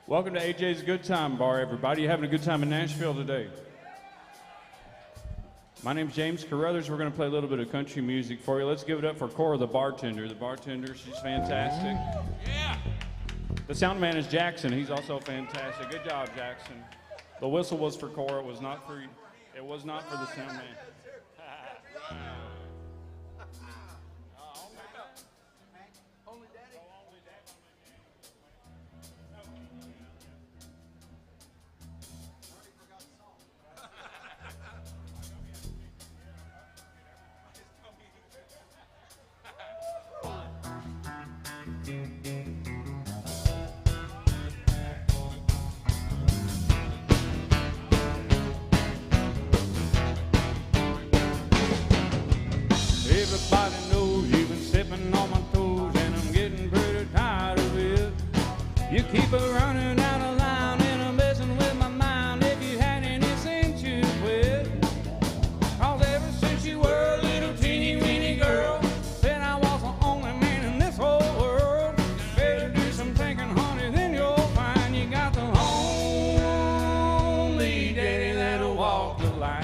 Welcome to AJ's Good Time Bar, everybody. You having a good time in Nashville today? My name's James Carruthers. We're going to play a little bit of country music for you. Let's give it up for Cora, the bartender. The bartender, she's fantastic. Yeah. The sound man is Jackson. He's also fantastic. Good job, Jackson. The whistle was for Cora. It was not for the sound man. Everybody knows you've been stepping on my toes, and I'm getting pretty tired of it. You keep a running out of line, and I'm messing with my mind. If you had anything to quit, 'cause ever since you were a little teeny weeny girl, said I was the only man in this whole world. Better do some thinking, honey, then you'll find you got the only daddy that'll walk the line.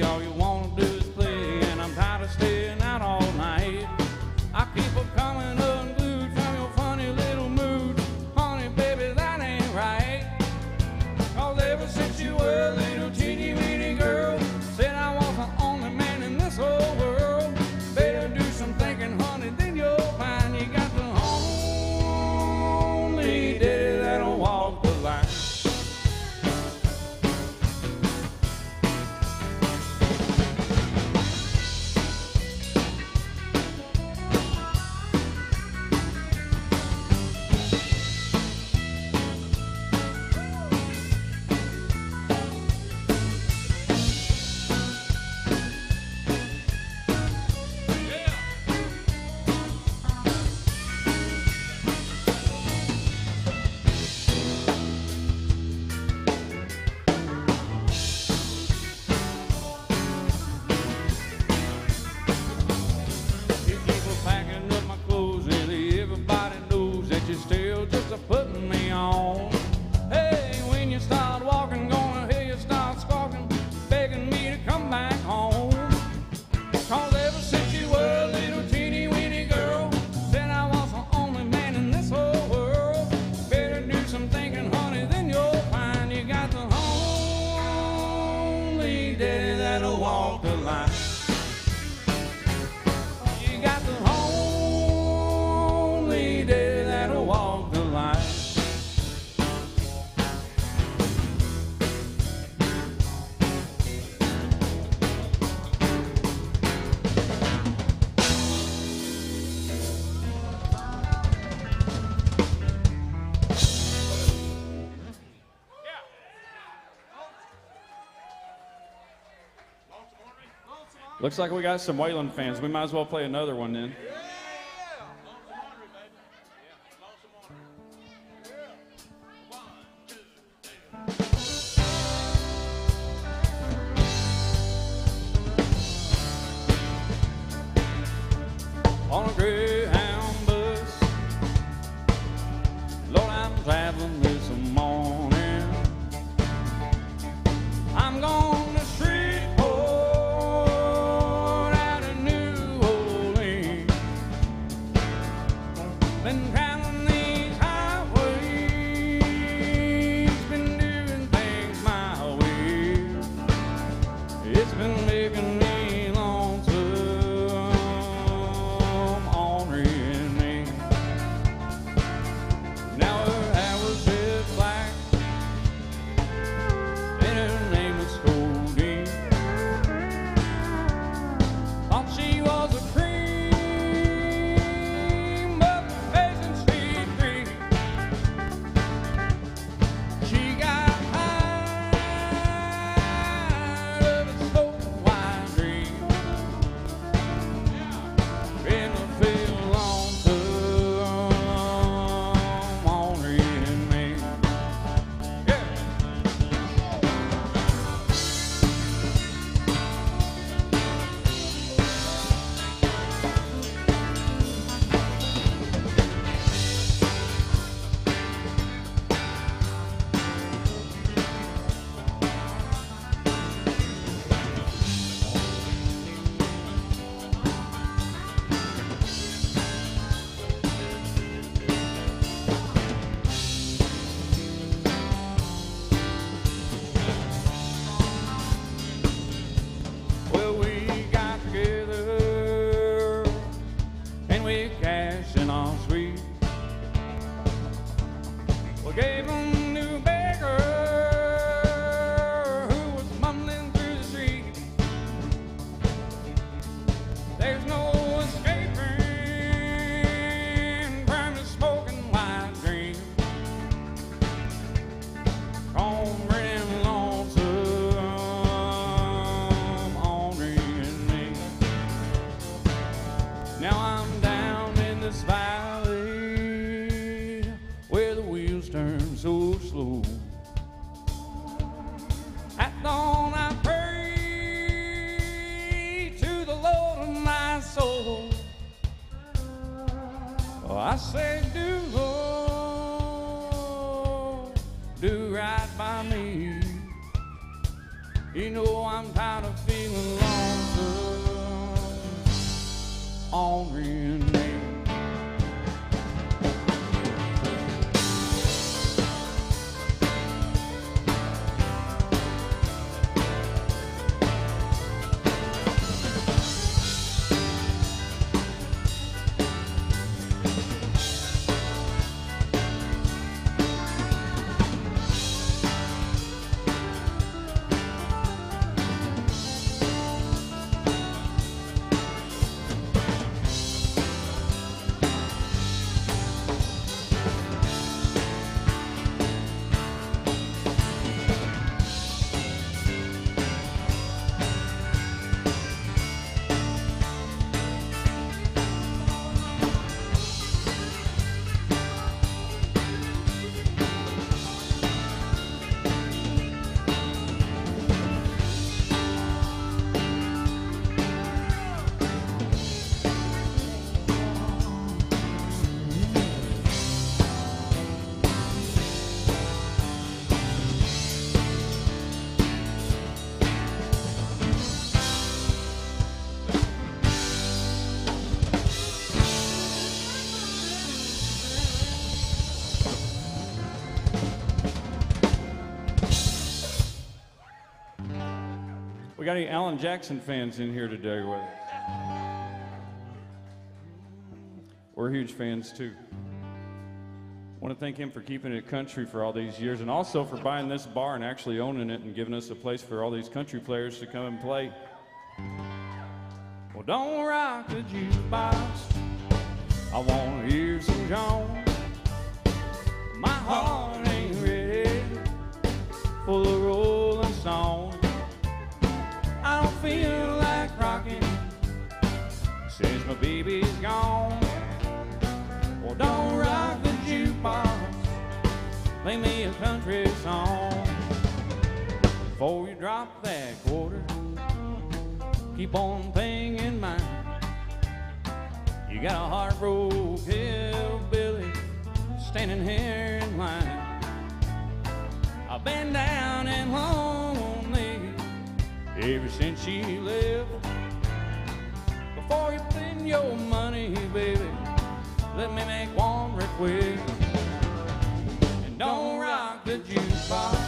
All you want to do is play, and I'm tired of staying out all night. I keep on coming unglued from your funny little mood. Honey, baby, that ain't right. 'Cause ever since you were a little teeny weeny girl, said I was the only man in this whole world. Better do some thinking, honey, then you'll find you got the only daddy that'll walk the line. Still just a putting me on. Hey, when you start walking, gonna hear you start squawking, begging me to come back home. 'Cause ever since you were a little teeny weeny girl, said I was the only man in this whole world. Better do some thinking, honey, then you'll find you got the only daddy that'll walk the line. You got the only daddy that'll walk the line. Looks like we got some Wayland fans. We might as well play another one then. On a Greyhound bus, Lord, I'm traveling this morning. I'm going to Shreveport out of New Orleans. Been traveling these highways, been doing things my way. It's been making me lonesome on me. Now her hair was jet black, and her name was Goldie. Thought she was a cream, but the face and gave him new beggar who was mumbling through the street. There's no escaping from the smoking white dream. Cornbread and lonesome, ornery and me. Now I'm down in this valley where the wheels turn so slow. At dawn I pray to the Lord of my soul. Oh, I say, do right by me. You know I'm tired of feeling lonesome, ornery and me. We got any Alan Jackson fans in here today with us? We're huge fans too. Want to thank him for keeping it country for all these years, and also for buying this bar and actually owning it and giving us a place for all these country players to come and play. Well, don't rock the jukebox, I want to hear some Jones. My heart ain't ready for the Rolling Stones. I don't feel like rocking since my baby's gone. Well, don't rock the jukebox, play me a country song. Before you drop that quarter, keep one thing in mind. You got a heart-broke hillbilly standing here in line. I've been down and lonely ever since she left. Before you spend your money, baby, let me make one request. And don't rock the jukebox,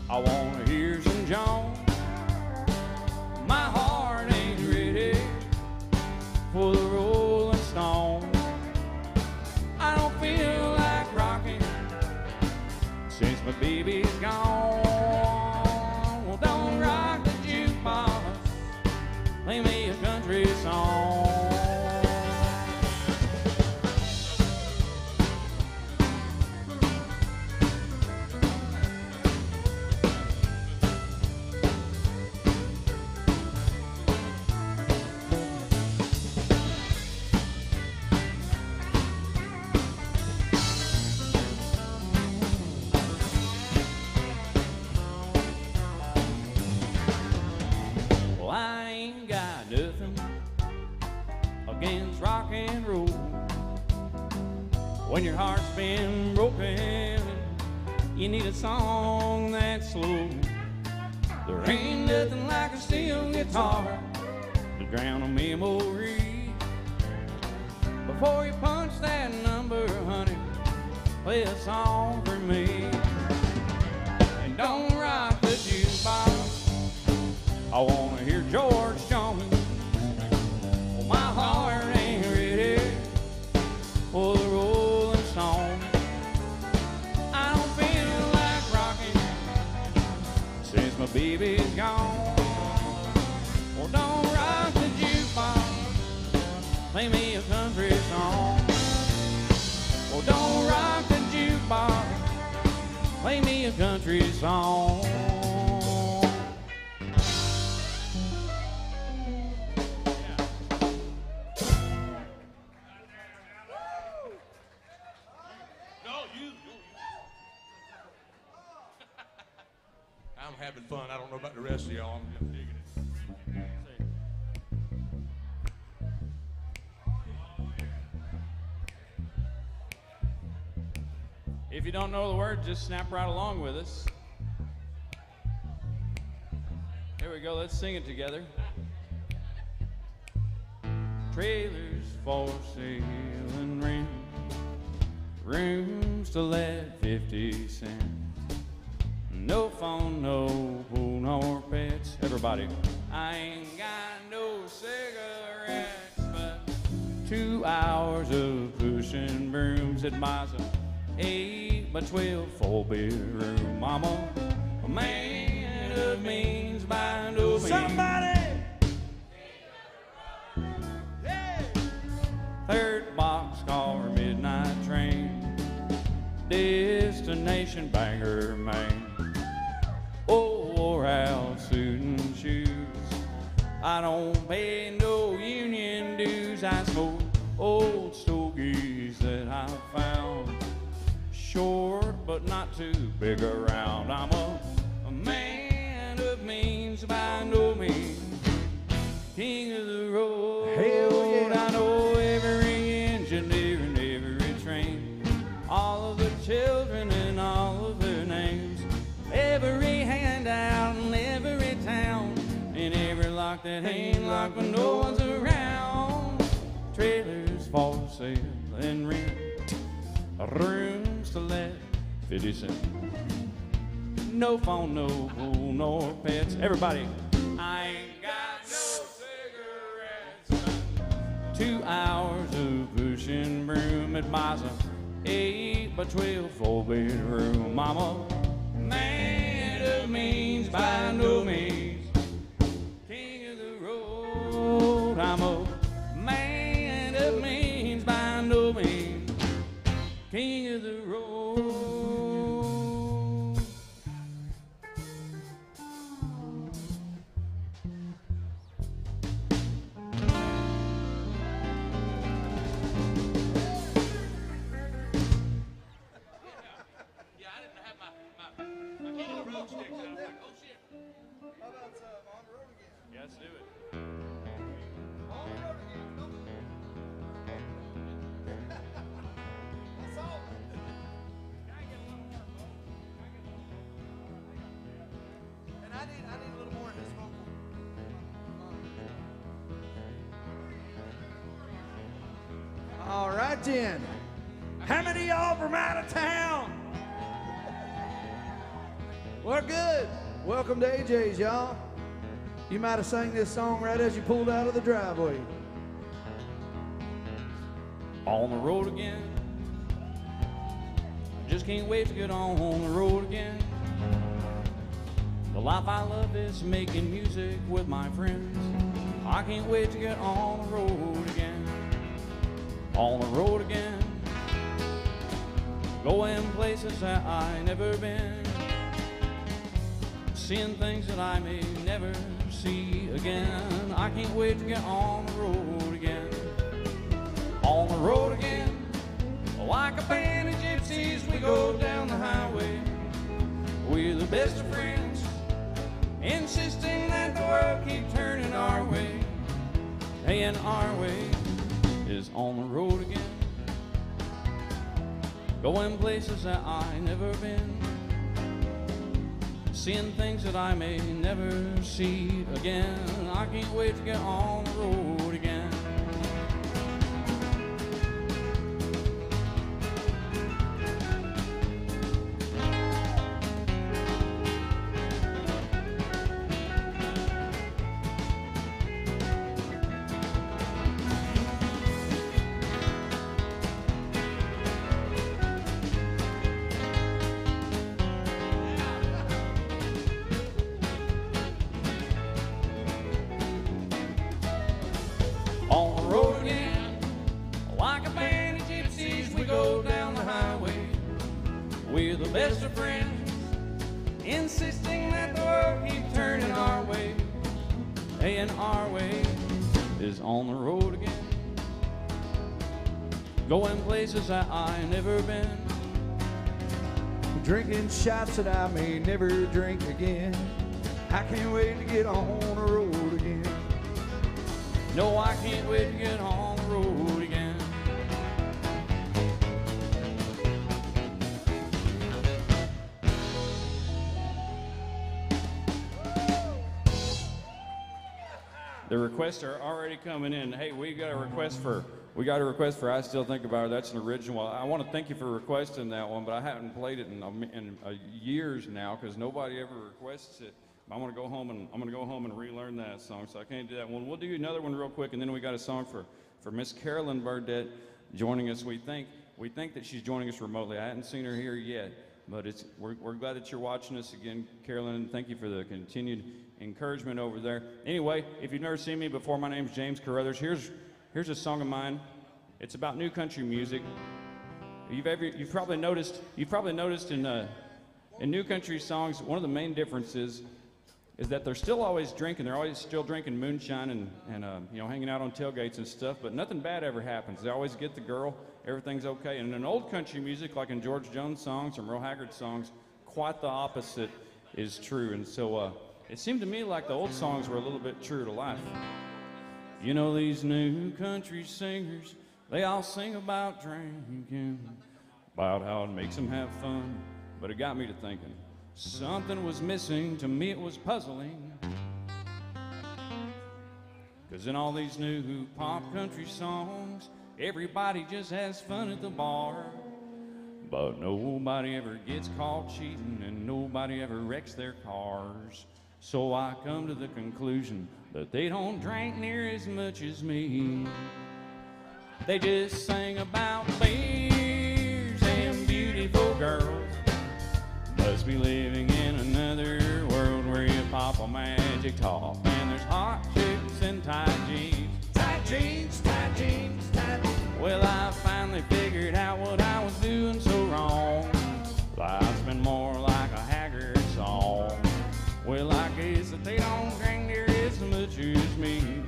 I want to hear some Jones. My heart ain't ready for the Rolling Stones. I don't feel like rocking since my baby's gone. Well, don't rock the jukebox, play me a country song. Against rock and roll, when your heart's been broken, you need a song that's slow. There ain't nothing like a steel guitar to drown a memory. Before you punch that number, honey, play a song for me. And don't rock the jukebox, I wanna hear George Jones. My heart ain't ready for the Rolling Stones. country song. Well, don't rock the jukebox, play me a country song. I'm having fun. I don't know about the rest of y'all. I'm just digging it. If you don't know the words, just snap right along with us. Here we go, let's sing it together. Trailers for sale and rent, rooms to let 50 cents. No phone, no pool, nor pets. Everybody. I ain't got no cigarettes, but 2 hours of pushing brooms at my 8 by 12 4-bedroom. I'm a man of means by no means. Somebody! Hey! Third boxcar midnight train, destination Bangor, Maine. Oh, wore out suit and shoes. I don't pay no union dues. I smoke old stogies that I found. Short, but not too big around. I'm a man of means by no means. King of the road. Hell yeah. I know every engineer and every train, all of the children and all of their names, every handout in every town, and every lock that ain't locked when no one's around. Trailers for sale and rent, rooms to let 50 cents. No phone, no pool, no pets. Everybody. I ain't got no cigarettes. 2 hours of pushing broom at my 8 by 12 4-bedroom. I'm a man of means by no means. King of the road. I'm a man of means by no means. King of the road. Yeah, I didn't have my King of the Road sticks. I was like, oh shit. How about On the Road Again? Yeah, let's do it. On the Road Again. Come on. That's all. And I need a little more of his vocal. All right then. How many of y'all from out of town? Well, good. Welcome to AJ's, y'all. You might have sang this song right as you pulled out of the driveway. On the road again. I just can't wait to get on the road again. The life I love is making music with my friends. I can't wait to get on the road again. On the road again. Going places that I never been. Seeing things that I may never see again. I can't wait to get on the road again. On the road again. Like a band of gypsies, we go down the highway. We're the best of friends, insisting that the world keep turning our way. And our way is on the road again. Going places that I never been. Seeing things that I may never see again. I can't wait to get on the road again. Like a band of gypsies, we go down the highway. We're the best of friends, insisting that the world keep turning our way. And our way is on the road again, going places that I never been, drinking shots that I may never drink again. I can't wait to get on the road again. No, I can't wait to get on the road again. The requests are already coming in. Hey, we got a request for I Still Think About Her. That's an original. I want to thank you for requesting that one, but I haven't played it in years now because nobody ever requests it. I'm gonna go home and relearn that song, so I can't do that one. We'll do another one real quick, and then we got a song for Miss Carolyn Burdett joining us. We think that she's joining us remotely. I hadn't seen her here yet, but we're glad that you're watching us again, Carolyn, and thank you for the continued encouragement over there. Anyway, if you've never seen me before, my name's James Carruthers. Here's a song of mine. It's about new country music. You've probably noticed in new country songs, one of the main differences is that they're still always drinking. They're always still drinking moonshine and hanging out on tailgates and stuff, but nothing bad ever happens. They always get the girl, everything's okay. And in old country music, like in George Jones songs or Merle Haggard songs, quite the opposite is true. And so it seemed to me like the old songs were a little bit true to life. You know, these new country singers, they all sing about drinking, about how it makes them have fun, but it got me to thinking. Something was missing, to me it was puzzling. 'Cause in all these new pop country songs, everybody just has fun at the bar. But nobody ever gets caught cheating and nobody ever wrecks their cars. So I come to the conclusion that they don't drink near as much as me. They just sing about beers and beautiful girls. Must be living in another world where you pop a magic top and there's hot chicks and tight jeans. Tight jeans, tight jeans, tight jeans. Well, I finally figured out what I was doing so wrong. Life's been more like a Haggard song. Well, I guess that they don't drink near as much as me.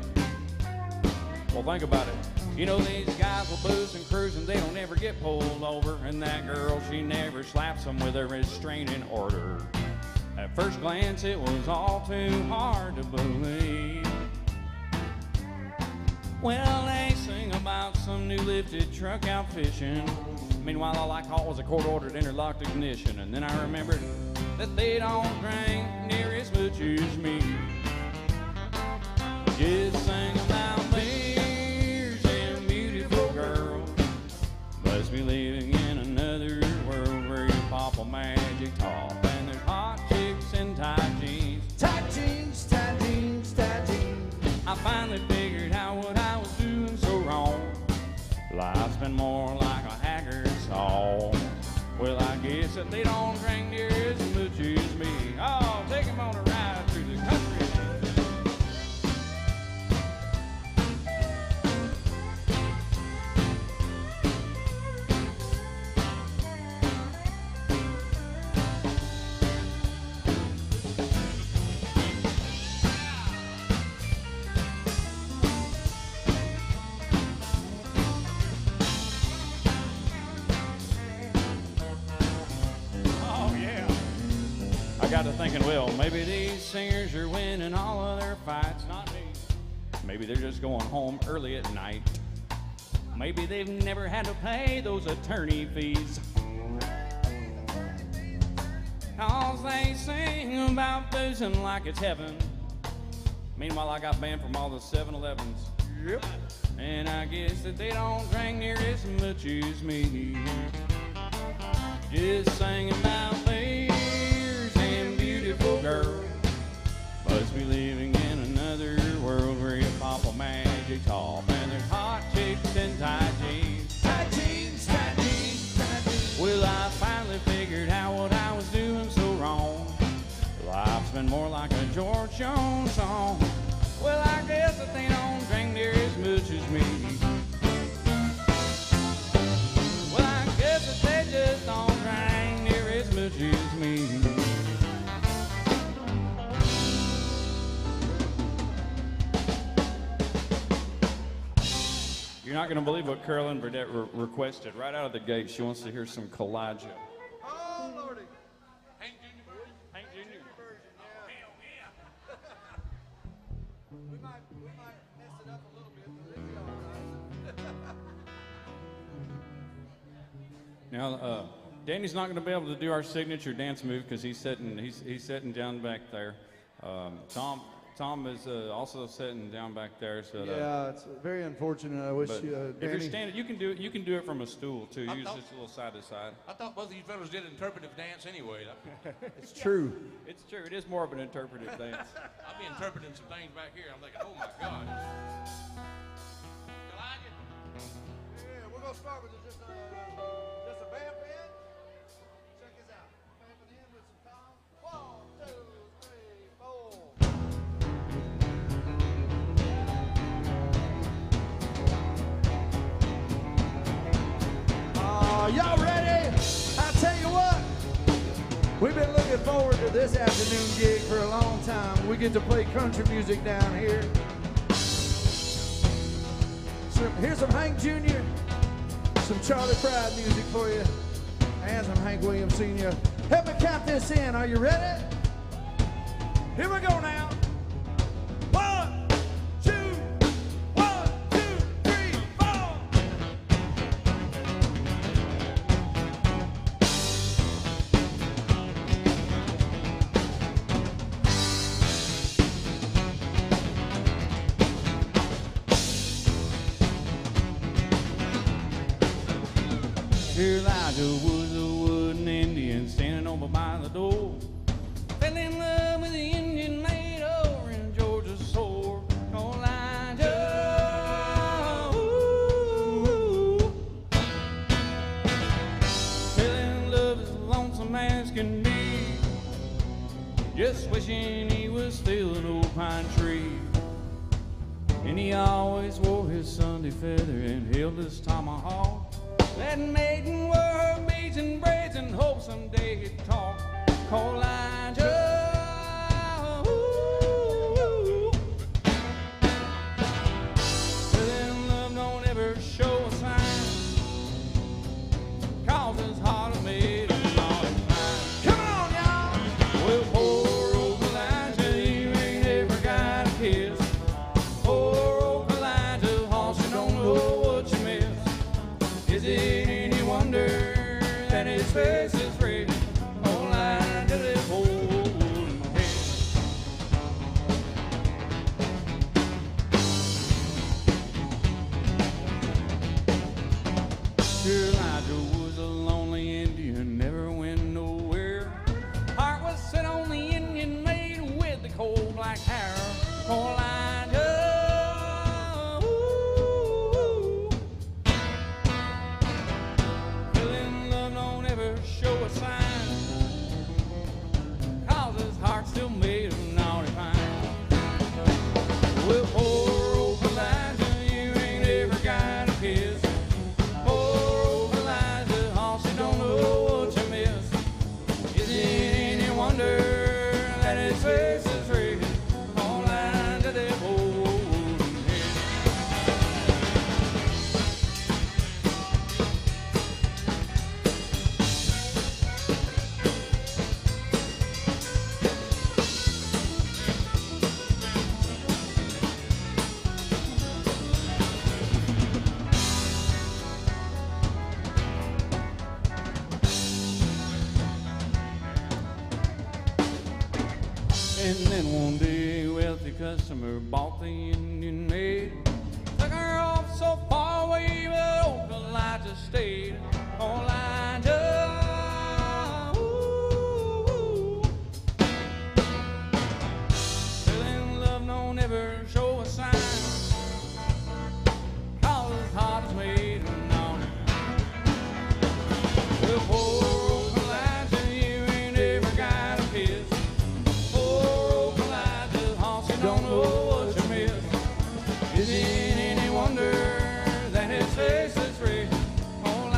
Well, think about it. You know, these guys will booze and cruise and they don't ever get pulled over. And that girl, she never slaps them with a restraining order. At first glance, it was all too hard to believe. Well, they sing about some new lifted truck out fishing. Meanwhile, all I caught was a court-ordered interlocked ignition. And then I remembered that they don't drink near as much as me. Just sing about beers and beautiful girls. Must be living in another world where you pop a magic top and there's hot chicks and tight jeans. Tight jeans, tight jeans, tight jeans. I finally figured out what I was doing so wrong. Life's been more like a Haggard song. Well, I guess that they don't drink near as much as me. Oh, take him on a ride through the country. I got to thinking, well, maybe these singers are winning all of their fights, not me. Maybe they're just going home early at night. Maybe they've never had to pay those attorney fees. 'Cause they sing about boozing like it's heaven. Meanwhile, I got banned from all the 7-Elevens. Yep. And I guess that they don't drink near as much as me. Just singing about beers and beautiful girls. Must be living in another world where you pop a magic top and there's hot chicks and tight jeans. Tight jeans, tight jeans, tight jeans. Well, I finally figured out what I was doing so wrong. Life's been more like a George Jones song. Well, I guess that they don't drink near as much as me. not going to believe what Carolyn Burdett requested right out of the gate. She wants to hear some Kalijah. Oh, Lordy. Hank Jr. version? Hank Jr. Version, yeah. We might mess it up a little bit, but it'll be all right. Now, Danny's not going to be able to do our signature dance move because he's sitting down back there. Tom is also sitting down back there. So Yeah, it's very unfortunate. I wish but Danny. if you're standing, you can do it. You can do it from a stool too. Use just a little side to side. I thought both of you fellas did interpretive dance anyway. It's true. It's true. It is more of an interpretive dance. I'll be interpreting some things back here. I'm thinking, oh my God. Kalijah? Yeah, we're gonna start with just a vamp in. Check this out. Vamping in with some Tom. 1, 2, 3, 4. Y'all ready? I tell you what, we've been looking forward to this afternoon gig for a long time. We get to play country music down here. So here's some Hank Jr., some Charlie Pride music for you, and some Hank Williams Sr. Help me count this in. Are you ready? Here we go now. 1, 2, 1, 2, 3, 4. Here Elijah was a wooden Indian standing over by the door. Fell in love with the Indian maid over in Georgia's shore. Oh, Elijah, ooh. Fell in love as lonesome as can be, just wishing he was still an old pine tree. And he always wore his Sunday feather and held his tomahawk. That maiden wore her beads and braids and hoped someday he'd talk. Oh, Elijah, ooh. Well, then love don't ever show a sign, 'cause his heart is made of naughty pine. Come on, y'all. Well, poor old Elijah, you ain't ever got a kiss. Poor old Elijah, all she don't know what you miss. Is it any wonder that his face is red? Oh, Elijah, that holding my head. Sure, Elijah was a lonely Indian, never went nowhere. Heart was set on the Indian maid with the coal black hair. Oh, Elijah, ooh. Well, in love don't ever show a sign, 'cause his heart's still made of naughty pine. Well, poor old Elijah, you ain't ever got a kiss. Poor old Elijah, all she don't know what you miss. Is it any wonder that his face is red? Oh, Elijah, that holding head. And then one day, a wealthy customer bought the Indian maid. Took her off so far away, but old Elijah stayed. Oh, Elijah, ooh. Well, in love don't ever show a sign, 'cause his heart is made of naughty. Well, poor old Elijah, you ain't ever got a kiss. Don't know what you miss. Is it any wonder that his face is red? Oh,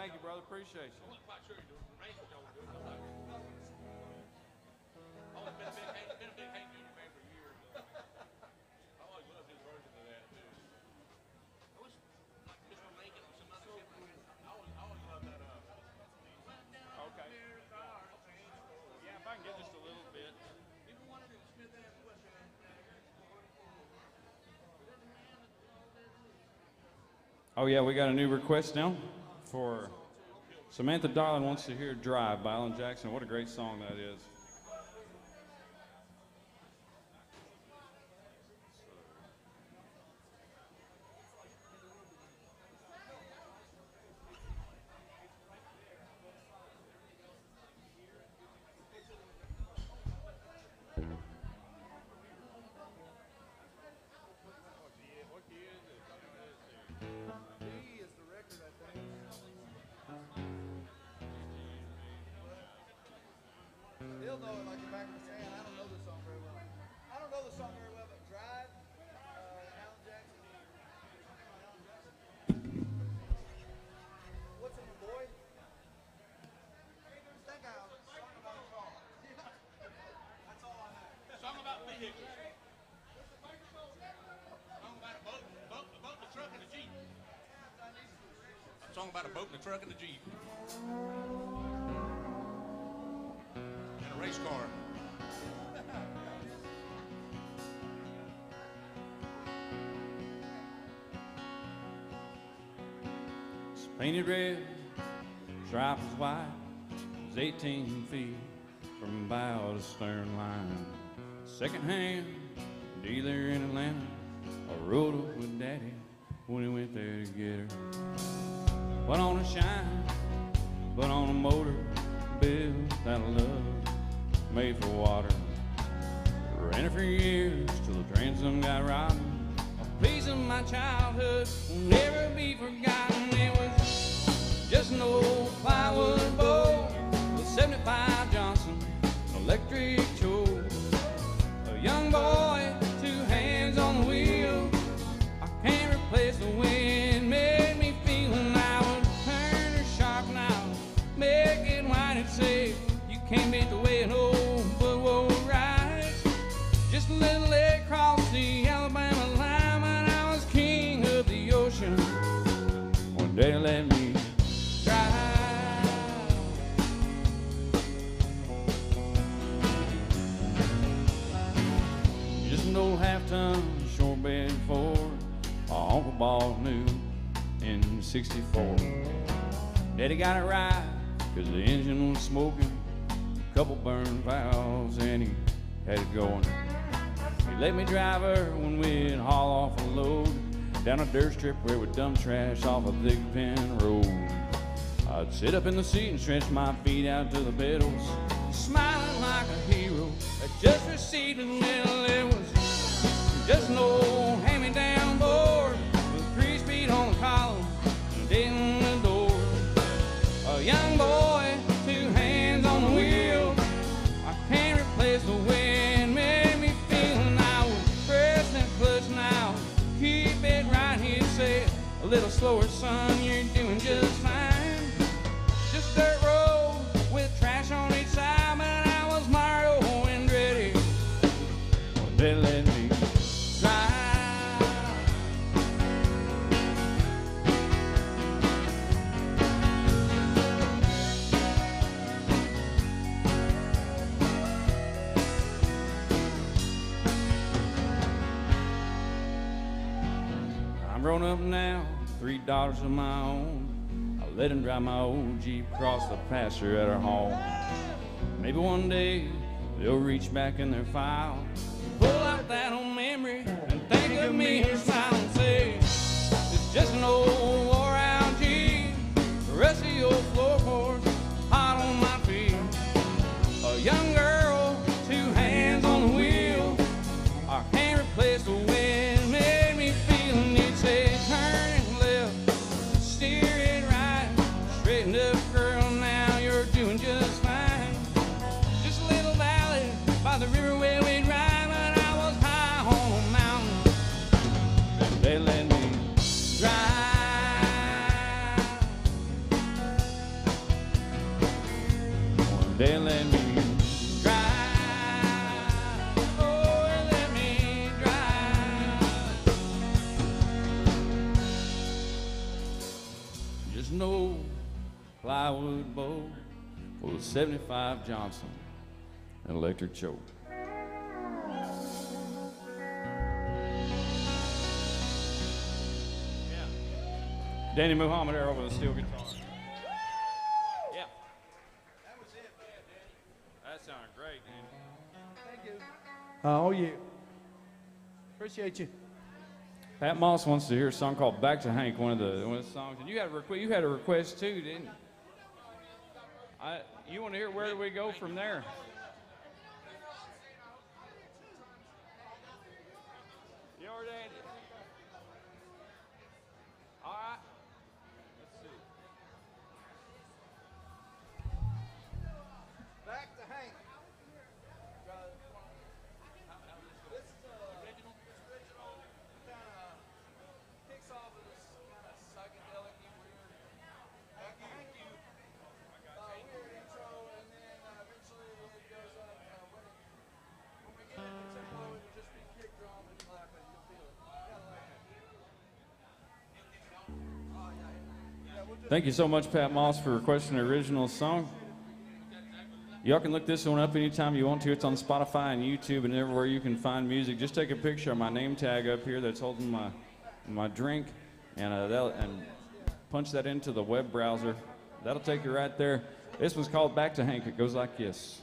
Thank you, brother. Appreciate you. I'm not quite sure you do it. Rain don't do it. Nobody. Oh, been a big Hank Jr. fan for years. I always loved his version of that too. I wish like Mr. Lincoln or some other shit. I always loved that. Okay. Yeah, if I can get just a little bit. Even one of them Smith and Wesson. Oh yeah, we got a new request now for Samantha Darling wants to hear Drive by Alan Jackson. What a great song that is. He'll know it like the back of his hand. I don't know this song very well. I don't know the song very well, but Drive, Alan Jackson. What's in the boy? That guy, song about a car. That's all I know. Song about vehicles. Song about a boat, a truck, and a Jeep. Song about a boat and a truck and a Jeep. And a race car. It's painted red, stripes white. It's 18 feet from bow to stern line. Second hand dealer in Atlanta. I rode up with Daddy when he went there to get her. Put on a shine, put on a motor, built out of love, made for water. Ran it for years till the transom got rotten. A piece of my childhood will never be forgotten. It was just an old plywood boat with 75 Johnson electric choke. A young boy, 2 hands on the wheel. I can't replace the wind, made me feel when I would turn her sharp and I would make it wide and say, you can't beat the way an old boat rides. Just a little leg across the Alabama line when I was king of the ocean. One day let me drive. Just an old half-ton short bed Ford my uncle bought new in '64. Daddy got it right, cause the engine was smoking, a couple burned valves, and he had it going. He let me drive her when we'd haul off a load down a dirt strip where we'd dump trash off a thick pin road. I'd sit up in the seat and stretch my feet out to the pedals, smiling like a hero that just received a medal. It was just an old hand-me-down board with 3 speed on the column and in the door. A young boy, 2 hands on the wheel. I can't replace the wind, made me feel, and I would press that clutch now, keep it right. He'd say, a little slower, son, you're doing just fine. Just dirt road with trash on each side, but I was Mario and ready. Well, they let me drive. I'm grown up now, 3 daughters of my own. I let him drive my old Jeep across the pasture at our home. Maybe one day they'll reach back in their file, pull out that old memory and think of me and smile and say, it's just an old wore-out Jeep, rusty old floorboards, hot on my feet. A young girl, 2 hands on the wheel. I can't replace the wind, made me feel, and he'd say, turn it left, steer it right, straighten up, girl, now you're doing just fine. Just a little valley by the river where we'd ride, but I was high on a mountain. Then let me drive. Oh, let me drive. Just know plywood bow full of 75 Johnson, an electric choke. Danny Muhammad there over the steel guitar. Yeah. That was it, man, Danny. That sounded great, Danny. Thank you. Oh, yeah. Appreciate you. Pat Moss wants to hear a song called "Back to Hank," one of the songs. And you had a request too, didn't you? You want to hear where do we go from there? You already had it. All right. Let's see. Back to Hank. This is original. Kind of kicks off with this kind of psychedelic weird intro, and then eventually it goes up. When we get into tempo, it'll just be kick drum and clapping. You'll feel it. Gotta like that. Oh yeah. We'll just Thank you so much, Pat Moss, for requesting the original song. Y'all can look this one up anytime you want to. It's on Spotify and YouTube and everywhere you can find music. Just take a picture of my name tag up here that's holding my drink, and punch that into the web browser. That'll take you right there. This one's called "Back to Hank." It goes like this.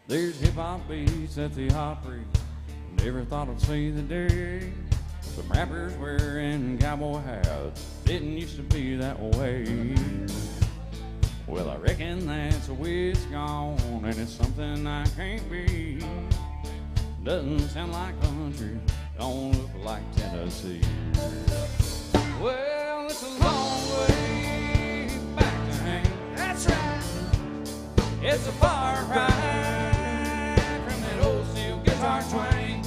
There's hip-hop beats at the Opry. Never thought I'd see the day. Some rappers wearing cowboy hats. Didn't used to be that way. Well, I reckon that's the way it's gone, and it's something I can't be. Doesn't sound like country, don't look like Tennessee. Well, it's a long way back to Hank. That's right. It's a far cry from that old steel guitar twang.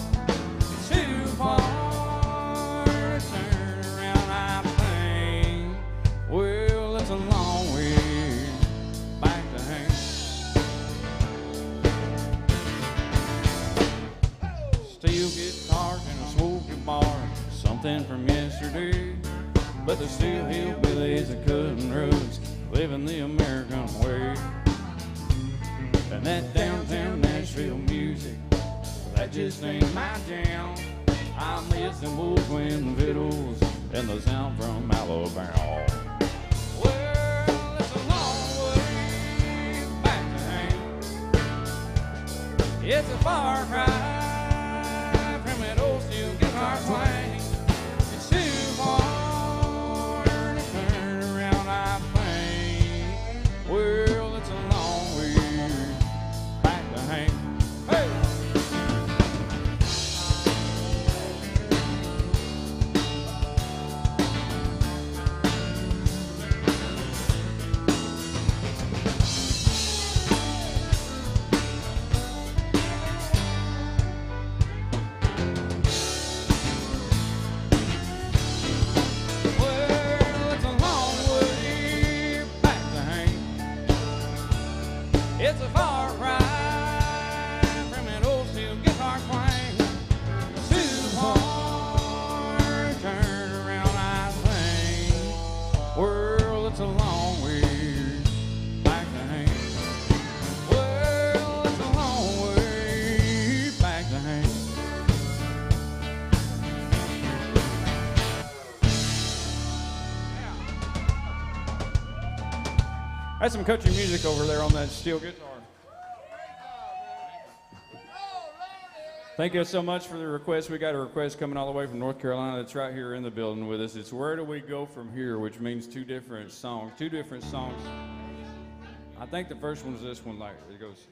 It's too far to turn around, I think. Well, it's a long way back to Hank. Steel guitars in a smoky bar, something from yesterday. But they're still hillbillies that cutting rugs, living the American way. And that downtown Nashville music, that just ain't my jam. I miss them old twin fiddles and the sound from Alabama. Well, it's a long way back to Hank. It's a far cry from that old steel guitar twang. It's too far to turn around, I think. Well, it's a long way back to Hank. Hey! Well, it's a long way back to Hank. It's a far cry from that old steel guitar twang. It's too far to turn around, I think. Well, it's a long way back to Hank. Well, That's some country music over there on that steel guitar. Thank you so much for the request. We got a request coming all the way from North Carolina that's right here in the building with us. It's Where Do We Go From Here, which means two different songs. I think the first one's this one, like it goes.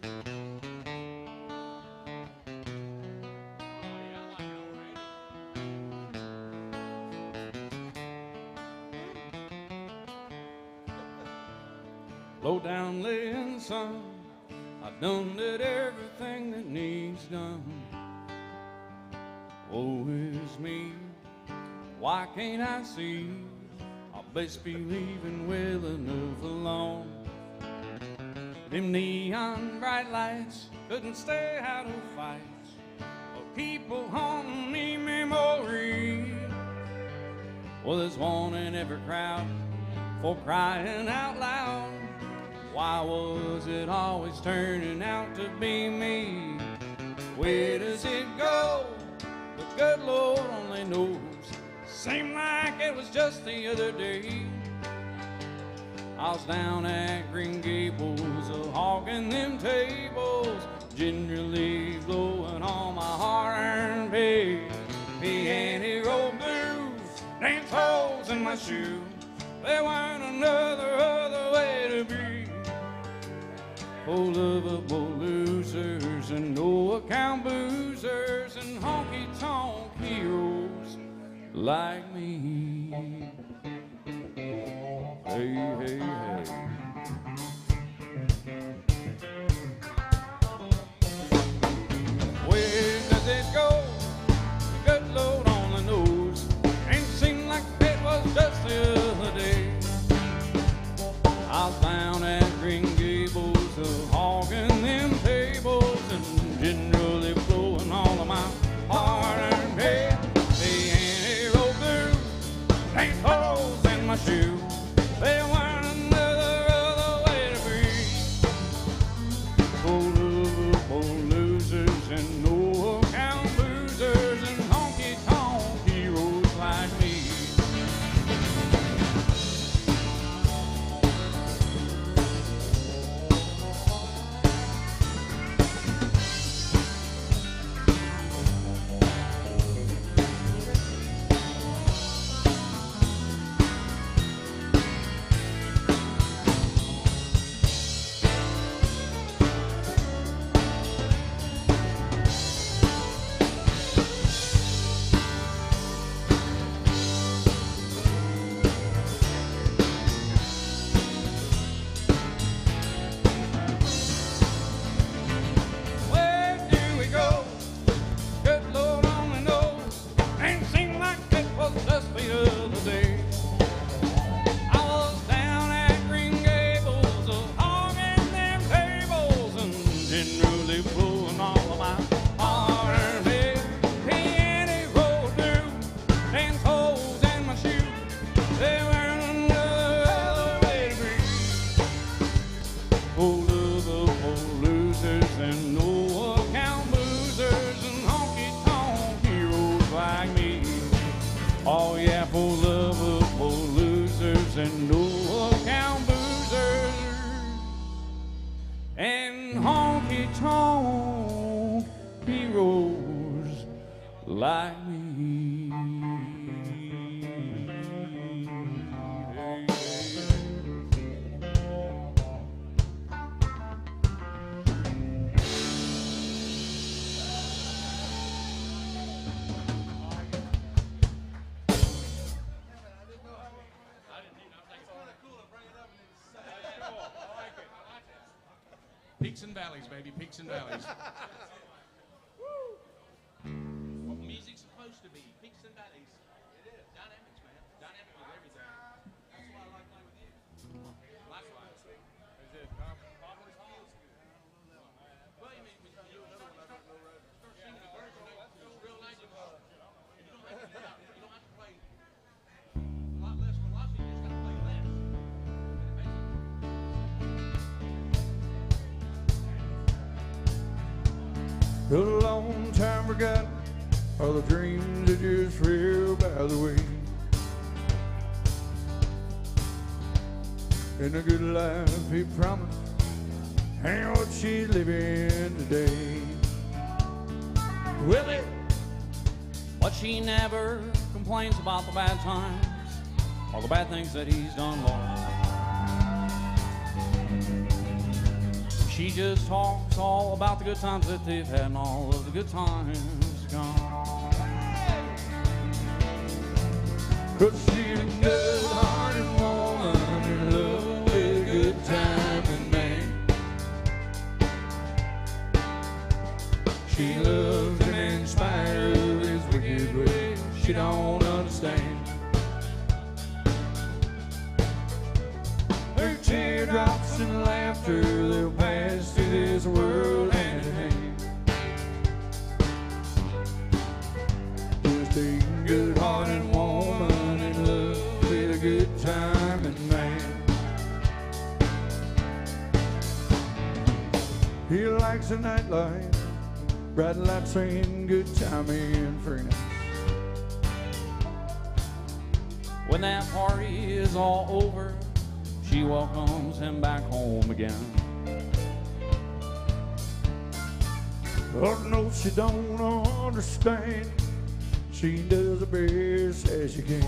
Low down laying sun, I done did everything that needs done. Woe is me, why can't I see? I'll best be leaving well enough alone. Them neon bright lights couldn't stay out of fights, but people haunting me memory. Well, there's one in every crowd for crying out loud. Why was it always turning out to be me? Where does it go? The good Lord only knows. Seemed like it was just the other day. I was down at Green Gables, hogging them tables, gingerly blowing on my hard-earned pay. Piano roll blues, dance holes in my shoe. There weren't another other way to be. Oh, lovable losers and no-account boozers and honky-tonk heroes like me. Hey, hey, hey. Where does it go? Good Lord only knows. Ain't seemed like it was just the other day. I was down at Green Gables, hogging them tables and generally blowing all of my hard-earned pay. The anti-roll through, dance holes in my shoe. They weren't another other way to be. Oh, losers and no-account boozers and honky-tonk heroes like me. Oh yeah, for lovable losers and no-account boozers and honky-tonk heroes like me. Peaks and valleys, baby, peaks and valleys. What music's supposed to be, peaks and valleys. It is. Dynamics, man. Dynamic with everything. That's why I like playing with you. Likewise. Is it popular skills? Well, you mean, you start singing a version, it's real nice. You don't have to play a lot less velocity, you just got to play less. A long time forgotten, all the dreams that just fell by the way. And the good life he promised ain't what she's living today. Willie, But she never complains about the bad times or the bad things that he's done, Lord. She just talks all about the good times that they've had and all of the good times gone. 'cause she's a good-hearted woman in love with a good time and man. She loves him in spite of his wicked ways. She don't understand. Her teardrops and laughter, they'll pass through this world hand in hand. Just a good-hearted woman in love with a good time and man. He likes the nightlife, bright lights saying good time and friends. When that party is all over, she welcomes him back home again. Oh no, she don't understand. She does the best as she can.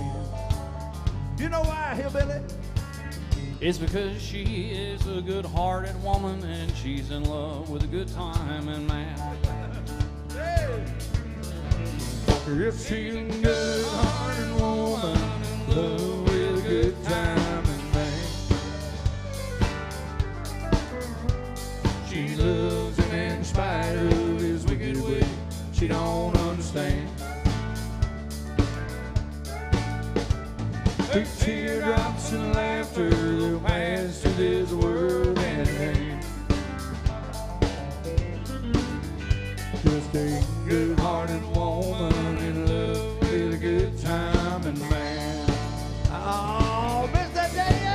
You know why, Hillbilly? It's because she is a good-hearted woman and she's in love with a good time and man. If she's a good-hearted woman, love with a good time and man. She loves him in spite of his wicked way. She don't understand. Her teardrops and laughter, they'll pass through this world hand in hand. Just a good-hearted woman in love with a good time and man. Oh, Mr. Daniel!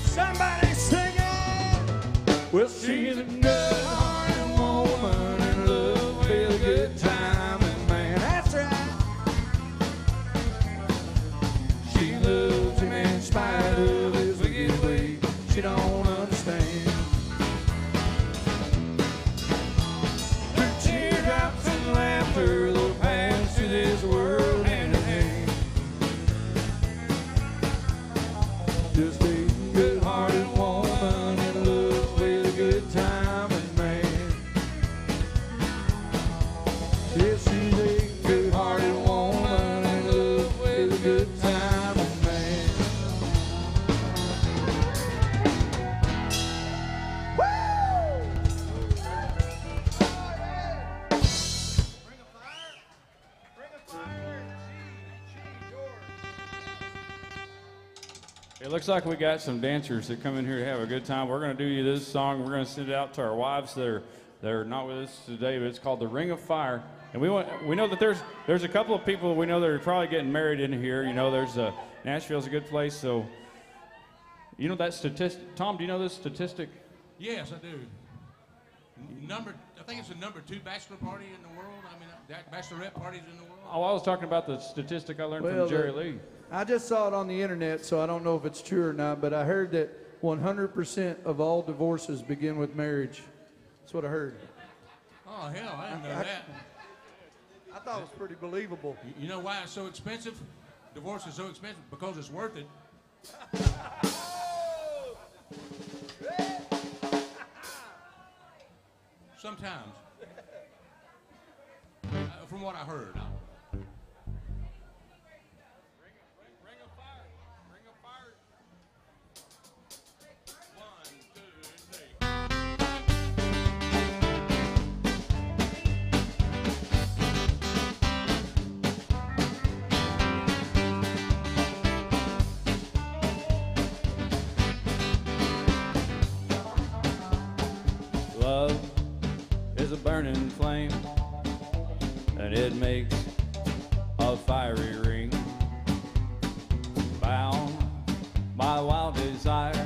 Somebody singing! Well, she's a good-hearted woman in love with a good time and man. That's right. She loves him in spite of his wicked way. She don't understand. Her teardrops and laughter, they'll pass through this world hand in hand. Just a good-hearted woman in love with a good time and man. Yes, she's a good-hearted woman in love with a good time and man. Woo! Bring a fire. Bring a fire. Gee, George. It looks like we got some dancers that come in here to have a good time. We're going to do you this song. We're going to send it out to our wives that are not with us today, but it's called "The Ring of Fire." And we know that there's a couple of people we know that are probably getting married in here. You know, there's Nashville's a good place, so you know that statistic. Tom, do you know this statistic? Yes, I do. I think it's the number 2 bachelor party in the world. I mean, bachelorette parties in the world. Oh, I was talking about the statistic I learned from Jerry Lee. I just saw it on the internet, so I don't know if it's true or not, but I heard that 100% of all divorces begin with marriage. That's what I heard. Oh, hell, I didn't know that. I thought it was pretty believable. You know why it's so expensive? Divorce is so expensive because it's worth it. Sometimes. From what I heard. Ring of fire. Ring of fire. 1, 2, 3. and it makes a fiery ring. Bound by wild desires,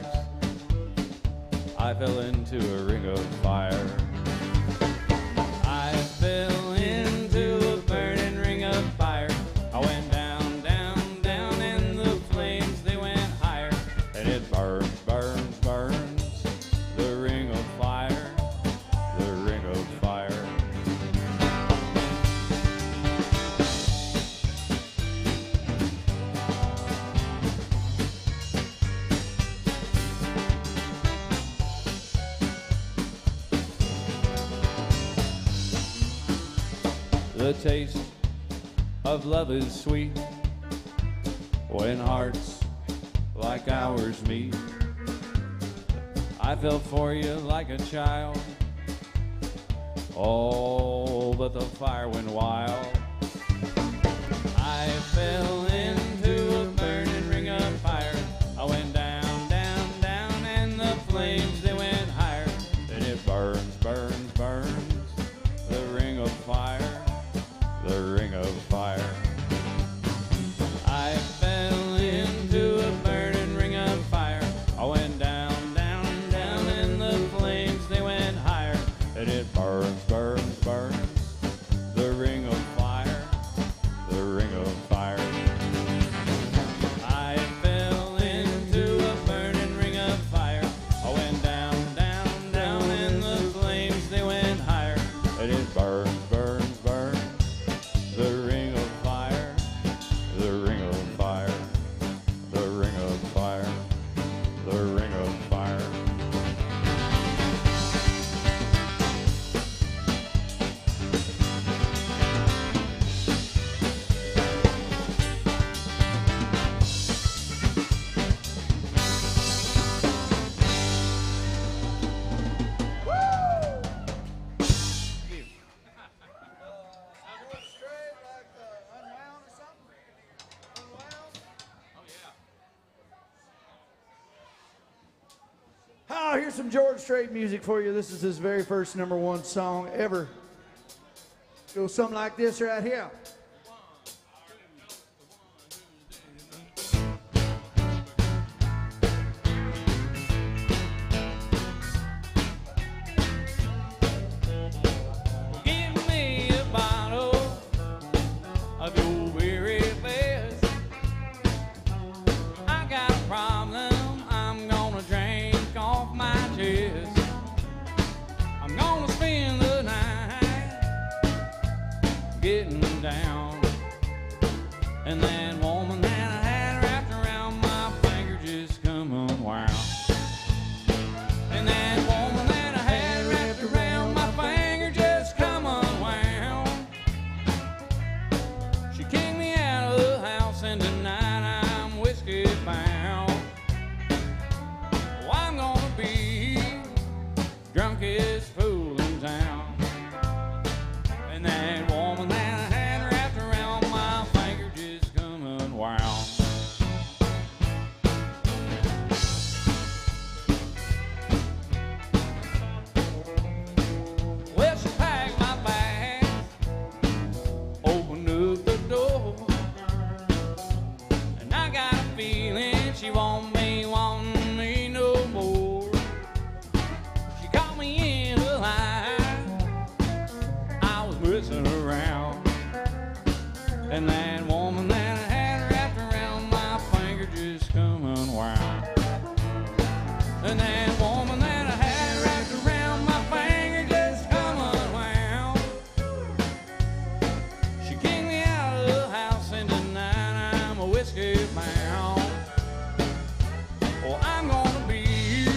I fell into a ring of fire. I fell into a burning ring of fire. I went down, down, down, and the flames, they went higher. And it burns, burns, burns, the ring of fire, the ring of fire. The taste of love is sweet when hearts like ours meet. I fell for you like a child. Oh, but the fire went wild. I fell into a burning ring of fire. I went down, down, down, and the flames, they went higher. And it burns, burns, burns, the ring of fire, the ring of fire. I fell into a burning ring of fire. I went down, down, down, and the flames, they went higher. And it burns, burns, burns, the ring of fire, the ring of fire. I fell into a burning ring of fire. I went down, down, down, and the flames, they went higher. And it burns, burns, burns, the ring of fire, the ring of fire, the ring of fire, the ring of fire. Oh, here's some George Strait music for you. This is his very first #1 song ever. Goes something like this right here. Give me a bottle of your very best. I got a problem, I'm gonna drink off my chest. I'm gonna spend the night getting down. And that woman that I had wrapped around my finger just come unwound. And that woman that I had wrapped around my finger just come unwound. She kicked me out of the house, and tonight I'm whiskey bound. Oh, I'm gonna be drunkest fool in town. And that woman that I had wrapped around my finger just come unwound. Well, she packed my bags, opened up the door, and I got a feeling she won't be wanting me no more. She caught me in a lie, I was messing around, and that woman that I had wrapped around my finger just come unwound. And that woman that I had wrapped around my finger just come unwound. She kicked me out of the house, and tonight I'm a whiskey bound. Oh, I'm gonna be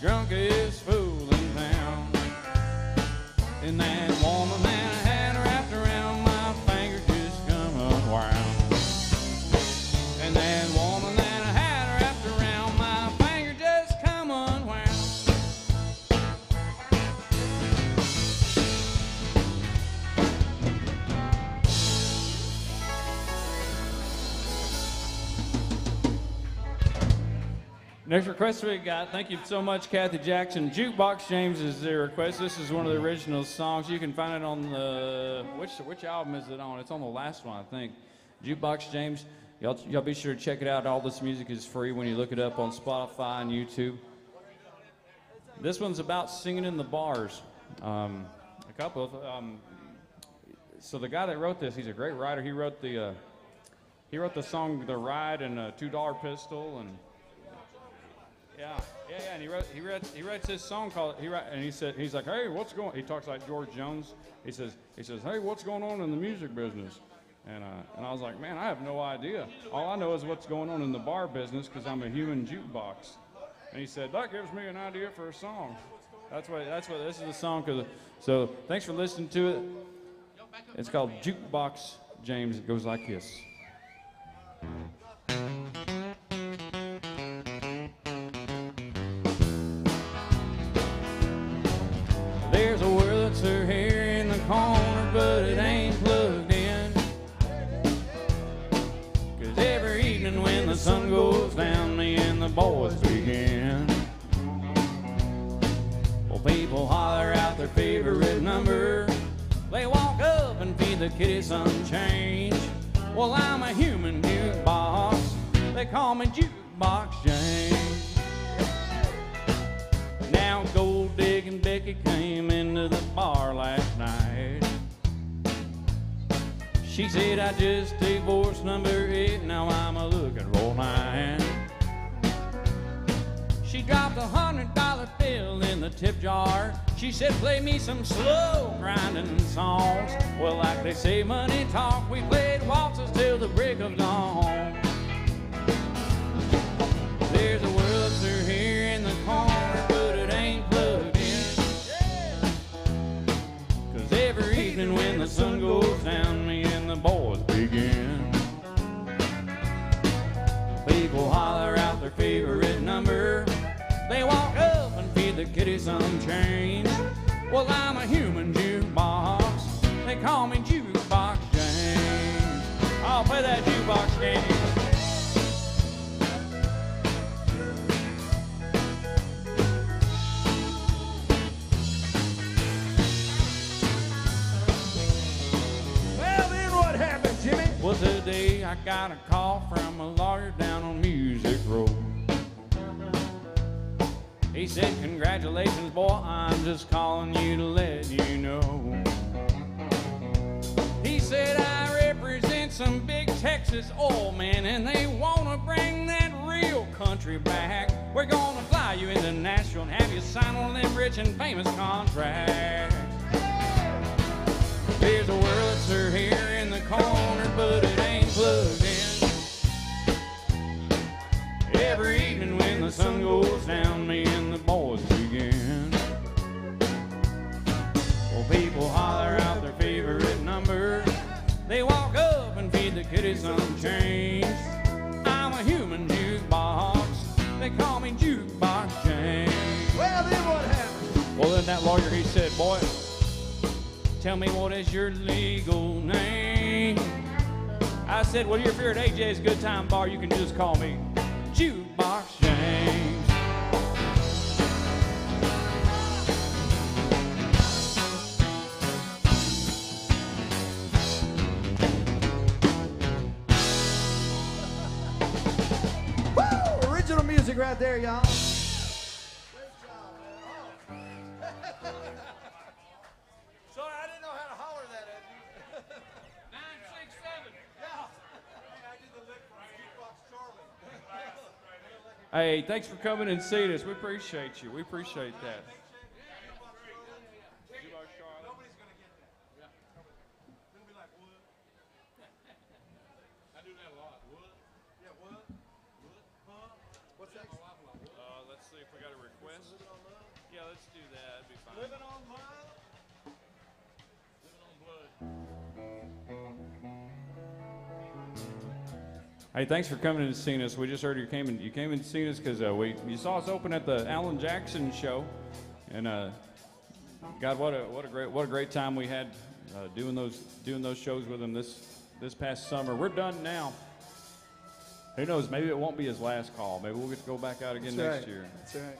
drunkest fool in town. And that woman that I had wrapped around my finger just come unwound. And that woman that I had wrapped around my finger just come unwound. Next request we got, thank you so much, Kathy Jackson. Jukebox James is their request. This is one of the original songs. You can find it on the, which album is it on? It's on the last one, I think. Jukebox James. Y'all be sure to check it out. All this music is free when you look it up on Spotify and YouTube. This one's about singing in the bars. A couple of, so the guy that wrote this, he's a great writer. He wrote the song "The Ride" and $2 Pistol and. Yeah, and he writes this song called he's like, hey, what's going? He talks like George Jones. He says, hey, what's going on in the music business? And I was like, man, I have no idea. All I know is what's going on in the bar business because I'm a human jukebox. And he said, that gives me an idea for a song. That's what this is the song. So thanks for listening to it. It's called Jukebox James. It goes like this. There's a Wurlitzer here in the corner, but it ain't plugged in. 'Cause every evening when the sun goes down, me and the boys begin. Well, people holler out their favorite number. They walk up and feed the kitty some change. Well, I'm a human jukebox. They call me Jukebox James. Now gold digging Becky came into the bar last night. She said, I just divorced number 8, now I'm a looking for 9. She dropped $100 bill in the tip jar. She said, play me some slow grinding songs. Well, like they say, money talk, we played waltzes till the break of dawn. There's a Wurlitzer here in the corner, but it ain't plugged in. 'Cause every evening when the sun goes down, me and the boys begin. People holler out their favorite number. They walk up and feed the kitty some change. Well, I'm a human jukebox. They call me Jukebox James. I'll play that Jukebox James. Well, today I got a call from a lawyer down on Music Road. He said, congratulations, boy, I'm just calling you to let you know. He said, I represent some big Texas oil men, and they want to bring that real country back. We're going to fly you into Nashville and have you sign one of them rich and famous contracts. There's a Wurlitzer here in the corner, but it ain't plugged in. Every evening when the sun goes down, me and the boys begin. Well, people holler out their favorite number. They walk up and feed the kitty some change. I'm a human jukebox. They call me Jukebox James. Well, then what happened? Well, then that lawyer, he said, boy, tell me what is your legal name? I said, well, if you're at AJ's Good Time Bar, you can just call me Jukebox James. Woo! Original music right there, y'all. Hey, thanks for coming and seeing us. We appreciate you. We appreciate that. Nobody's going to get that. Yeah. They'll be like, what? I do that a lot. What? Yeah, what? What? Huh? What's that? Let's see if we got a request. Yeah, let's do that. That'd be fine. Living on love? Living on blood. Hey, thanks for coming and seeing us. We just heard you came and seen us because you saw us open at the Alan Jackson show, and God, what a great time we had doing those shows with him this past summer. We're done now. Who knows? Maybe it won't be his last call. Maybe we'll get to go back out again next year. That's right.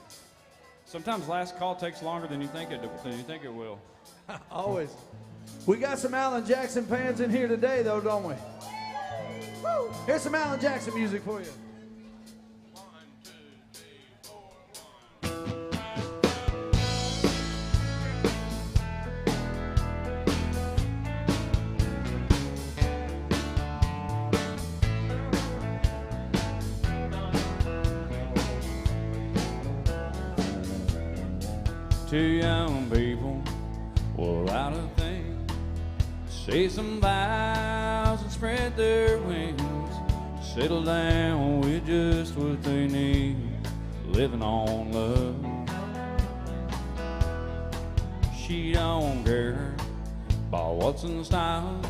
Sometimes last call takes longer than you think it will. Always. We got some Alan Jackson fans in here today, though, don't we? Woo! Here's some Alan Jackson music for you. 1, 2, 3, 4, 1. Two young people without a thing say some vows and spread their wings, settle down with just what they need, living on love. She don't care about what's in style,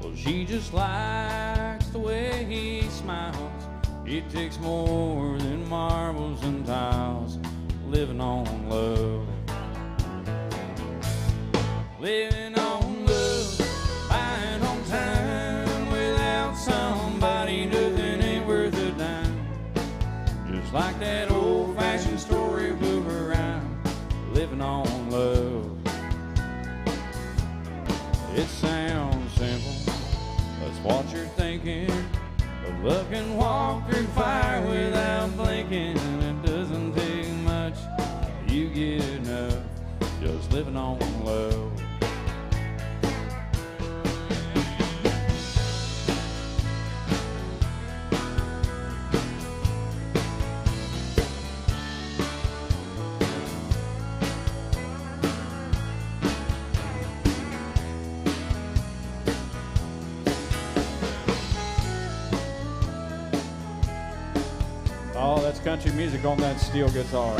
well, she just likes the way he smiles. It takes more than marbles and tiles, living on love. Living on love, buying on time. Without somebody, nothing ain't worth a dime. Just like that old-fashioned storybook around, living on love. It sounds simple, that's what you're thinking. But look and walk through fire without blinking. It doesn't take much, you get enough, just living on love. Oh, that's country music on that steel guitar.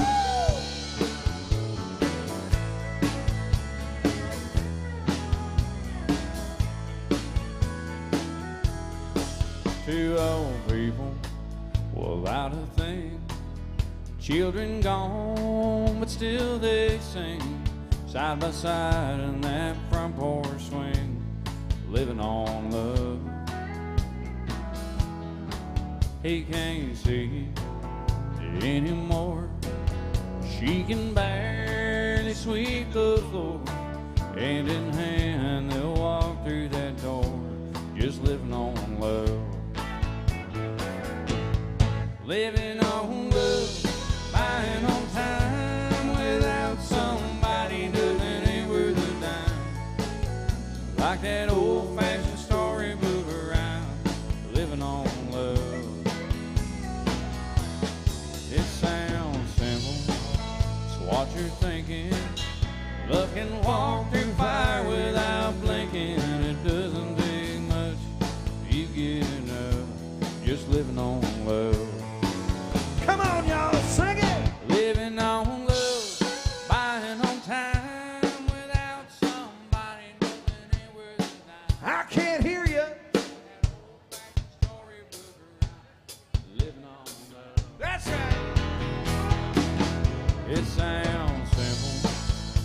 Two old people without a thing, children gone, but still they sing, side by side in that front porch swing, living on love. He can't see anymore, she can barely sweep the floor. Hand in hand they'll walk through that door, just living on love. Living on love, buying on time. Without somebody, nothing ain't worth a dime. Like that old-fashioned storybook around, living on love. It sounds simple, it's what you're thinking. Look and walk through fire without blinking. It doesn't take much, you get enough, just living on love. Come on, y'all, sing it! Living on love, buying on time. Without somebody, nothing ain't worth a dime. I can't hear you. Living on love. That's right. It sounds simple,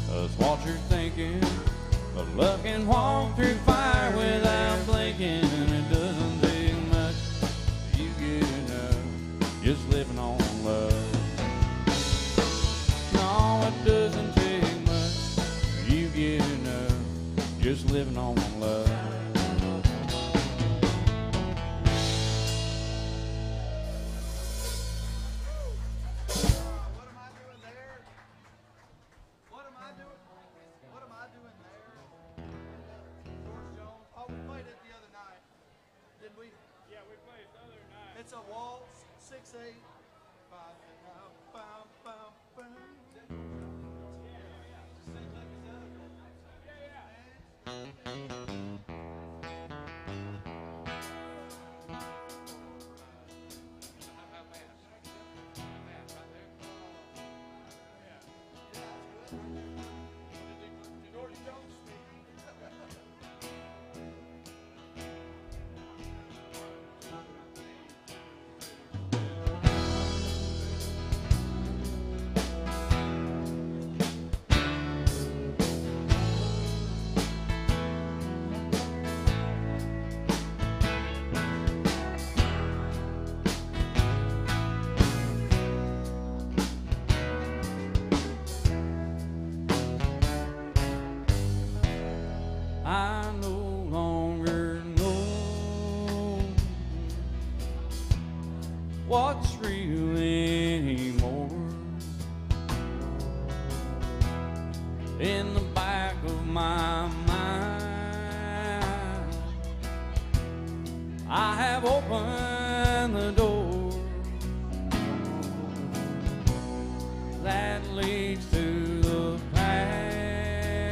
that's what you're thinking. But look and walk through fire without blinking. It doesn't take much, you get enough, just living on love. No, it doesn't take much, you get enough, just living on love. It's a waltz, 6/8, 5 what's real anymore. In the back of my mind, I have opened the door that leads to the past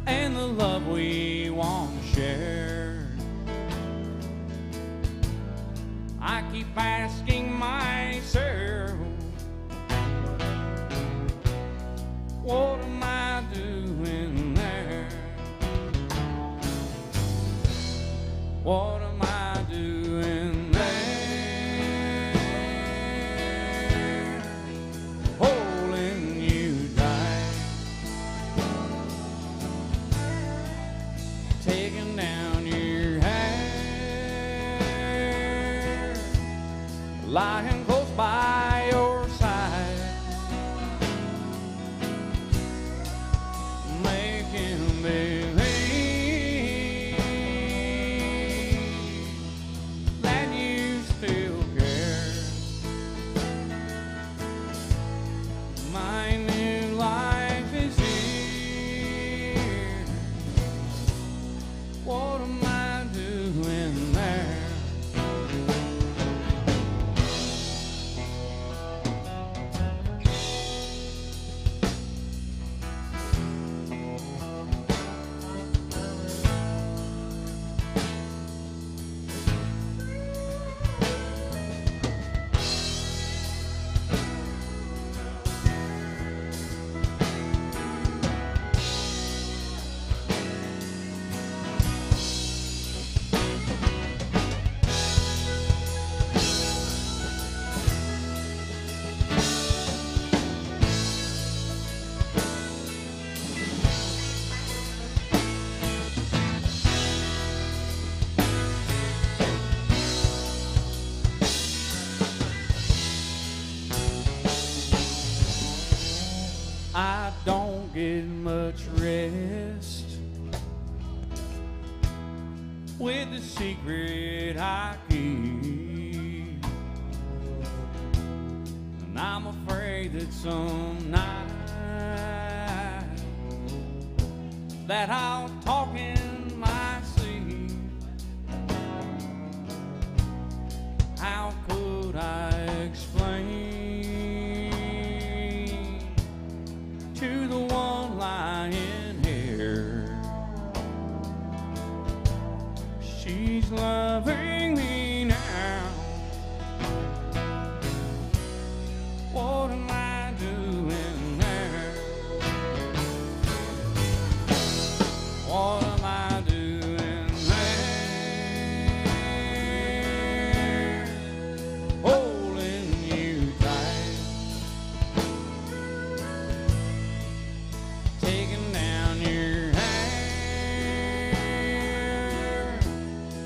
and the love we once shared. I keep asking myself, what am I doing there? What am I doing there? Holding you tight, taking down your hair, lying close by your side, making believe that you still care. My new life is here. What am I doing there? I don't get much rest with the secret I keep, and I'm afraid that some night that I'll talk in my sleep. How could I explain to the one lying here she's loving me now? What am I doing there? What am I doing there? Holding you tight, taking down your hair,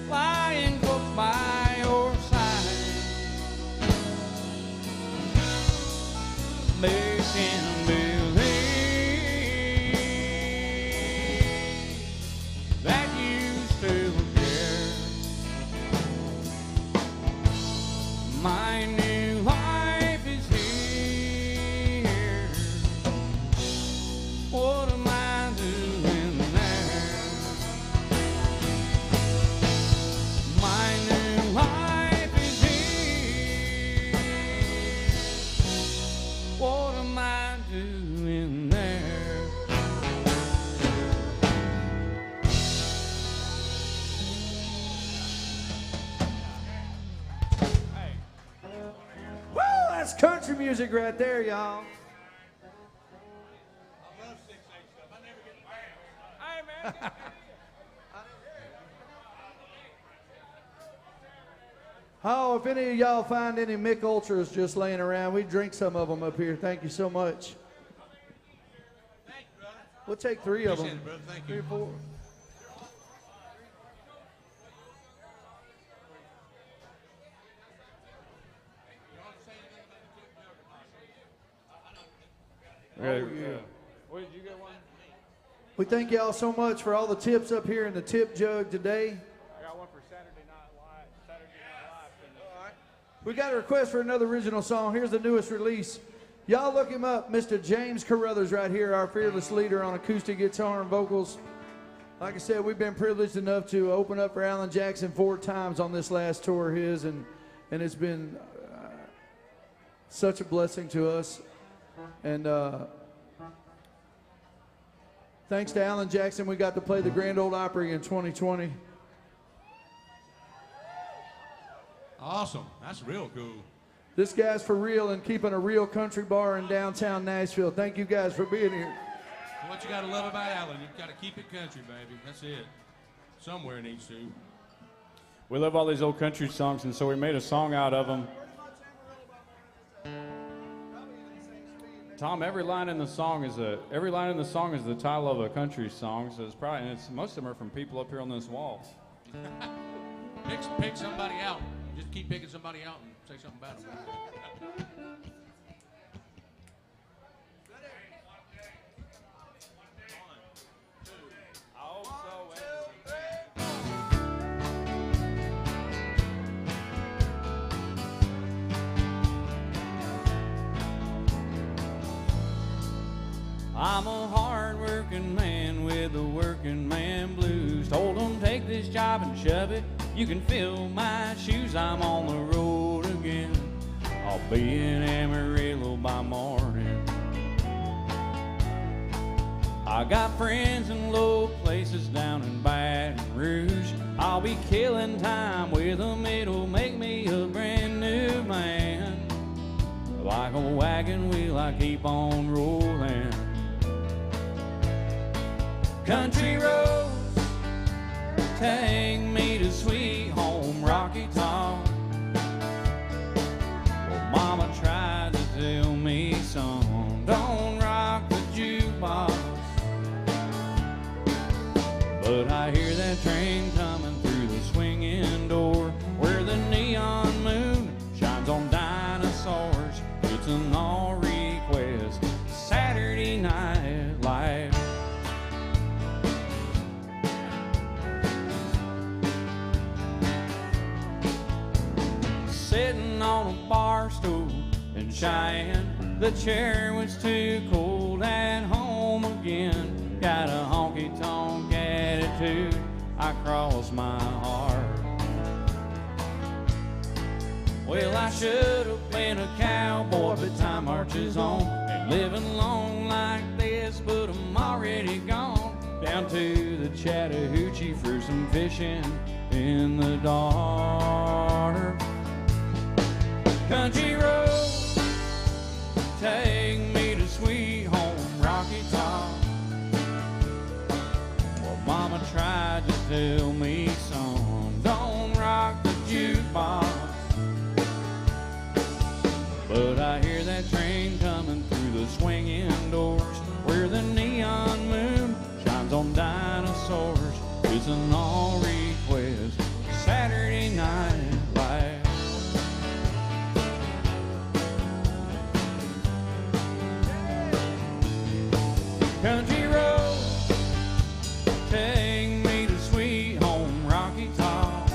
lying close by your side, making believe that you still care. My new life is here. What am I doing there? My new life is here. What am I doing there? Woo! That's country music right there, y'all. I love 6/8 stuff. I never get banned. Hey, man. Oh, if any of y'all find any Mick Ultras just laying around, we drink some of them up here. Thank you so much. Thank you, brother. We'll take 3 of Appreciate them. it, brother. Thank 3 you. or 4. Oh, yeah. What, did you get one? We thank y'all so much for all the tips up here in the tip jug today. I got one for Saturday Night Live. Saturday Night We got a request for another original song. Here's the newest release. Y'all look him up, Mr. James Carruthers right here, our fearless leader on acoustic guitar and vocals. Like I said, we've been privileged enough to open up for Alan Jackson 4 times on this last tour of his, and it's been such a blessing to us. And thanks to Alan Jackson, we got to play the Grand Ole Opry in 2020. Awesome. That's real cool. This guy's for real and keeping a real country bar in downtown Nashville. Thank you guys for being here. What you got to love about Alan, you've got to keep it country, baby. That's it. Somewhere it needs to. We love all these old country songs, and so we made a song out of them. Tom, every line in the song is the title of a country song. So it's probably, and most of them are from people up here on this wall. Pick somebody out. Just keep picking somebody out and say something about them. I'm a hard-working man with the working man blues. Told him take this job and shove it. You can fill my shoes. I'm on the road again. I'll be in Amarillo by morning. I got friends in low places down in Baton Rouge. I'll be killing time with them. It'll make me a brand new man. Like a wagon wheel, I keep on rolling. Country roads take me to sweet home Rocky Top. Well, Mama tried to tell me, son, don't rock the jukebox. But I hear that train coming through the swinging door, where the neon moon shines on dinosaurs. It's an all request Saturday Night Live. Sitting on a bar stool in Cheyenne, the chair was too cold. At home again, got a honky-tonk attitude, I cross my heart. Well, I should have been a cowboy, but time marches on. Ain't living long like this, but I'm already gone down to the Chattahoochee for some fishing in the dark. Country roads take me to sweet home Rocky Top. Well, Mama tried to tell me, son, don't rock the jukebox. But I hear that train coming through the swinging doors, where the neon moon shines on dinosaurs. It's an all request Saturday Night Live. Country roads take me to sweet home Rocky Top.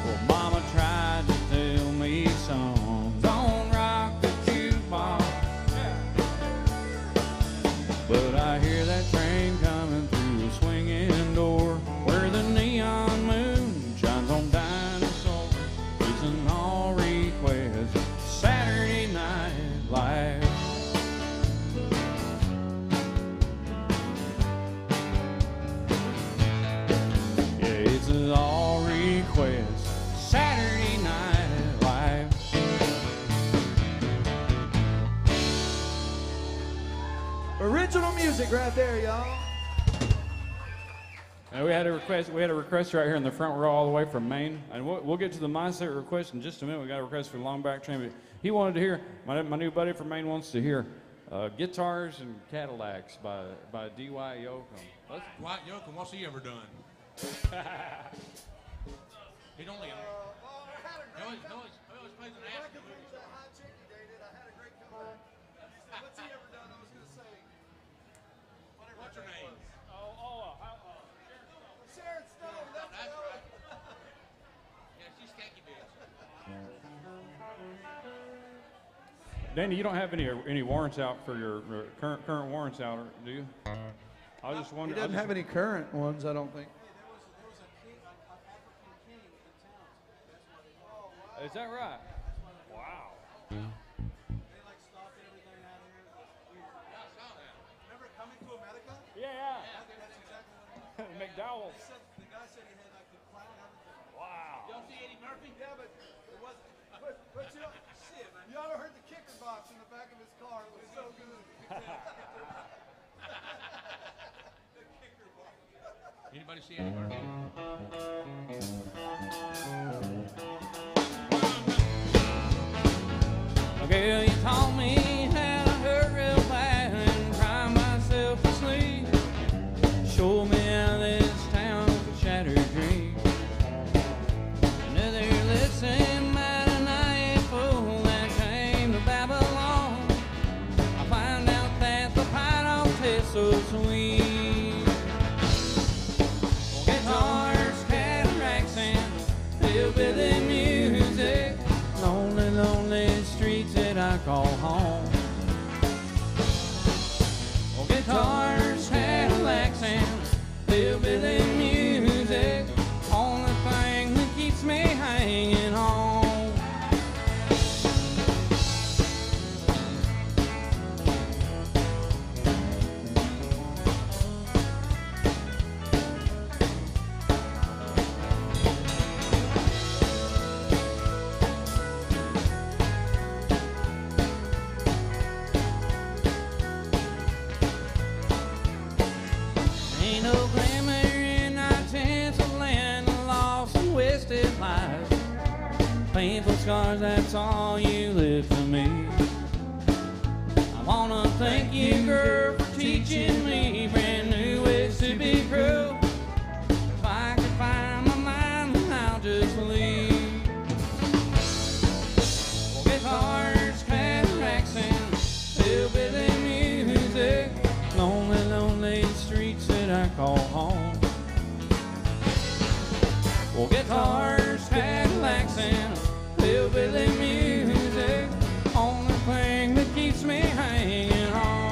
Well, Mama tried to tell me, son, don't rock the jukebox. But I hear that train coming through the swinging door, where the neon moon shines on dinosaurs. It's an all request Saturday Night Live. It's an all request Saturday Night Live. Original music right there, y'all. We had a request right here in the front row all the way from Maine, and we'll get to the mindset request in just a minute. We got a request for the Longback Train, but he wanted to hear, my new buddy from Maine wants to hear Guitars and Cadillacs by D.Y. Yoakam. Dwight Yoakam, what's he ever done? He only always plays an ass. What's her name? Sharon Stone, that's right. Yeah, she's skanky bitch. Danny, you don't have any warrants out for your current warrants out, do you? I was just He wondering. doesn't have any current ones, I don't think. Is that right? Wow. They like stopped everything out here. Yeah, I saw that. Remember coming to America? Yeah. That's exactly what it was. McDowell's. The guy said he had like the clown and everything. Wow. Y'all see Eddie Murphy? Yeah, but it wasn't. But you know, shit, man. You ought to heard the kicker box in the back of his car. It was so good. The kicker box. Anybody see Eddie Murphy? Girl, you taught me how to hurt real bad and cry myself to sleep. Show me how this town's a shattered dream. Another lesson by the night fool that came to Babylon. I find out that the pie don't taste so sweet. Guitars, cataracts, and hillbilly music. Lonely, lonely streets that I call home. Oh, guitars, Cadillacs, and hillbilly music. Only thing that keeps me hanging on. Ain't no glamour in our tinsel land, lost and wasted lives. Painful scars, that's all you live to me. I wanna thank you, girl, for teaching me brand new ways to be true. If I could find my mind, then I'll just leave. Guitars, cataracts, and hillbilly music. Lonely, lonely streets that I call home. Well, guitars, Cadillacs, and hillbilly music. Only thing that keeps me hanging on.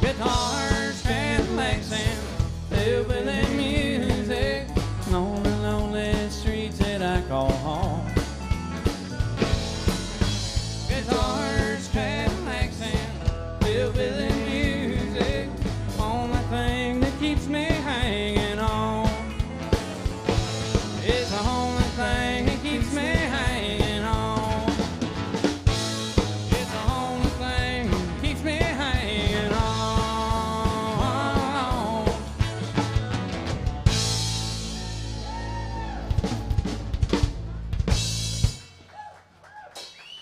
Guitars, Cadillacs, and hillbilly music. Lonely, lonely streets that I call home. Guitars, Cadillacs, and hillbilly music. Only thing that keeps me hanging on. It's the only thing that keeps me hanging on. It's the only thing that keeps me hanging on.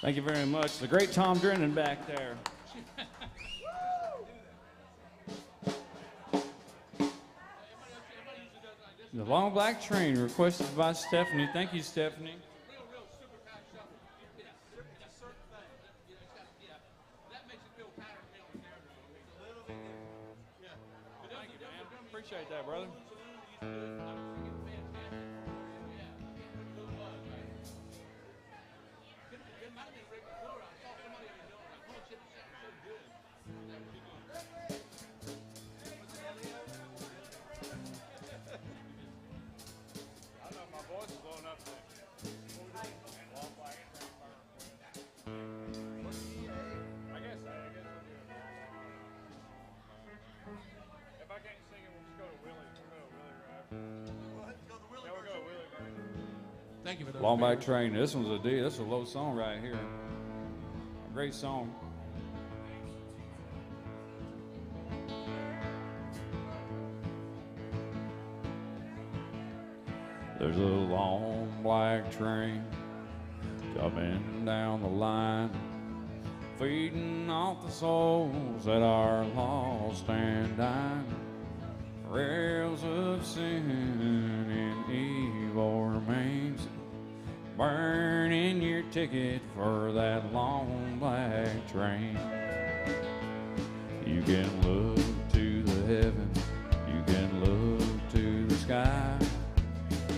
Thank you very much. The great Tom Drennan back there. The Long Black Train, requested by Stephanie. Thank you, Stephanie. Real super fast shuffle. It's a certain thing. That makes it feel patterned me on the camera. It's a little bit different. Yeah. Thank you, man. Appreciate that, brother. I know my voice is blowing up there. I guess so. If I can't sing it, we'll just go to Willie. We'll go to Willie, right? Yeah, we'll go to Willie, right? Thank you for those. Long Black Train. This one's a D. This is a low song right here. A great song. There's a long black train coming down the line, feeding off the souls that are lost and dying. Rails of sin and evil remains, burning your ticket for that long black train. You can look to the heavens, you can look to the sky.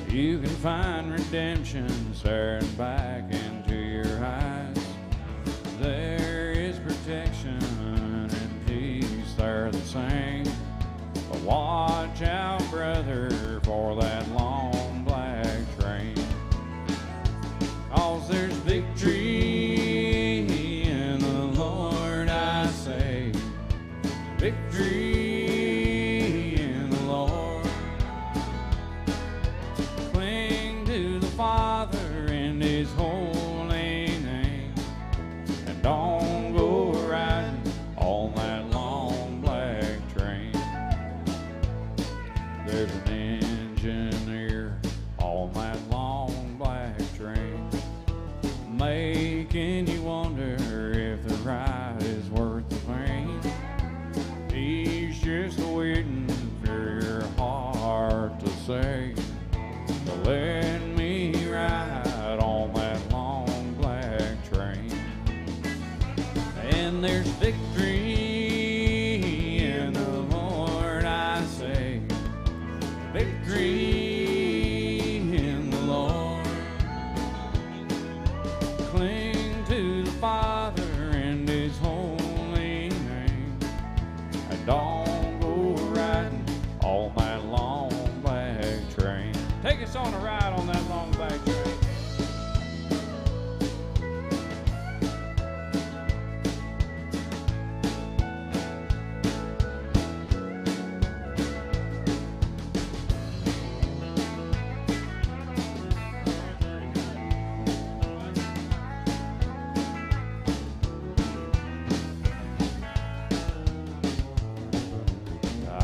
You can find redemption staring back into your eyes. There is protection and peace, they're the same. But watch out, brother, for that long black train. 'Cause there's victory in the Lord, I say. Victory in the Lord. Cling to the Father in His holy name, and don't go riding on that long black train. There's an engineer on that long black train, making you wonder if the ride is worth the pain. He's just waiting for your heart to say, let me ride on that long black train. And there's victory in the Lord, I say. Victory in the Lord. Cling to the Father and His holy name, and don't go riding on that long black train. Take us on a ride on that long black train.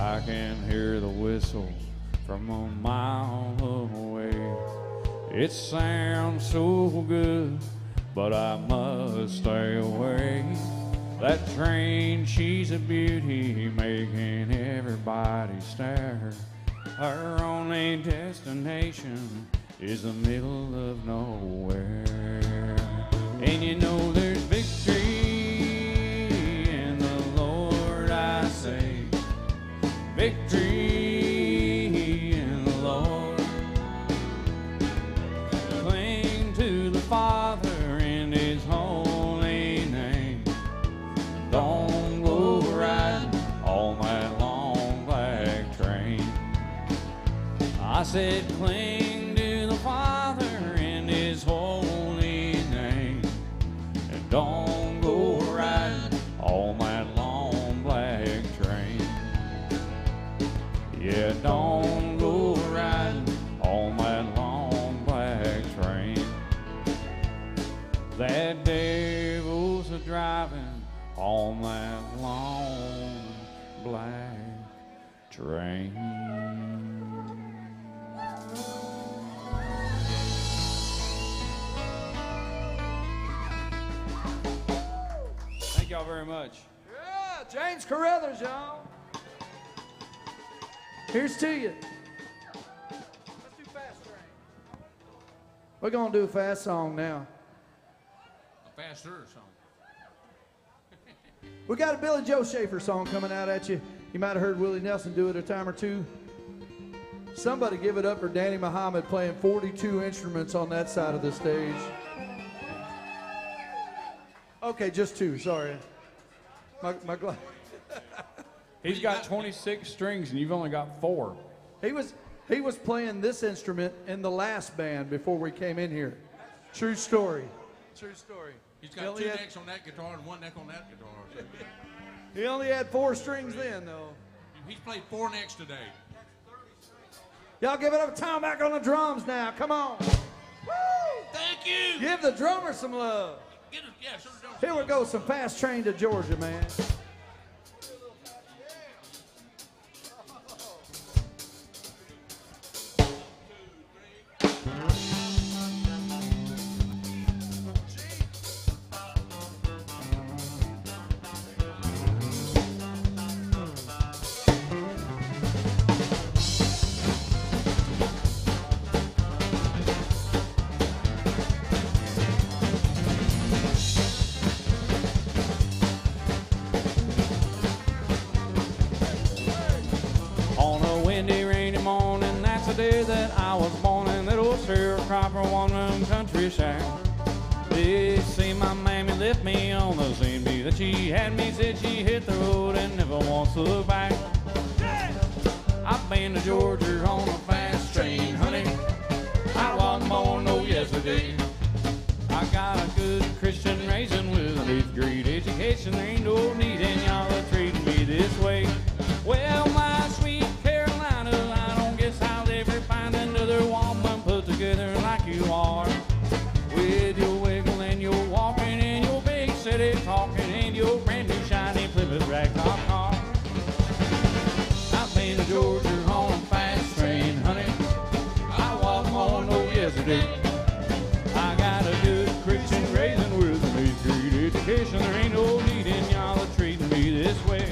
I can hear the whistle from a mile away. It sounds so good, but I must stay away. That train, she's a beauty, making everybody stare. Her only destination is the middle of nowhere. And you know there's victory in the Lord, I say. Victory in the Lord. Cling to the Father in His holy name. Don't go riding on that long black train. I said cling to the Father in His holy name, and don't go riding on that long black train. Yeah, don't go riding on that long black train. That devil's a driving on that long black train. Thank y'all very much. Yeah, James Carruthers, y'all. Here's to you. Let's do Fast Train. We're going to do a fast song now. A faster song. We got a Billy Joe Schaefer song coming out at you. You might have heard Willie Nelson do it a time or two. Somebody give it up for Danny Muhammad playing 42 instruments on that side of the stage. Okay, just two, sorry. My He's got 26 strings and you've only got 4. He was playing this instrument in the last band before we came in here. True story. True story. He's got 2 necks on that guitar and 1 neck on that guitar. He only had 4 strings then, though. He's played 4 necks today. Y'all give it up, Tom back on the drums now. Come on. Woo! Thank you. Give the drummer some love. Here we go, some Fast Train to Georgia, man. day that I was born in that old sharecropper one-room country shack. They say my mammy left me on the same day that she had me. Said she hit the road and never wants to look back. I've been to Georgia on a fast train, honey. I wasn't born no yesterday. I got a good Christian raising with an 8th grade education. There ain't no need in y'all to treat me this way. Well, my sweet Carolina, I don't guess I'll ever find another woman put together like you are. With your wiggle and your walking and your big city talking and your brand new shiny Plymouth ragtop car. I've been to Georgia on a fast train, honey. I wasn't born no yesterday. I got a good Christian raising with an 8th grade education. There ain't no need in y'all to treat me this way.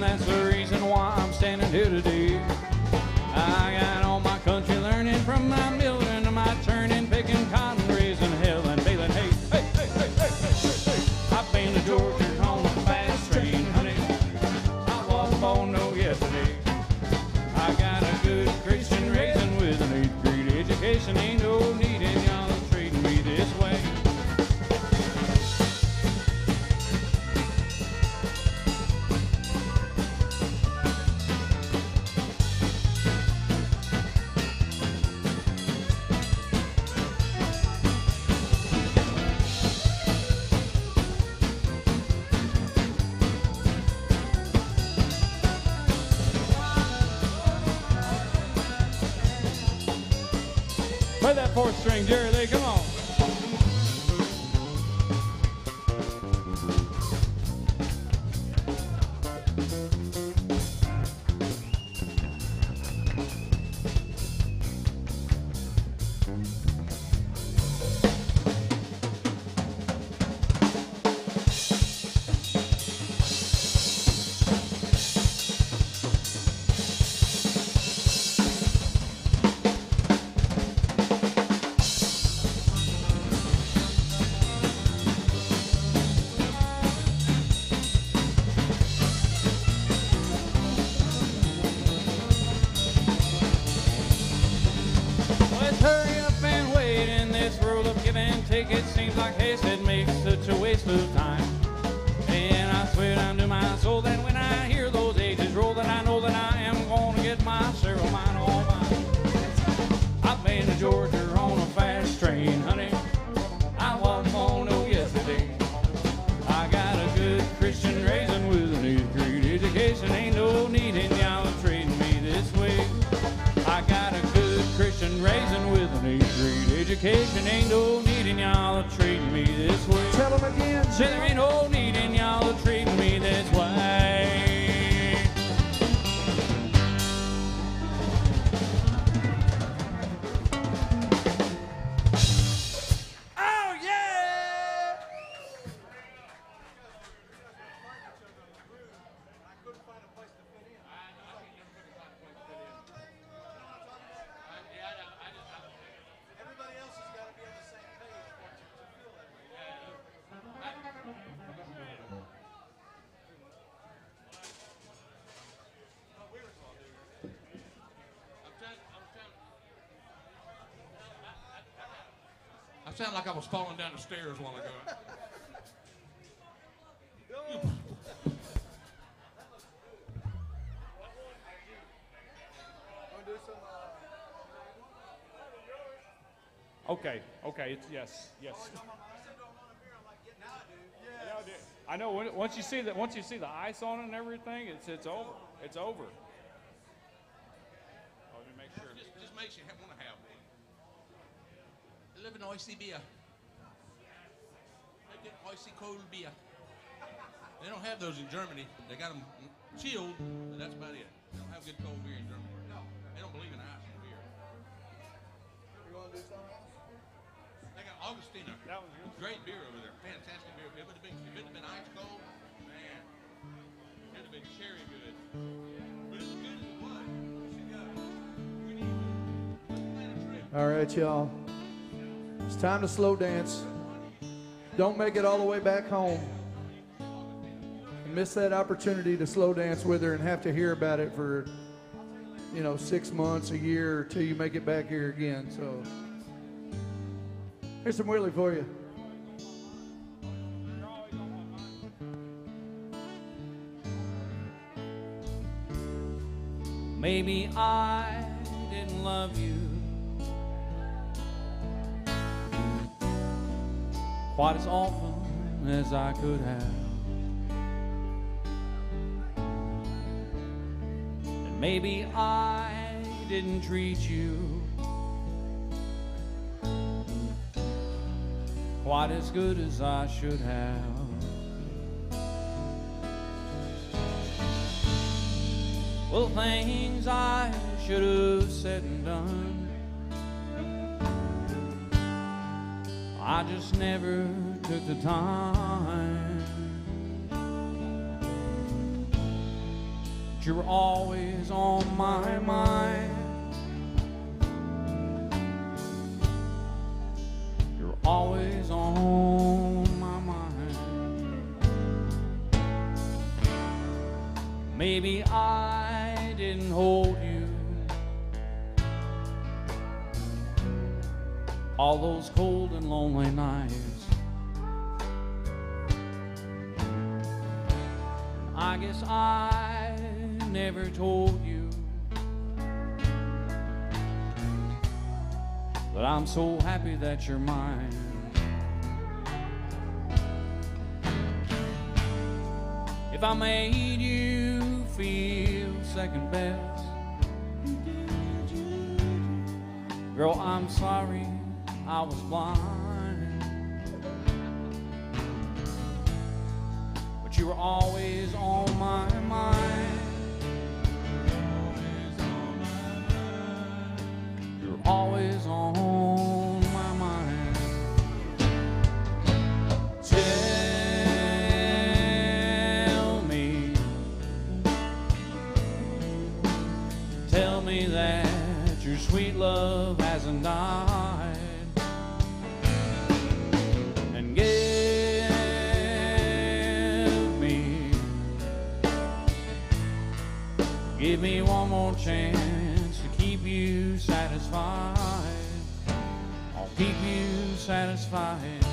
That's the reason why I'm standing here today. I got all my country learning from my milling to my turning, picking cotton, raising hell and baling hay. Hey, hey, hey, hey, hey, hey, hey. I've been to Georgia on a fast train, honey. I wasn't born no yesterday. I got a good Christian raising with an 8th grade education. Ain't no need in y'all treating me this way. Play that 4th string, Jerry Lee, come on. It seems like haste, it makes such a waste of time. And I swear down to my soul that when I hear those ages roll, that I know that I am going to get my share of mine, all mine. I've been to Georgia on a fast train, honey. I wasn't born no yesterday. I got a good Christian raising with an 8th grade education. Ain't no need in y'all treating me this way. I got a good Christian raising with an 8th grade education. Ain't no need in y'all treating me this way. Tell them again. Say there ain't no need in y'all treating me this way. Oh yeah! Everybody else has got to be on the same page for it to feel that way. I sound like I was falling down the stairs a while ago. Okay, it's yes. Yeah, I do. I know. Once you see the ice on it and everything, it's over. It's over. Oh, let me make sure. Just makes you want to have one. I love an icy beer. I get icy cold beer. They don't have those in Germany. They got them chilled, but that's about it. They don't have good cold beer in Germany. They don't believe in ice in beer. You want to do something else? They got Augustina. That was good. Great beer over there. Fantastic beer. If it would have been ice cold, man, it would have been cherry good. But as good as it was, we need to plan a trip. All right, y'all. It's time to slow dance. Don't make it all the way back home. And miss that opportunity to slow dance with her and have to hear about it for, 6 months, a year, till you make it back here again. So here's some Willie for you. Maybe I didn't love you quite as often as I could have. And maybe I didn't treat you quite as good as I should have. Well, things I should have said and done, I just never took the time. But you were always on my mind. You're always on my mind. Maybe I didn't hold you all those cold and lonely nights. I guess I never told you that I'm so happy that you're mine. If I made you feel second best, girl, I'm sorry I was blind. But you were always on my mind. You're always on my mind. Tell me that your sweet love hasn't died. And give me one more chance to keep you satisfied. I'll keep you satisfied.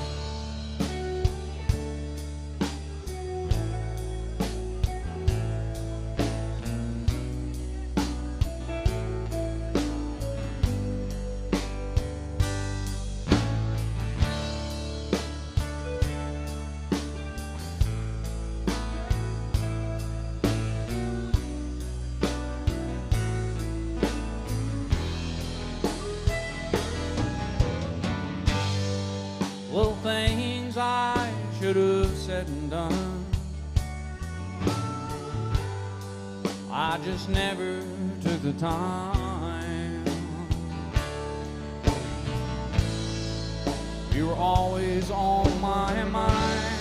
Little things I should have said and done, I just never took the time. You were always on my mind.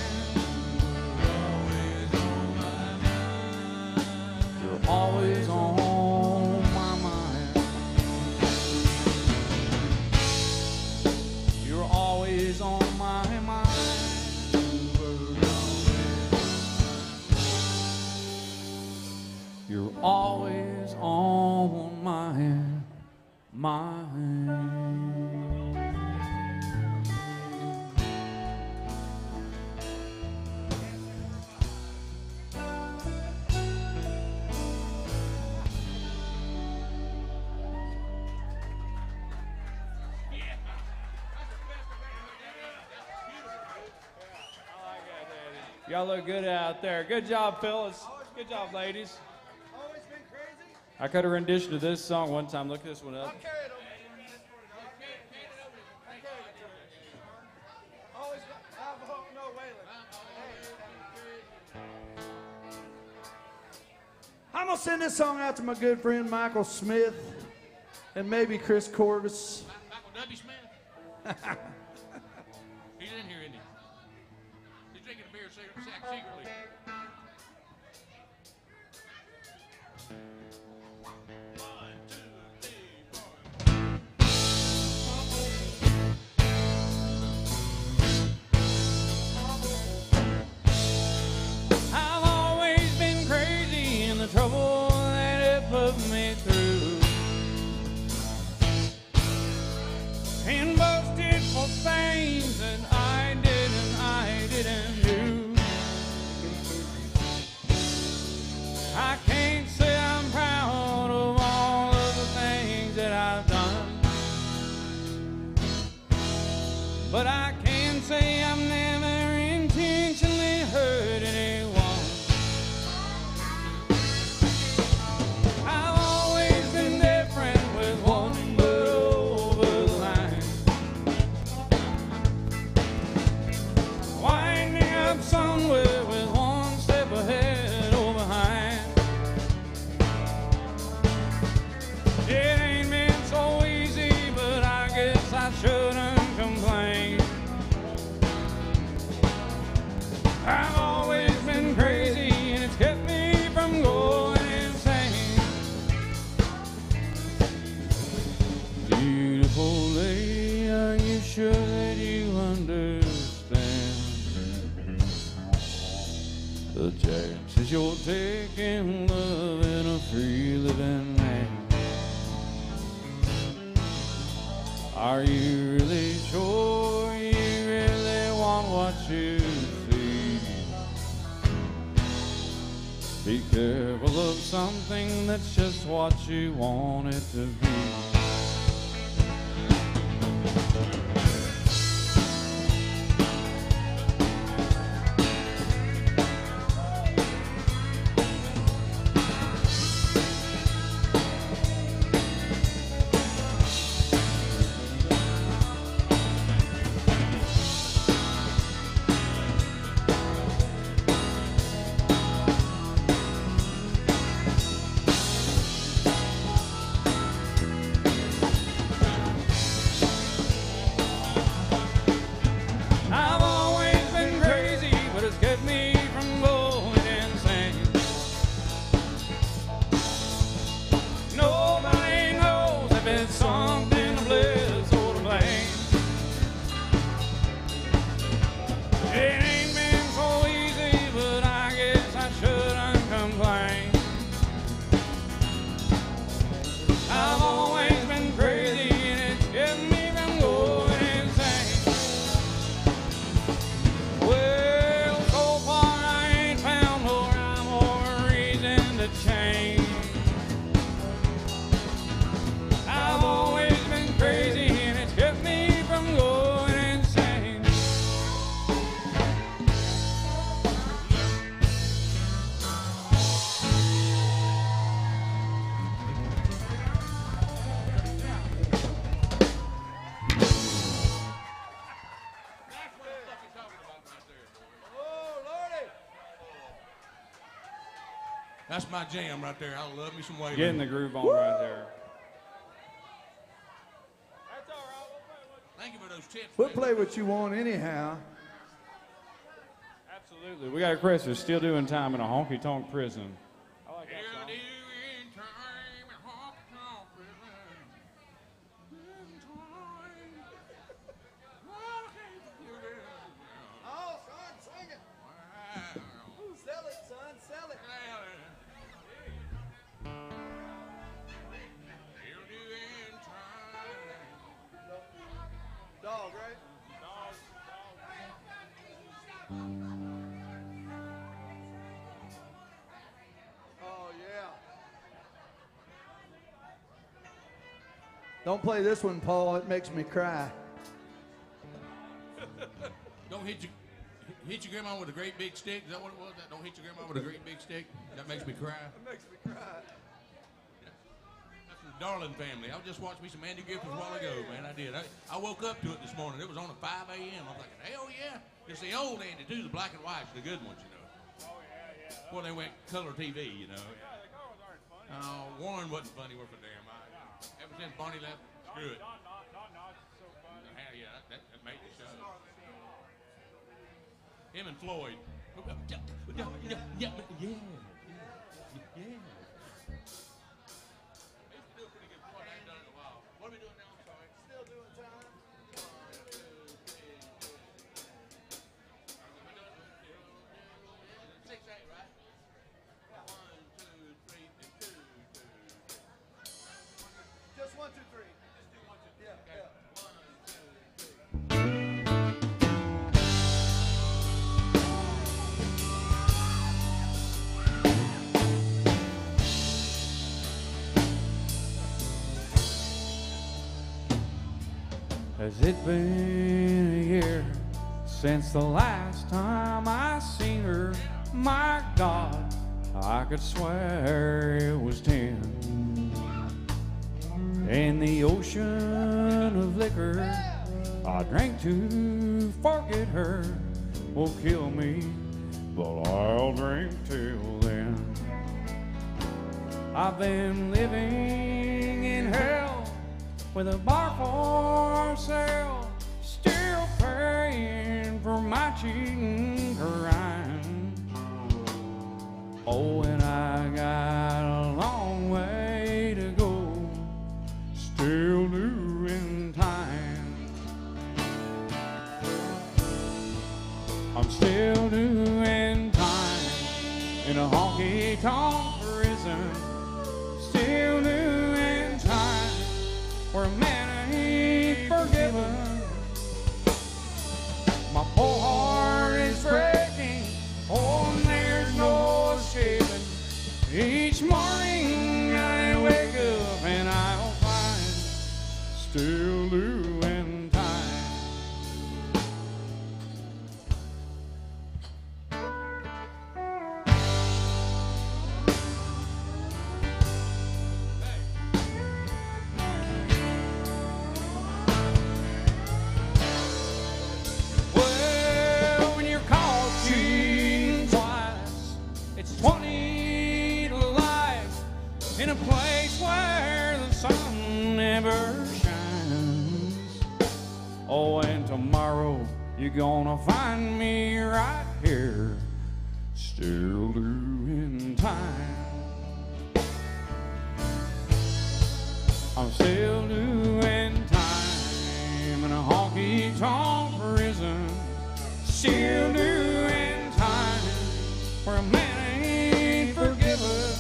You're always on my mind. You're always on my mind. You're always on my mind. Y'all look good out there. Good job, fellas. Good job, ladies. Always been crazy. I cut a rendition of this song one time. Look this one up. I'll carry it over. Always, no, Waylon. Hey. I'm going to send this song out to my good friend Michael Smith and maybe Chris Corvus. Michael W. Smith? He's in here, isn't he? He's drinking a beer secretly. One, two, three, four. I've always been crazy in the trouble that it put me through, and boasted for things that I didn't do. I can't say I'm proud of all of the things that I've done, but I can say I've never intentionally hurt anyone. I've always been different with wanting but over the line, winding up somewhere with one step ahead or behind. It ain't been so easy, but I guess I shouldn't complain. I've always been crazy, and it's kept me from going insane. Beautiful lady, are you sure that you understand the chances you're taking, loving a free living man? Are you really sure you really want what you see? Be careful of something that's just what you want it to be. I've always been crazy, but it's kept me from going insane. Nobody knows if it's something to bliss or to blame. It ain't been so easy, but I guess I shouldn't complain. I've always been crazy, and it's kept me from going insane. Well, so far I ain't found more rhyme or reason to change. I've always been crazy, and it's kept me from going insane. That's what the fuck you're talking about right there, boy. Oh, Lordy. That's my jam right there. I love me some Waylon. Getting the groove on right there. Thank you for those tips. We'll man. play what you want anyhow. Absolutely. We got a Chris who's still doing time in a honky-tonk prison. I like that He'll song. do in time and honky-tonk prison. In time. Oh, can't you get it? Oh, son, sing it. Wow. Sell it, son, sell it. He'll do in time. Dog, right? Oh, yeah. Don't play this one, Paul. It makes me cry. Don't hit your grandma with a great big stick. Is that what it was? Don't hit your grandma with a great big stick. That makes me cry. It makes me cry. That's from the Darling Family. I just watched me some Andy Griffith a while ago, man. I did. I woke up to it this morning. It was on at 5 a.m. I was like, hell yeah. It's the old Andy, too. The black and whites, the good ones, you know. Oh, yeah, yeah. Before they went color TV, you know. Yeah, the color was Warren wasn't funny worth a damn. Ever since Barney left, screw it. No, it's so funny. Yeah, that made the show. Him and Floyd. Yeah. What are we doing now? I'm sorry. Still doing time. 6, 8, right? 1, 2, 3, and 2, 2, 2. Just 1, 2, 3. Just do 1, 2, 3. Yeah, Okay. yeah. 1, 2, 3. Has it been a year since the last time I seen her? My God, I could swear it was 10. In the ocean of liquor I drank to forget her will kill me, but I'll drink till then. I've been living in hell with a bar for sale, still paying for my cheating crime. Oh, and I got a long way to go, still doing time. I'm still doing time in a honky-tonk prison, still doing time where a man ain't forgiven. My poor heart is breaking, oh, and there's no escaping. Each morning I wake up and I'll find still doing time. Well, when you're caught cheating twice, it's 20 to life in a place where the sun never shines. Oh, and tomorrow you're gonna find me right here, still doing time. I'm still doing time in a honky-tonk prison, still doing time where a man ain't forgiven.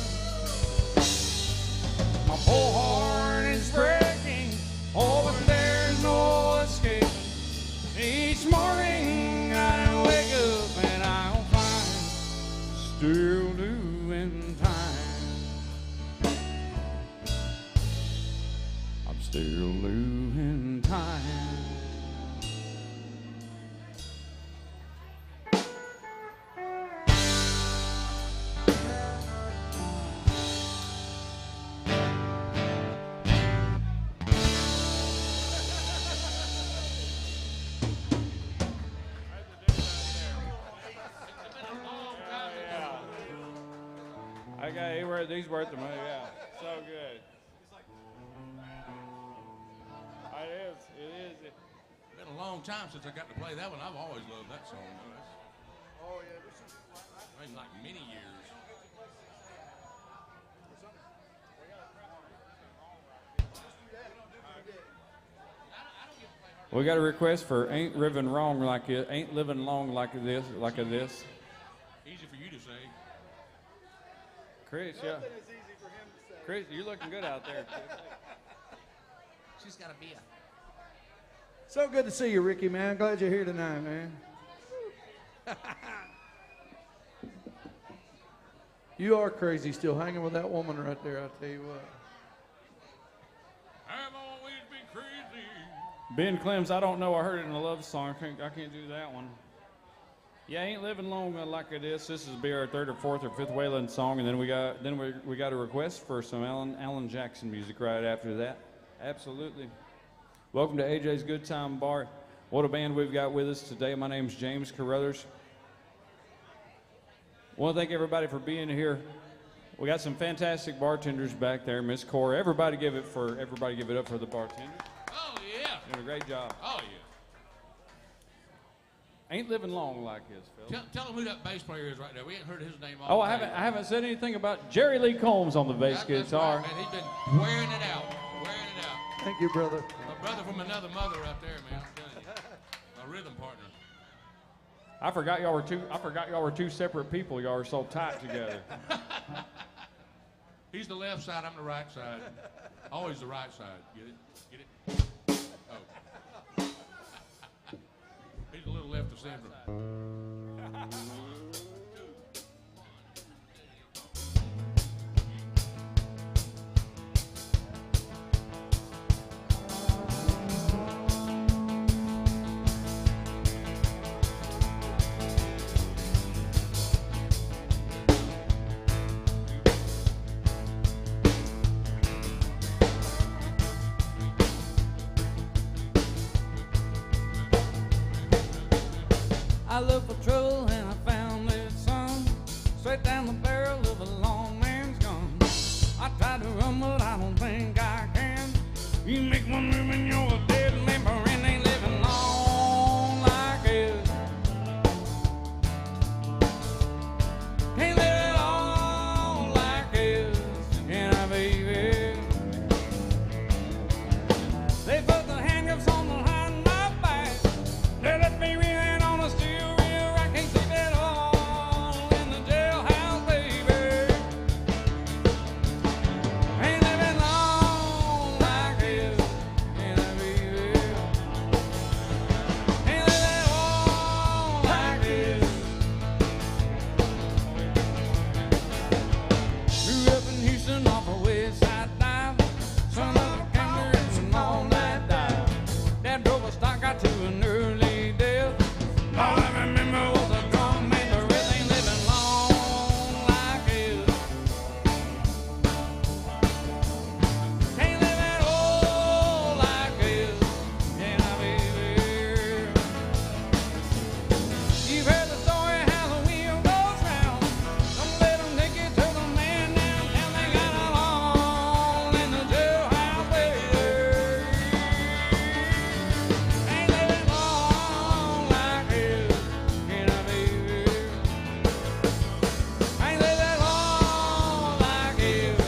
My poor heart is breaking, oh, but there's no escape. Each morning I wake up and I'll find still doing time. I'm still doing time. These worth the money, yeah. So good. It is. It's been a long time since I got to play that one. I've always loved that song. Oh, yeah, this is... I mean, like many years. We got a request for "Ain't Living Wrong Like It," "Ain't Living Long Like This," like this. Easy for you to say. Chris, yeah. Chris, you're looking good out there. She's got a beer. So good to see you, Ricky, man. Glad you're here tonight, man. You are crazy still hanging with that woman right there, I tell you what. I've always been crazy. Ben Clems, I don't know. I heard it in a love song. I can't do that one. Yeah, Ain't Living Long Like This. This will be our third or fourth or fifth Wayland song, and then we got a request for some Alan Jackson music right after that. Absolutely. Welcome to AJ's Good Time Bar. What a band we've got with us today. My name's James Carruthers. I want to thank everybody for being here. We got some fantastic bartenders back there, Miss Cora. Everybody give it up for the bartenders. Oh, yeah. Doing a great job. Oh, yeah. Ain't living long like his, Phil. Tell them who that bass player is right there. We ain't heard his name all Oh, day. I haven't said anything about Jerry Lee Combs on the bass That's guitar. right, man. He's been wearing it out. Wearing it out. Thank you, brother. My brother from another mother out there, man. I'm telling you. My rhythm partner. I forgot y'all were two separate people. Y'all are so tight together. He's the left side, I'm the right side. Always the right side. Get it? Get it? Oh. He's a little left of center. I looked for trouble and I found this son, straight down the barrel of a long man's gun. I tried to run, but I don't think I can. You make one move and you're a dead member and ain't living long like this. Ain't living long like this, can I, baby? They put the handcuffs on behind my back. They let me in on a steel rail. I can't sleep at all in the jailhouse, baby. Ain't living long like this, can I, baby? Ain't living long like this. Grew up in Houston off a West Side Dive. Son of a kangaroo and all that dive. Dad drove a stock out to an early death. All I remember was a drum man, but really ain't living long like this. Ain't living old like this, can I, baby? You've heard the story how the wheel goes round. Don't let them take you to the man downtown. They got along in the jailhouse, baby. Ain't living long like this, can I, baby? Ain't living long like this.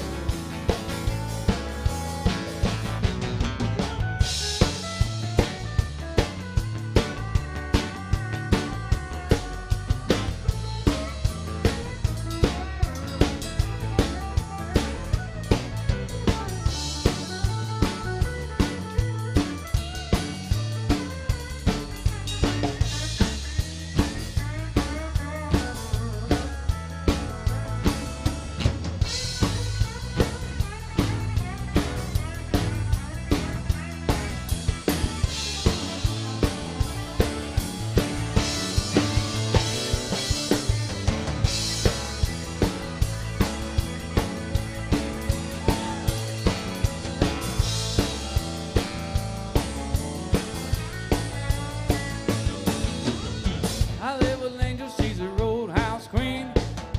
I live with Angel, she's a roadhouse queen.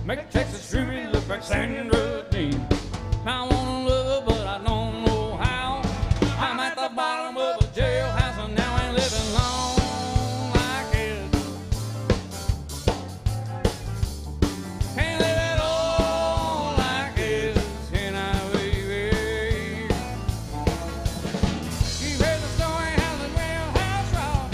Make a Texas Ruby look like Sandra Dean. I wanna love her, but I don't know how. I'm at the bottom of a jailhouse and now I ain't living long like it. Can't live at all like this, can I, baby? You've heard the story how the jailhouse rock.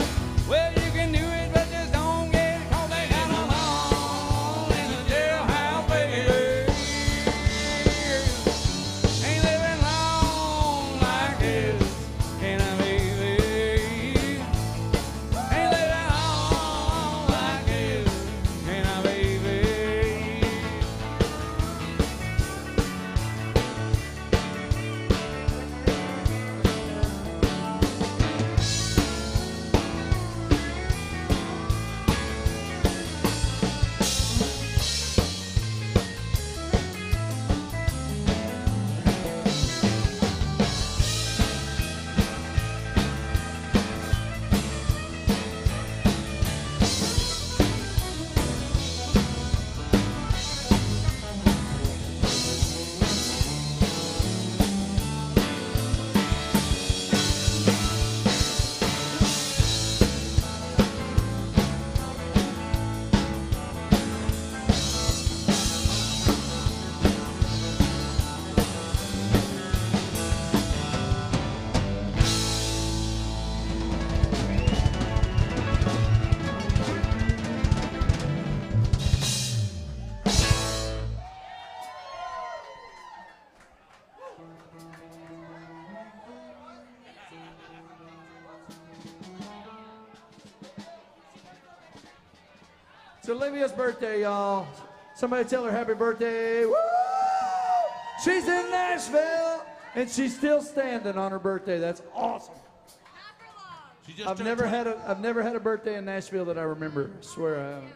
Well, you can do it, but just don't get caught. They got along in the jailhouse, baby. Olivia's birthday, y'all. Somebody tell her happy birthday. Woo! She's in Nashville, and she's still standing on her birthday. That's awesome. I've never had a birthday in Nashville that I remember. I swear I haven't.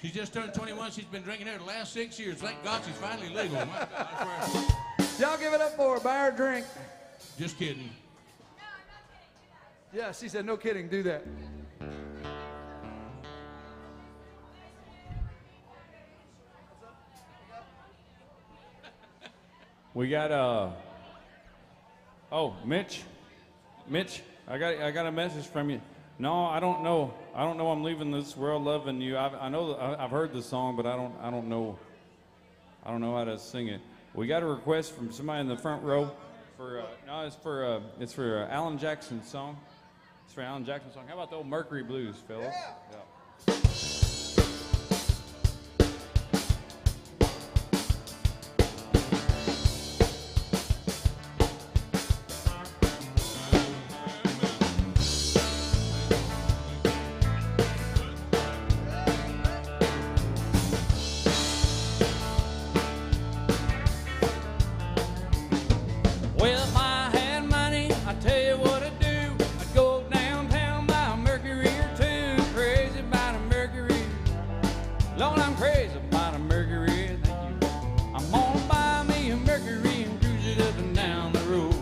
She's just turned 21. She's been drinking there the last 6 years. Thank God she's finally legal. My God, I swear. Y'all give it up for her. Buy her a drink. Just kidding. Yeah, she said, no kidding, do that. We got oh, Mitch, I got a message from you. No, I don't know. I'm leaving this world loving you. I know I've heard the song, but I don't know how to sing it. We got a request from somebody in the front row for it's for Alan Jackson's song. It's for Alan Jackson's song. How about the old Mercury Blues, fellas? Yeah. Well, if I had money, I tell you what I'd do. I'd go downtown, buy a Mercury or two. Crazy about a Mercury. Lord, I'm crazy about a Mercury. Thank you. I'm gonna buy me a Mercury and cruise it up and down the road.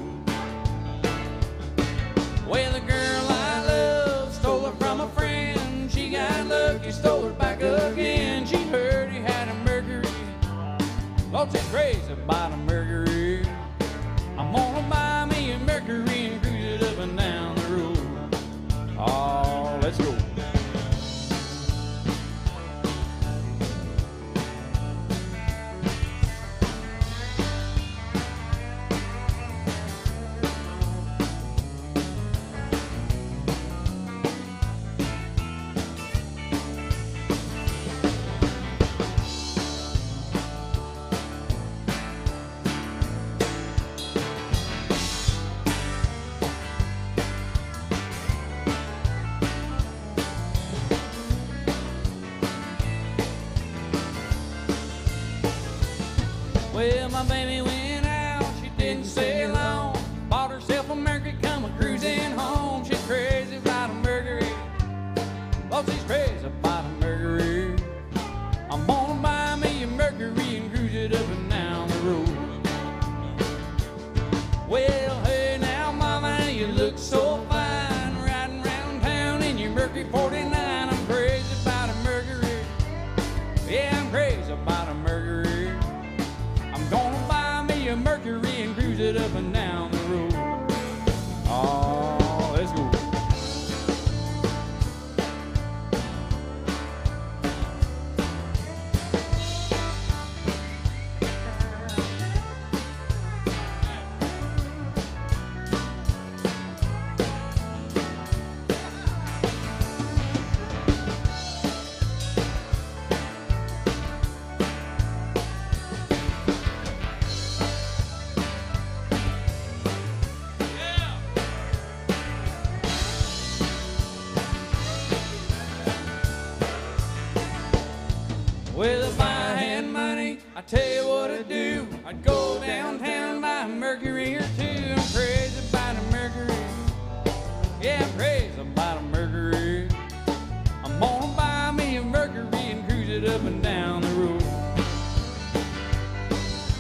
Well, the girl I love stole her from a friend. She got lucky, stole her back again. She heard he had a Mercury. Lord, she's crazy about a Mercury. I'm gonna buy me a Mercury and cruise it up and down the road. Oh, let's go. Well, my baby went out, she didn't stay long. Bought herself a Mercury, come a cruising home. She's crazy about a Mercury. Oh, she's crazy about a Mercury. I'm gonna buy me a Mercury and cruise it up and down the road. Well, hey now, mama, you look so fine, riding around town in your Mercury 49. I'm crazy about a Mercury. Yeah, I'm crazy about a Mercury. Gonna buy me a Mercury and cruise it up and down the road. Oh, let's go. Well, if I had money, I tell you what I'd do. I'd go downtown, buy a Mercury or two. I'm crazy about a Mercury. Yeah, I'm crazy about a Mercury. I'm gonna buy me a Mercury and cruise it up and down the road.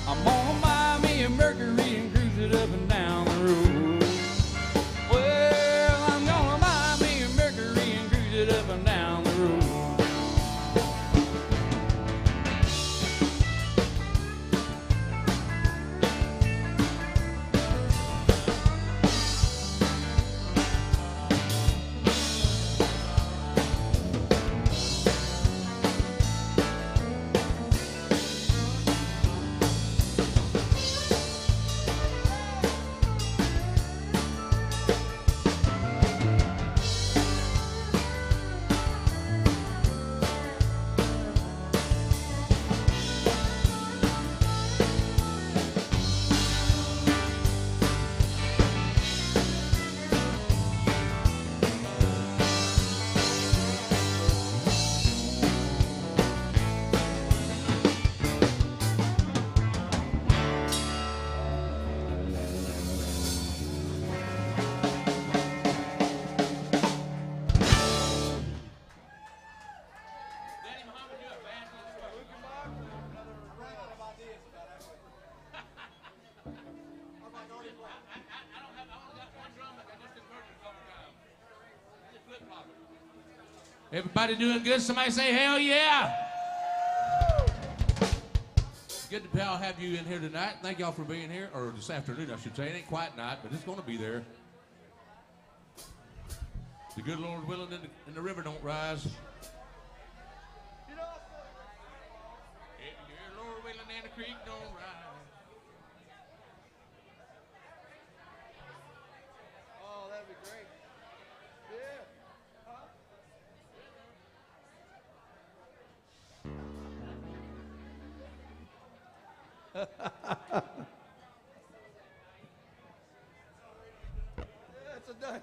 I'm gonna buy me a Mercury and cruise it up and down the road. Well, I'm gonna buy me a Mercury and cruise it up and down the road. Everybody doing good? Somebody say hell yeah. Good to have you in here tonight. Thank y'all for being here, or this afternoon, I should say. It ain't quite night, but it's going to be there. The good Lord willing and the river don't rise. If your Lord willing and the creek don't rise. Oh, that'd be great. Yeah. That's a done.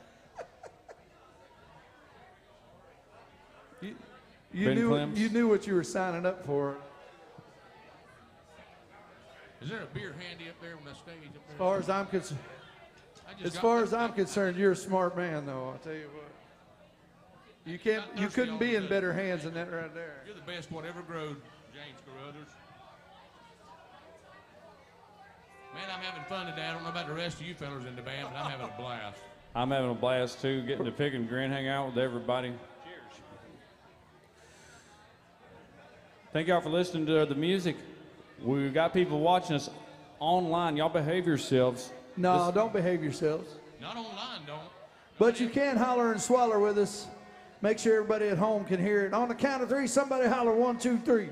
You knew what you were signing up for. Is there a beer handy up there on that stage up there? As far as I'm concerned, you're a smart man, though. I'll tell you what. You couldn't be in better hands than that right there. You're the best one ever growed, James Carruthers. Man, I'm having fun today. I don't know about the rest of you fellas in the band, but I'm having a blast. I'm having a blast too, getting to pick and grin, hang out with everybody. Cheers. Thank y'all for listening to the music. We've got people watching us online. Y'all behave yourselves. No, don't behave yourselves. Not online, don't. But you can holler and swaller with us. Make sure everybody at home can hear it. On the count of three, somebody holler. 1, 2, 3.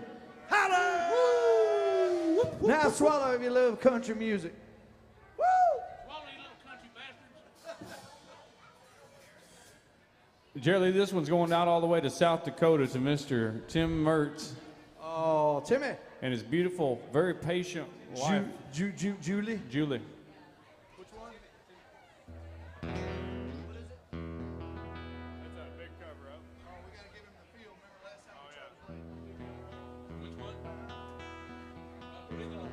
Holler! Woo! Whoop, whoop, now swallow if you love country music. Woo! Swallow, you little country bastards. Jerry, this one's going out all the way to South Dakota to Mr. Tim Mertz. Oh, Timmy. And his beautiful, very patient wife. Julie? Julie. Which one? What is it? That's a big cover up. Oh, we got to give him the feel. Remember last time Oh, we Which one?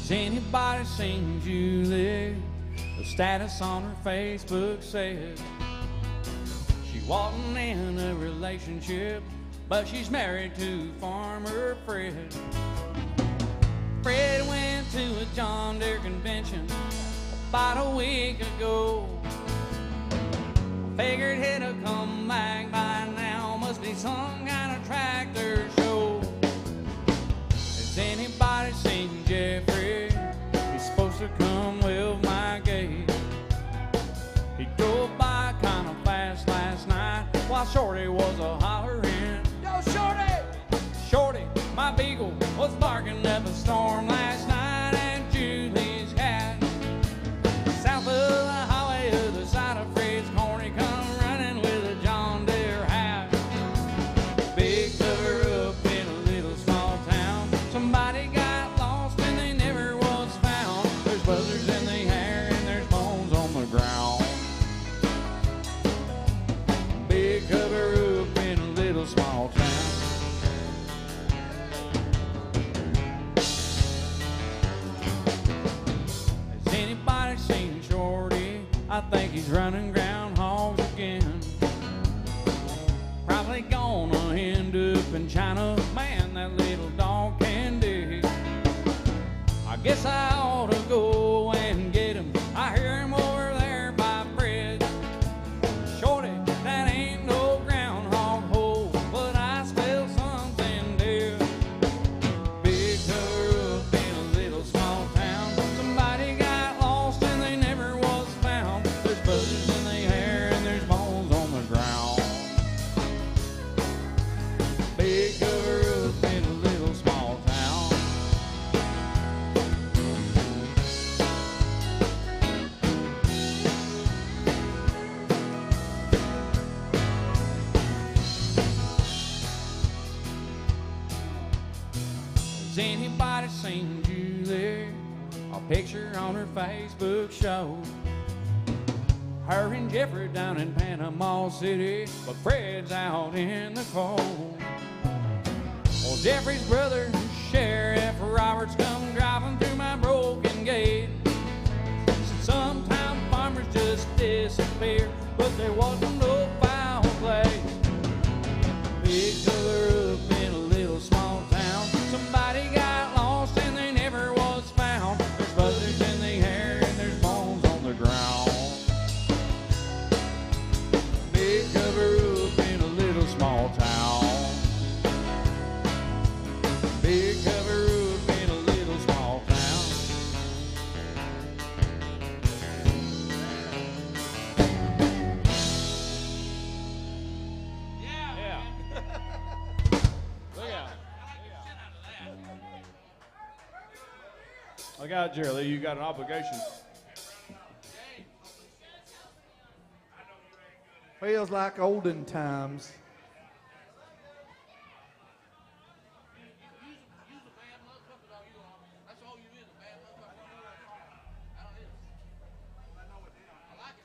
Has anybody seen Julie? The status on her Facebook says she wasn't in a relationship, but she's married to Farmer Fred. Fred went to a John Deere convention about a week ago. Figured he'd have come back by now, must be some kind of tractor show. Has anybody seen Jeffrey? He's supposed to come with my gate. He drove by kind of fast last night while Shorty was a hollering. Yo, Shorty! Shorty, my beagle, was barking up a storm last night, and Julie's cat south of the highway, other side of Fred's corn, he come running with a John Deere hat. Big cover up in a little small town. Somebody got lost and they never was found. There's buzzards in the air and there's bones on the ground. Big cover up in a little small town. Has anybody seen Shorty? I think he's running groundhogs again. Probably gonna end up in China. Man, that little dog can dig. I guess I ought to go and get him. I hear him over there by Fred. Shorty, that ain't no groundhog hole, but I smell something there. Big cover up in a little small town. Somebody got lost and they never was found. There's buzzards in the air and there's bones on the ground. Big cover up in a little small town. Has anybody seen Julie? A picture on her Facebook showed her and Jeffrey down in Panama City, but Fred's out in the cold. Well, Jeffrey's brother, Sheriff Roberts, come driving through my broken gate. Said sometimes farmers just disappear, but there wasn't no foul play. Big cover up in a little small town. Somebody got lost and they never was found. There's buzzards in the air and there's bones on the ground. Big cover up in a little small town. Big cover up in a little small town. Yeah. Look out. Look out, Jerry. You got an obligation. Feels like olden times.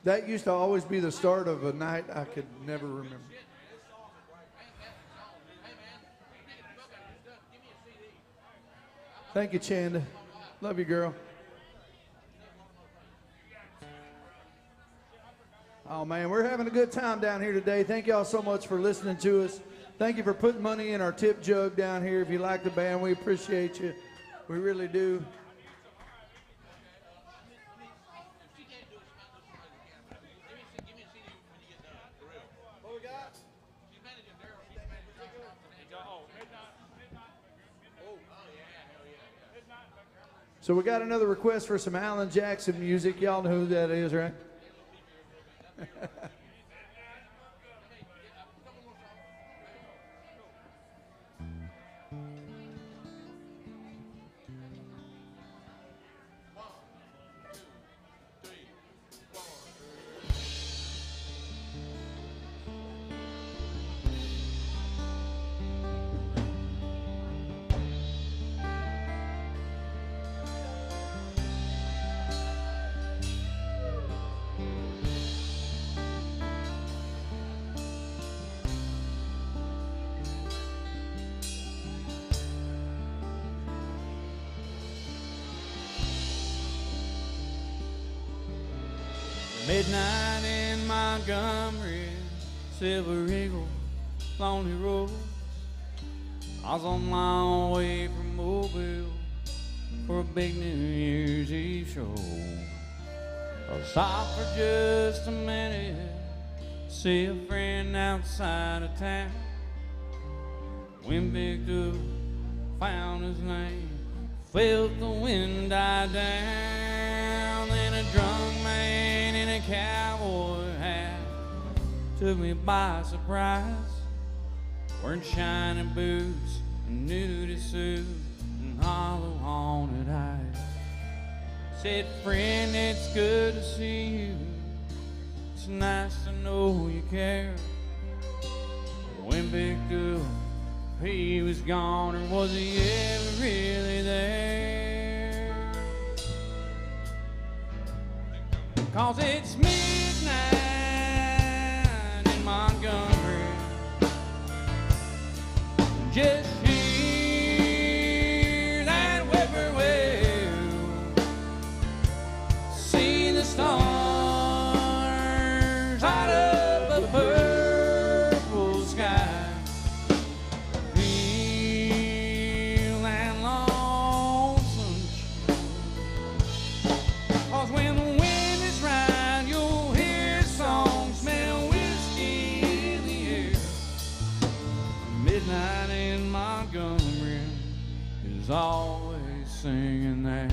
That used to always be the start of a night I could never remember. Thank you, Chanda. Love you, girl. Oh, man, we're having a good time down here today. Thank y'all so much for listening to us. Thank you for putting money in our tip jug down here. If you like the band, we appreciate you. We really do. So we got another request for some Alan Jackson music. Y'all know who that is, right? Midnight in Montgomery, Silver Eagle, Lonely Road. I was on my way from Mobile for a big New Year's Eve show. I'll stop for just a minute, see a friend outside of town. Wind picked up, found his name, felt the wind die down. Then a drunk man in a cowboy hat took me by surprise, wearing shiny boots, a nudie suit, and hollow haunted eyes. Said, friend, it's good to see you, it's nice to know you care. When picked up, he was gone, or was he ever really there? 'Cause it's midnight in Montgomery, just hear that whippoorwill, see the stars light up a purple sky, feel that lonesome chill. 'Cause when the wind is right, you'll hear songs, smell whiskey in the air. Midnight in Montgomery is always singing there.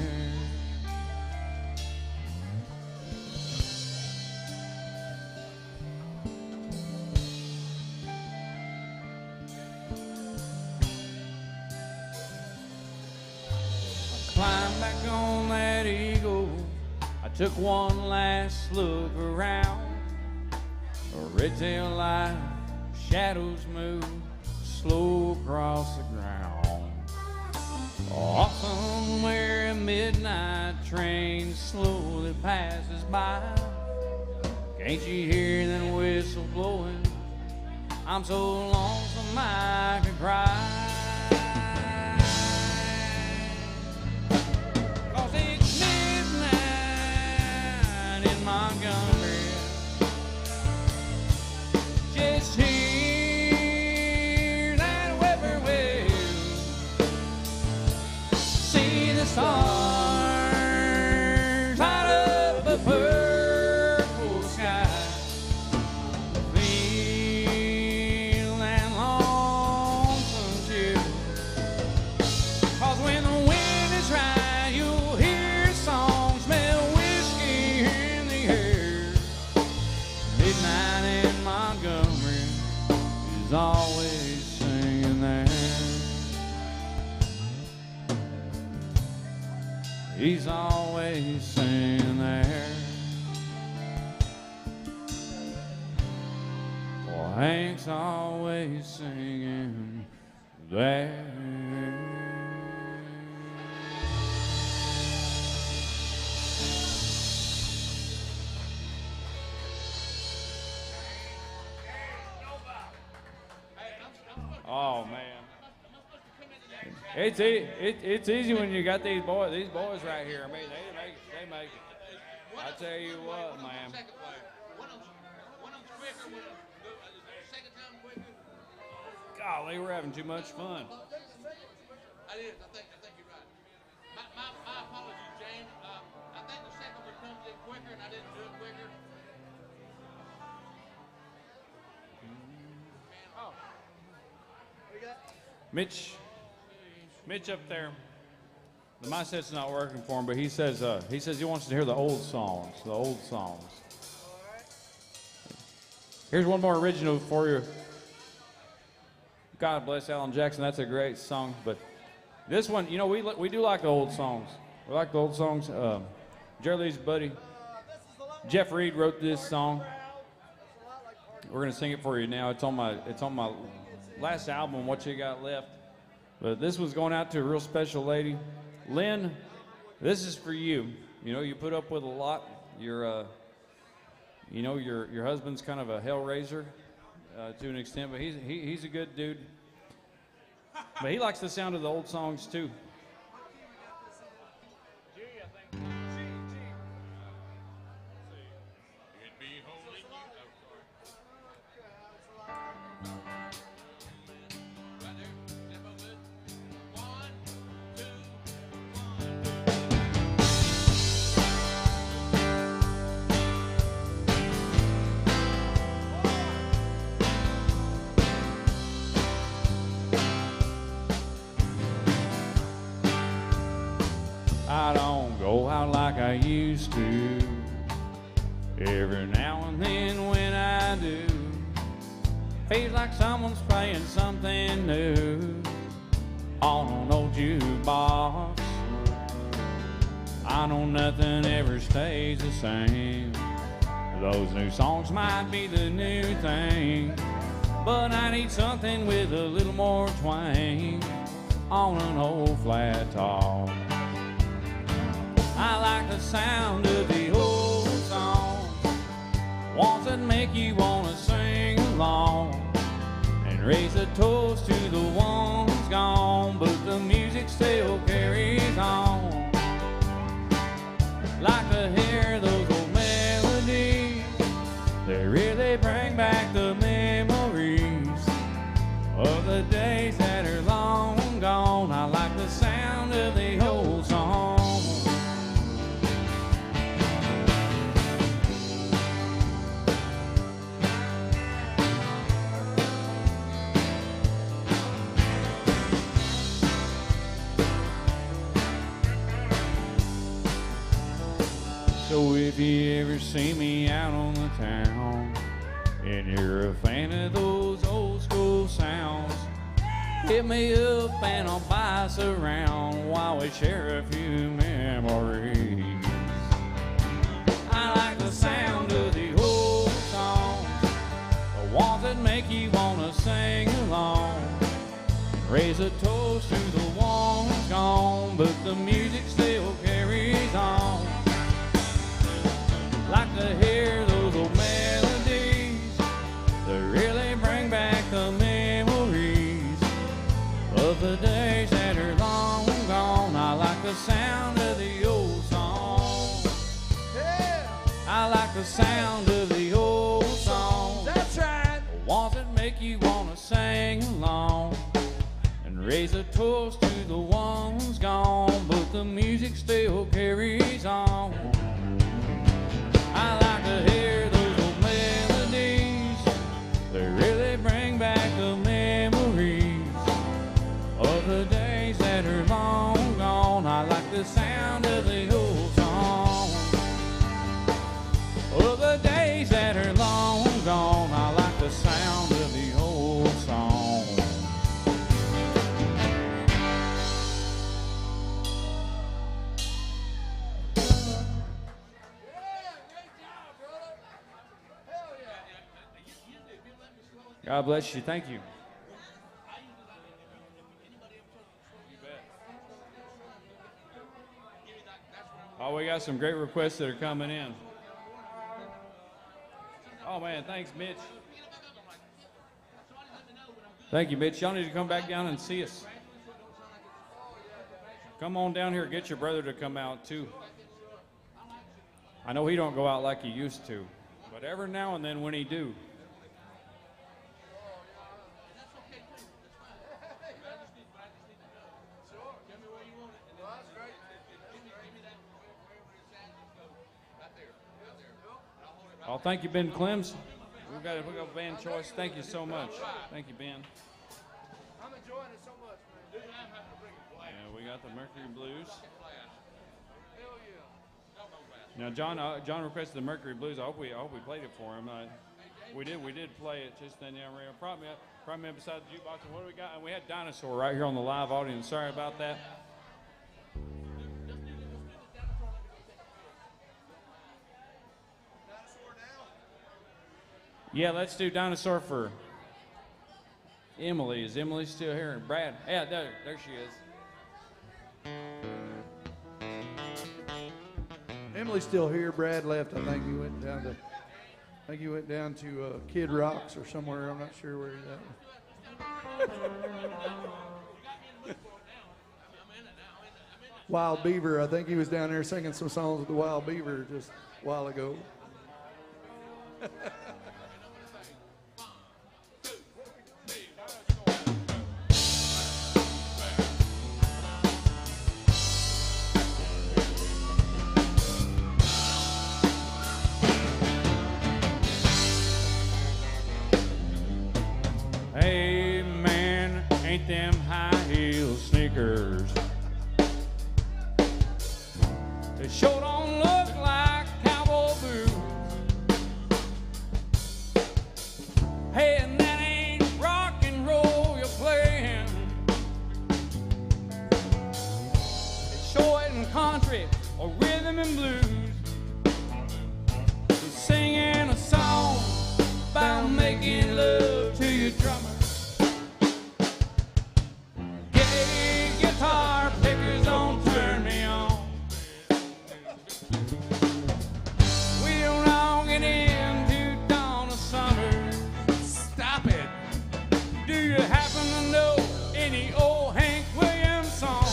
Climbed back on that eagle, I took one last look around. A red tail light, shadows move slow across the ground. Off somewhere a midnight train slowly passes by. Can't you hear that whistle blowing? I'm so lonesome I could cry. 'Cause it's midnight in Montgomery. Just hear that whippoorwill. See the stars light up the purple sky. Feel that lonesome chill. 'Cause when the wind is right, you'll hear a song, smell whiskey in the air. Midnight in Montgomery is always singing there. He's always singing there. Well, Hank's always singing there. Oh man, it's easy when you got these boys right here. I mean, they make it. I tell you what, man. Second player. One of them's quicker. Second time quicker. Golly, we're having too much fun. It is. I think you're right. My apologies, James. I think the second one comes in quicker, and I didn't do it quicker. Mitch up there. The mindset's not working for him, but he says he wants to hear the old songs. The old songs. Here's one more original for you. God bless Alan Jackson. That's a great song, but this one, you know, we do like the old songs. We like the old songs. Jerry Lee's buddy Jeff Reed wrote this song. We're gonna sing it for you now. It's on my last album, What You Got Left. But this was going out to a real special lady. Lynn, this is for you. You know, you put up with a lot. Your husband's kind of a hellraiser to an extent, but he's a good dude. But he likes the sound of the old songs too. I don't go out like I used to. Every now and then when I do, feels like someone's playing something new on an old jukebox. I know nothing ever stays the same. Those new songs might be the new thing, but I need something with a little more twang on an old flat top. I like the sound of the old songs, ones that make you want to sing along and raise a toast to the ones gone, but the music still carries on. Like to hear those old melodies, they really bring back the memories of the days that are long gone. I like the sound of the old songs. So if you ever see me out on the town and you're a fan of those old school sounds, hit me up and I'll buy us around while we share a few memories. I like the sound of the old songs, the ones that make you want to sing along, raise a toast to the ones gone. the sound of the old song. That's right. Ones that make you wanna sing along and raise a toast to the ones gone, but the music still carries on. I like to hear those old melodies. They really bring back the memories of the days that are long gone. I like the sound of the old song. Of the days that are long gone. I like the sound of the old song. God bless you. Thank you. Oh, we got some great requests that are coming in. Oh, man, thanks, Mitch. Thank you, Mitch. Y'all need to come back down and see us. Come on down here. Get your brother to come out, too. I know he don't go out like he used to, but every now and then when he do. Oh, thank you, Ben Clems. We got a band choice. Thank you so much. Thank you, Ben. I'm enjoying it so much, man. Yeah, we got the Mercury Blues. Hell yeah. Now, John requested the Mercury Blues. I hope we played it for him. We did play it just then. Yeah, probably beside the jukebox. And what do we got? And we had Dinosaur right here on the live audience. Sorry about that. Yeah, let's do Dinosaur for Emily. Is Emily still here? And Brad? Yeah, there she is. Emily's still here. Brad left. I think he went down to Kid Rocks or somewhere. I'm not sure where he's at. Wild Beaver. I think he was down there singing some songs with the Wild Beaver just a while ago. Hey man, ain't them high heel sneakers? They sure don't look like cowboy boots. Hey, and that ain't rock and roll you're playing. It sure isn't country or rhythm and blues. You're singing a song about making love to your drummer. Gay guitar pickers don't turn me on. We don't all get into Donna Summer. Stop it. Do you happen to know any old Hank Williams song?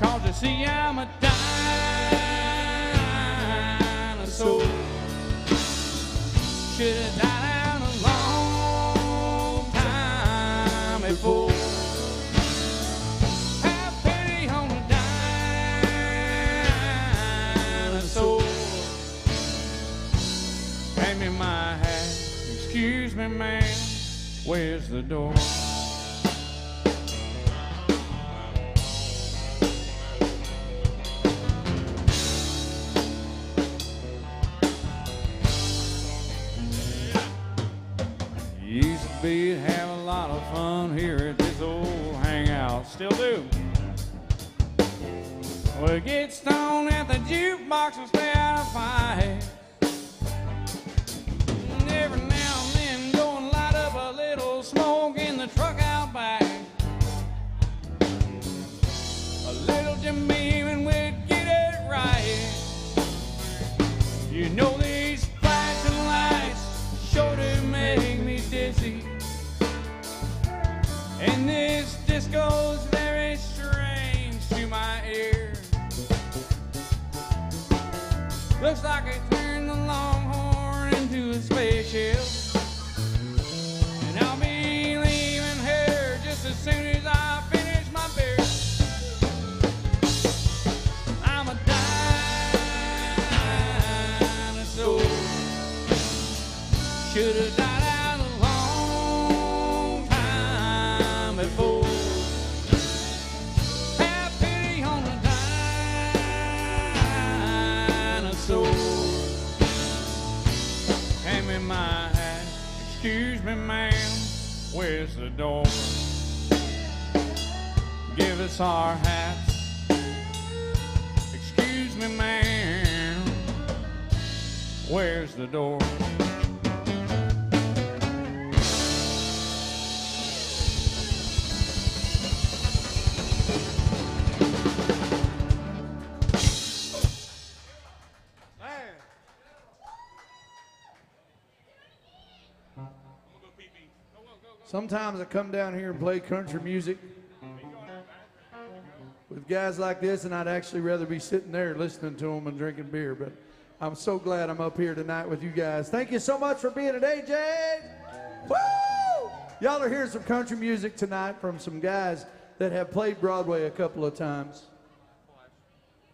'Cause you see I'm a dinosaur. Should have died out a long time before. Have pity on the dinosaur. Hand me my hat. Excuse me, man. Where's the door? Used to be have a lot of fun here at this old hangout. Still do. We get stoned at the jukebox and stay out of fight. And every now and then go and light up a little smoke in the truck out back. A little Jim Beam and we'd get it right. You know these flashing lights sure do make me dizzy. And this disco's very strange to my ear. Looks like it's should have died out a long time before. Have pity on a dinosaur. Hand me my hat. Excuse me, ma'am. Where's the door? Give us our hats. Excuse me, ma'am. Where's the door? Sometimes I come down here and play country music with guys like this, and I'd actually rather be sitting there listening to them and drinking beer. But I'm so glad I'm up here tonight with you guys. Thank you so much for being at AJ. Woo! Y'all are hearing some country music tonight from some guys that have played Broadway a couple of times.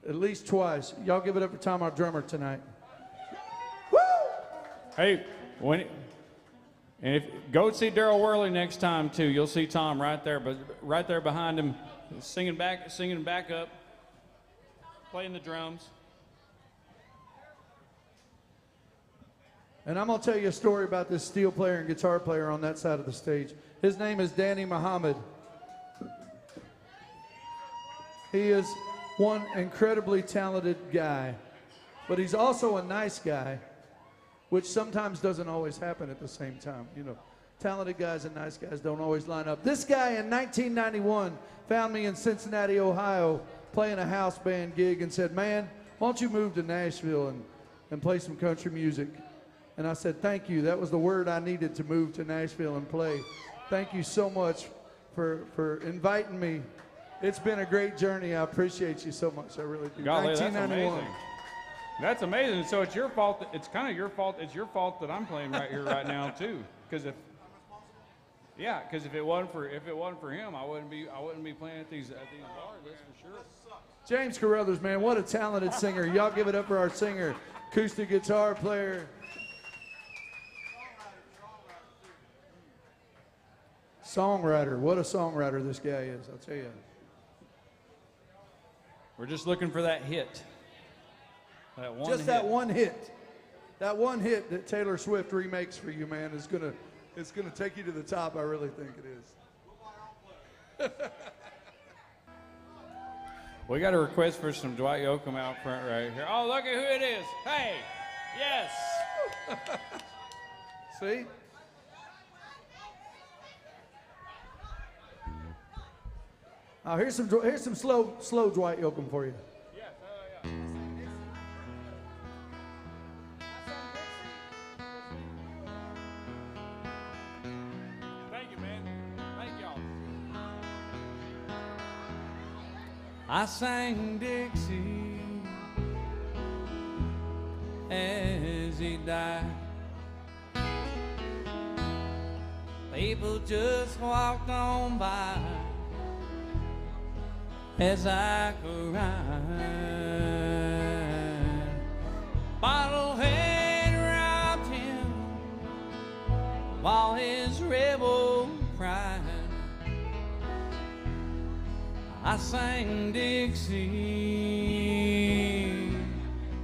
At least twice. Y'all give it up for Tom, our drummer, tonight. Woo! Hey, and if go see Daryl Worley next time too, you'll see Tom right there, but right there behind him, singing back up, playing the drums. And I'm going to tell you a story about this steel player and guitar player on that side of the stage. His name is Danny Muhammad. He is one incredibly talented guy, but he's also a nice guy, which sometimes doesn't always happen at the same time. You know, talented guys and nice guys don't always line up. This guy in 1991 found me in Cincinnati, Ohio, playing a house band gig and said, man, why don't you move to Nashville and play some country music? And I said, thank you. That was the word I needed to move to Nashville and play. Thank you so much for inviting me. It's been a great journey. I appreciate you so much. I really do. Golly, that's amazing. That's amazing. So it's your fault. It's kind of your fault. It's your fault that I'm playing right here, right now, too. Because if it wasn't for him, I wouldn't be playing at these bars. That's for sure. James Carruthers, man, what a talented singer. Y'all give it up for our singer, acoustic guitar player. Songwriter. What a songwriter this guy is, I'll tell you. We're just looking for that hit. That one hit. That one hit that Taylor Swift remakes for you, man, it's gonna take you to the top. I really think it is. We got a request for some Dwight Yoakam out front right here. Oh, look at who it is. Hey, yes. See? Here's some slow Dwight Yoakam for you. Yes, Thank you, man. Thank y'all. I sang Dixie as he died. People just walked on by as I cried. Bottle had robbed him while his rebel pride. I sang Dixie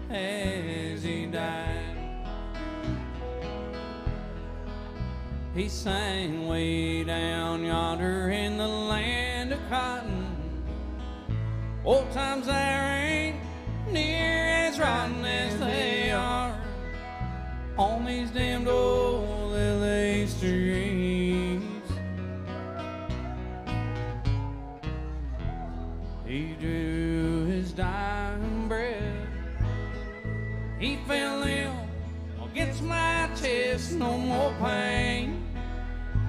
as he died. He sang way down yonder in the land of cotton. Old times there ain't near as rotten as they are on these damned old LA streets. He drew his dying breath. He fell ill against my chest, no more pain.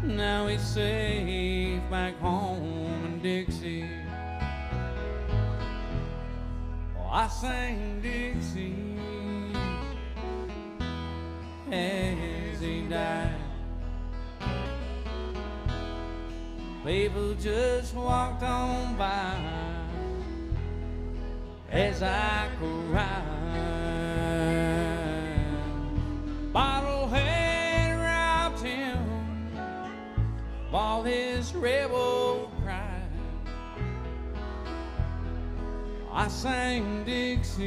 Now he's safe back home in Dixie. I sang Dixie as he died. People just walked on by as I cried. Bottle had rebel pride. I sang Dixie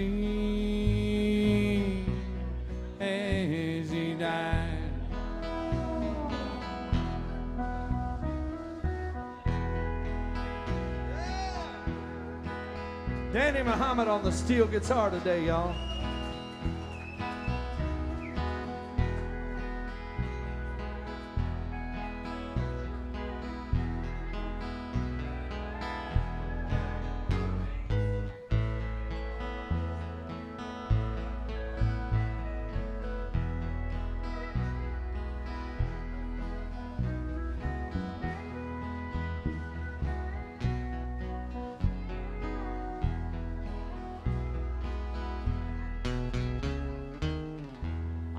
as he died. Danny Muhammad on the steel guitar today, y'all.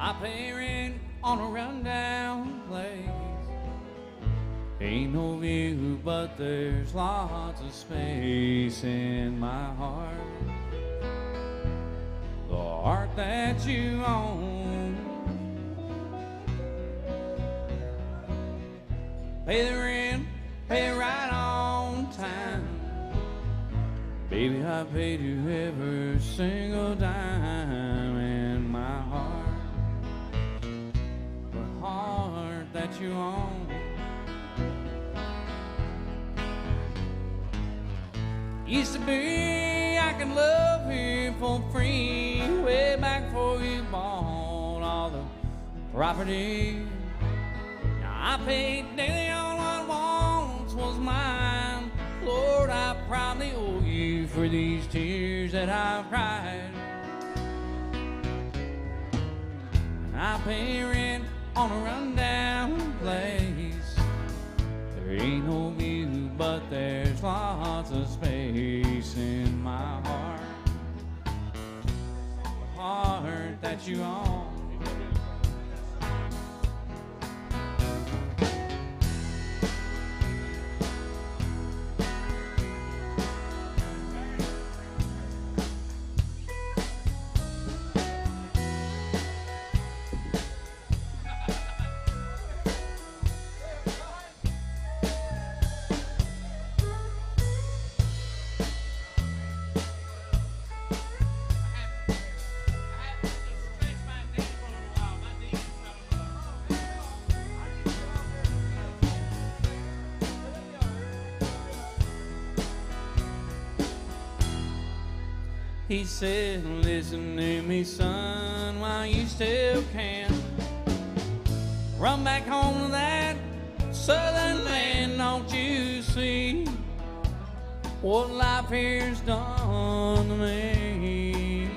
I pay rent on a rundown place. Ain't no view, but there's lots of space in my heart. The heart that you own. Pay the rent, pay it right on time. Baby, I paid you every single dime in my heart. That you own. Used to be I could love you for free way back before you bought all the property. Now I paid daily on what once was mine. Lord, I probably owe you for these tears that I've cried. And I pay rent on a rundown place. There ain't no view, but there's lots of space in my heart. The heart that you own. He said, listen to me, son, while you still can. Run back home to that southern land, don't you see what life here's done to me?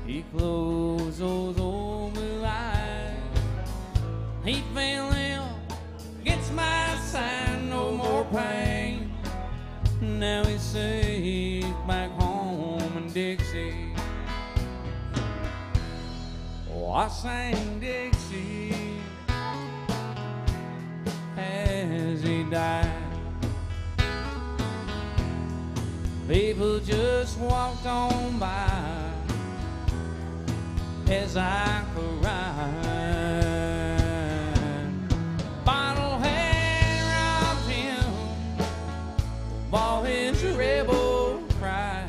He closed those old blue eyes. He fell ill, gets my sign, no more pain. Now he's safe back home in Dixie. Oh, I sang Dixie as he died. People just walked on by as I cried. Bottle had robbed him of all his rebel pride.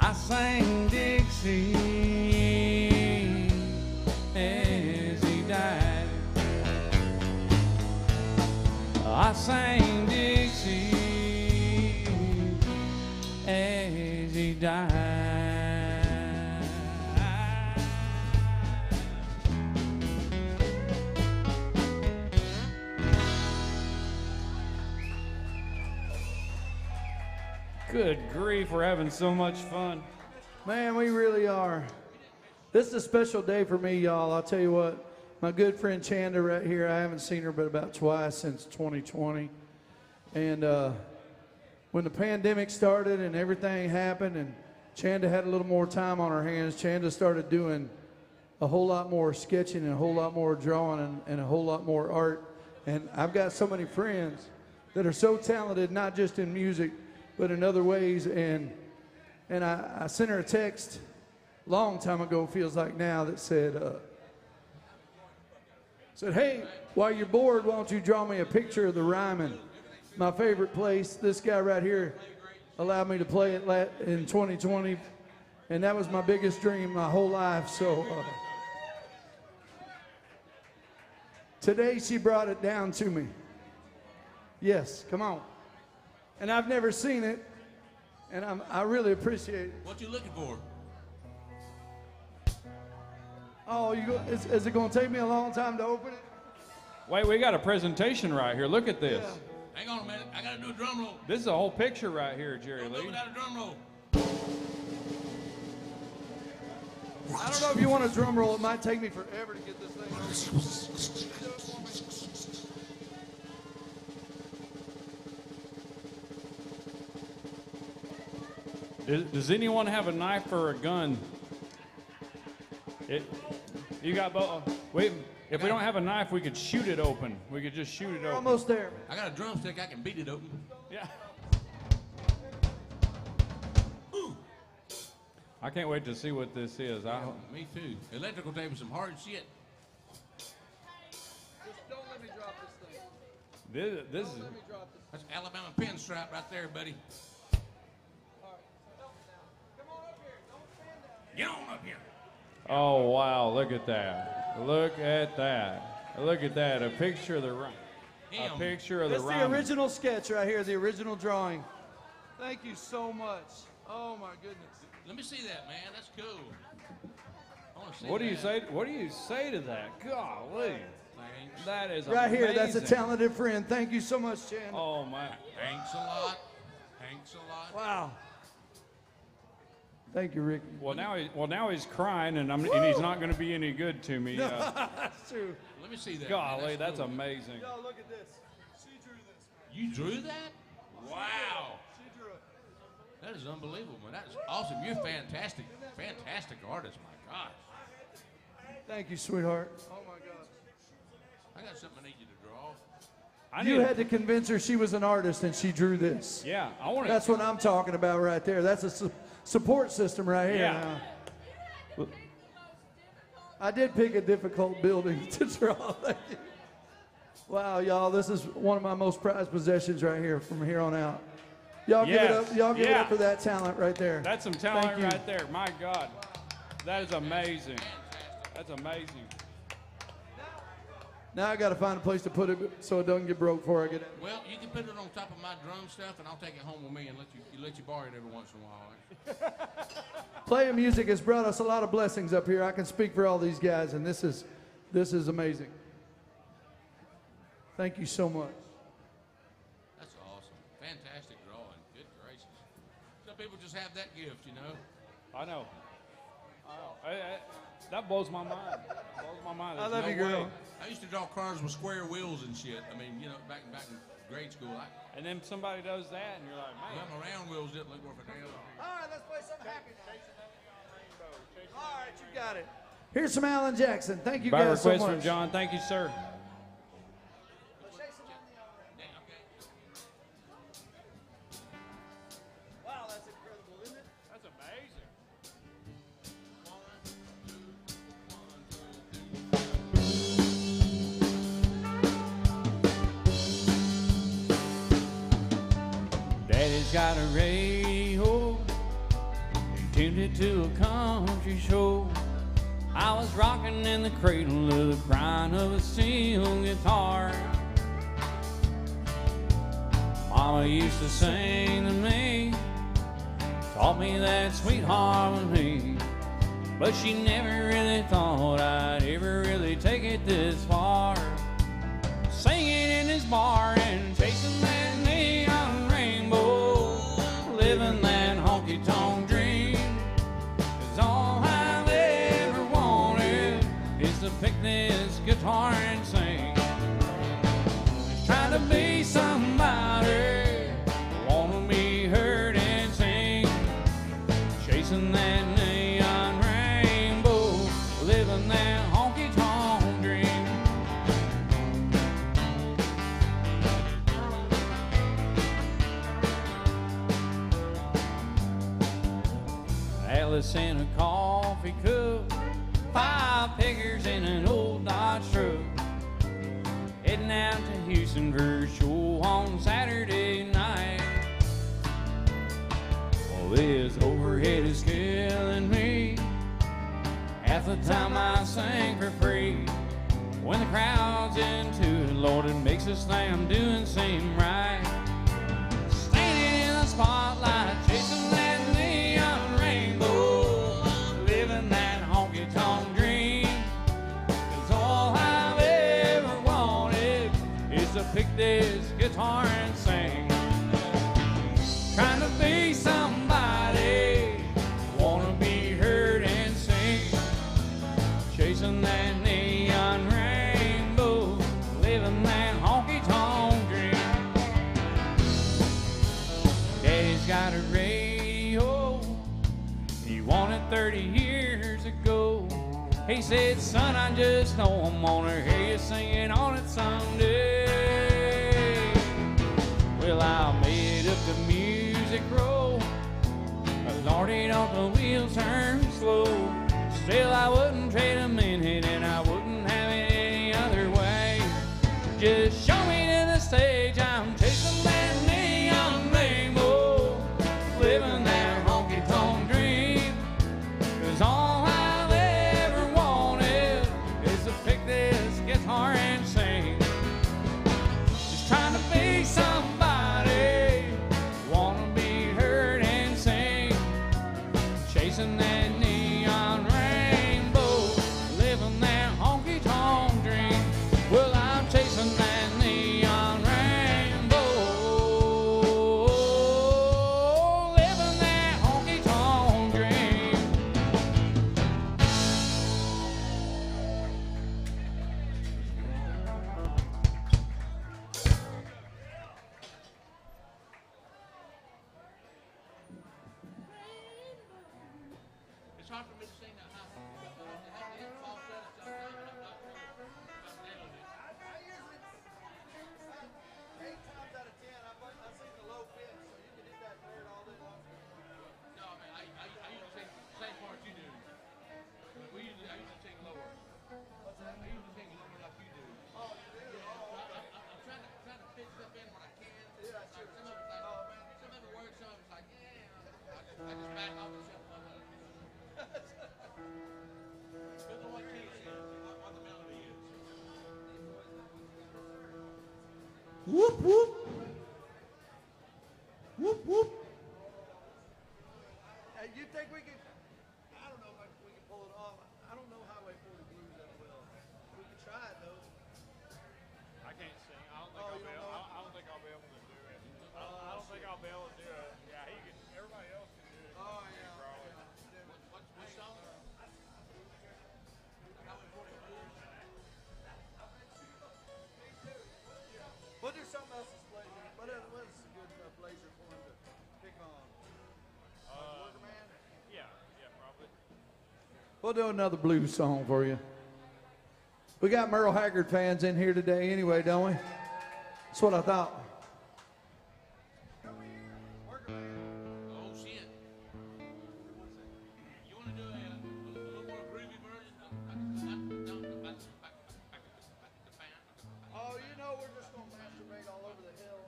I sang Dixie as he died. I sang Dixie as he died. Good grief, we're having so much fun. Man, we really are. This is a special day for me, y'all. I'll tell you what, my good friend Chanda right here, I haven't seen her but about twice since 2020. And when the pandemic started and everything happened and Chanda had a little more time on her hands, Chanda started doing a whole lot more sketching and a whole lot more drawing and a whole lot more art. And I've got so many friends that are so talented, not just in music, but in other ways. And I sent her a text a long time ago, feels like now, that said, Said, hey, while you're bored, why don't you draw me a picture of the Ryman? My favorite place. This guy right here allowed me to play it in 2020, and that was my biggest dream my whole life. So today she brought it down to me. Yes, come on. And I've never seen it, and I really appreciate it. What you looking for? Oh, is it going to take me a long time to open it? Wait, we got a presentation right here. Look at this. Yeah. Hang on a minute. I got to do a drum roll. This is a whole picture right here, Jerry Don't do it Lee. without a drum roll. I don't know if you want a drum roll. It might take me forever to get this thing open. Does anyone have a knife or a gun? You got both. Wait, if we don't have a knife, we could shoot it open. We could just shoot it We're open. almost there. I got a drumstick. I can beat it open. Yeah. I can't wait to see what this is. Me too. Electrical tape is some hard shit. Just don't let me drop this thing. This is. Let me drop this. That's Alabama pinstripe right there, buddy. All right. Come on up here. Don't stand down. Get on up here. Oh wow! Look at that! Look at that! Look at that! A picture of the Ryman. A picture of the That's the Ryman. original sketch right here, the original drawing. Thank you so much. Oh my goodness. Let me see that, man. That's cool. I want to see What do you that. say? What do you say to that? Golly, Thanks. that is Right amazing. here, that's a talented friend. Thank you so much, Chan. Oh my! Thanks a lot. Thanks a lot. Wow. Thank you, Ricky. Well now he's crying, and he's not going to be any good to me. That's true. Let me see that. Golly, man. that's cool. amazing. Yo, look at this. She drew this. You drew that? Wow. She drew it. That is unbelievable, man. That is awesome. You're fantastic. Fantastic artist, my gosh. Thank you, sweetheart. Oh my gosh. I got something I need you to draw. You had to convince her she was an artist, and she drew this. Yeah, I want That's what I'm talking about right there. That's a support system right here. Yeah. Now. I did pick a difficult building to draw. Thank you. Wow, y'all, this is one of my most prized possessions right here from here on out. Y'all give it up. Y'all give it up for that talent right there. That's some Thank talent you. right there. My God, that is amazing. That's amazing. Now I got to find a place to put it so it doesn't get broke before I get it. Well, you can put it on top of my drum stuff, and I'll take it home with me and let you borrow it every once in a while. Playing music has brought us a lot of blessings up here. I can speak for all these guys, and this is amazing. Thank you so much. That's awesome. Fantastic drawing. Good gracious. Some people just have that gift, you know. I know. That blows my mind. Blows my mind. I There's love no you, girl. way. I used to draw cars with square wheels and shit. I mean, you know, back in grade school. And then somebody does that, and you're like, man. My round wheels didn't look worth a damn. All right, let's play something happy now. All right, you got it. Here's some Alan Jackson. Thank you By guys so request much. from John. Thank you, sir. Wow, that's incredible, isn't it? That's amazing. Daddy's got a radio, tuned it to a country show. I was rocking in the cradle of the crying of a steel guitar. Mama used to sing to me, taught me that sweet harmony, but she never really thought I'd ever really take it this far. Singing in this bar and chasing that neon rainbow, living that honky-tonk dream, 'cause all I've ever wanted is to pick this guitar and sing. Just trying to be somebody, wanna be heard and sing, chasing that neon rainbow, living that honky-tonk dream. Alice in a coffee cup, 5 figures in an old Dodge truck. out to Houston for a show on Saturday night. Well, this overhead is killing me. Half the time I sing for free. When the crowd's into it, Lord, it makes this thing I'm doing seem right. Standing in the spotlight, chasing that neon rainbow, living that honky-tonk dream. 'Cause all I've ever wanted is to pick this guitar and sing. Trying to be somebody, wanna be heard and sing. Chasing that neon rainbow, living that honky-tonk dream. Daddy's got a radio, he won it 30 years ago. He said, son, I just know I'm gonna hear you singing on it someday. Well, I made up the music roll, Lordy, don't the wheels turn slow. Still, I wouldn't trade a minute, and I wouldn't have it any other way. Just show me to the stage, I'm chasing that neon rainbow, living that honky-tonk dream. 'Cause all I've ever wanted is to pick this guitar and sing. Just trying to be somebody, wanna be heard and sing. Chasing that neon rainbow, living that honky-tonk dream. Well, I'm chasing that neon rainbow, living that honky-tonk dream. It's hard for me to sing that high. It has to hit falsetto sometimes, and I'm not sure if I'm nailing it. I usually, 8 times out of 10, I sing the low pitch, so you can hit that third all day long. No, I mean, I usually sing the same part you do. But I usually sing lower. What's that? I usually sing lower like you do. Oh, you do? Oh, okay. I'm trying to fit stuff in when I can. Yeah, Like, sure, some of it's like, oh, man. some of it works, some of it's like, yeah. I just back off and shut the fuck up. Depends on what key it's in, what the melody is. Whoop, whoop. Whoop, whoop. Hey, you think we can, I don't know if we can pull it off. I don't know Highway 40 Blues that well. We can try it, though. I can't sing. I don't think Oh, I'll you be don't able. know? I don't think I'll be able to do it. I don't think I'll be able to do it. Yeah, he can. Everybody else can do it. Oh, yeah. Probably. Which song? Highway 40 Blues? We'll do something else this blazer. What is a good blazer for him to pick on? Worker Man? Yeah, probably. We'll do another blues song for you. We got Merle Haggard fans in here today anyway, don't we? That's what I thought. Oh shit. You want to do a little more groovy version? Oh, you know we're just going to masturbate all over the hill.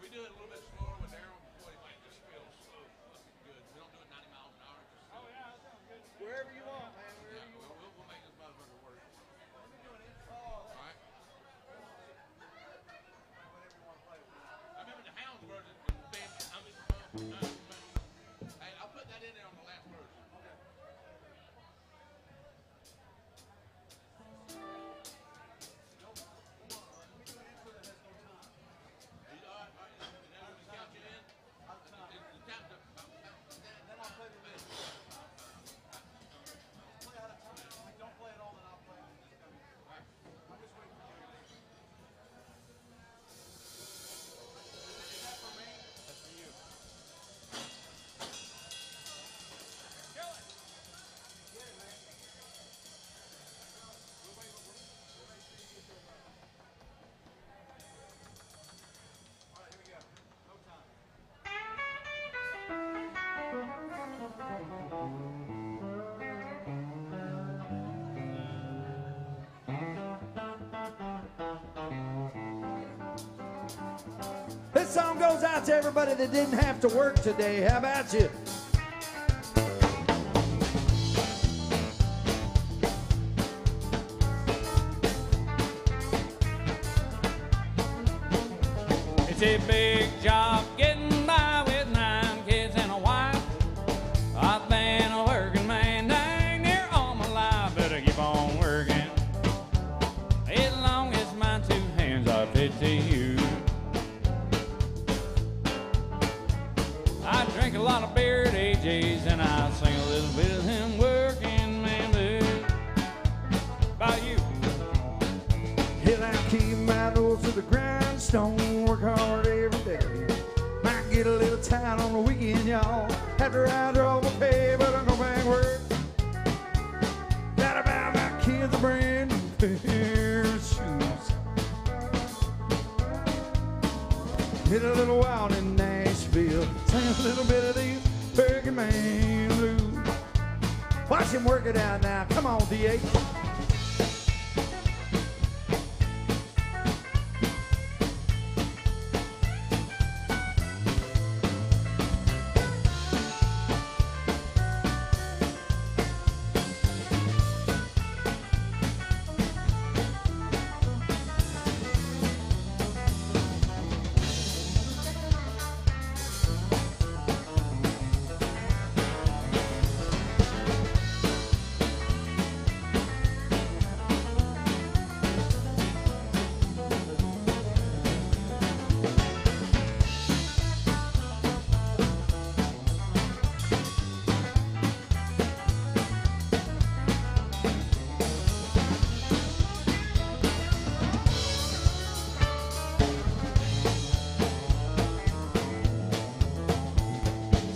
We do it a little bit slower with Daryl before it might just feel slow. Good. We don't do it 90 miles an hour. Just Oh yeah, that sounds good. Wherever you want, man. yeah, Wherever you want. we'll make this motherfucker work. Oh, All right. song goes out to everybody that didn't have to work today. How about you? It's a big job getting by with 9 kids and a wife. I've been a working man dang near all my life. Better keep on working as long as my 2 hands are fit to use. I drink a lot of beer at AJ's and I sing a little bit of them working man blues. About you? Hell, I keep my nose to the grindstone, work hard every day. Might get a little tired on the weekend, y'all. After I draw my pay, but I go back to work. Gotta buy my kids a brand new pair of shoes. Hit a little wild in Nashville, sing a little bit of these working man blues. Watch him work it out now. Come on, D.A.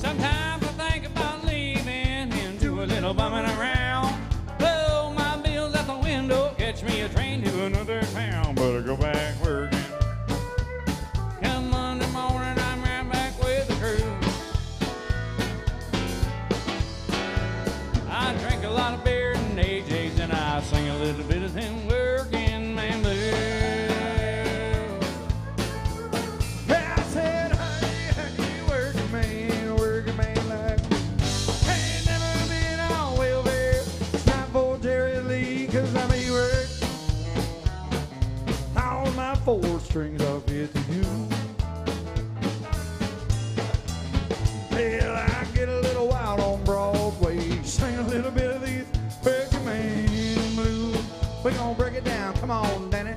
Sometimes I think about leaving and do a little bumming around. Blow my bills out the window, catch me a train to another town. Better go back working. Come Monday morning, I'm right back with the crew. I drink a lot of beer and AJ's and I sing a little bit of them working man blues. I said, hey, working man like me. Ain't never been on welfare. It's not for Jerry Lee, 'cause I may work. All my 4 strings are fit to you. Hell, I get a little wild on Broadway, sing a little bit of these working man blues. We gonna break it down. Come on, Danny.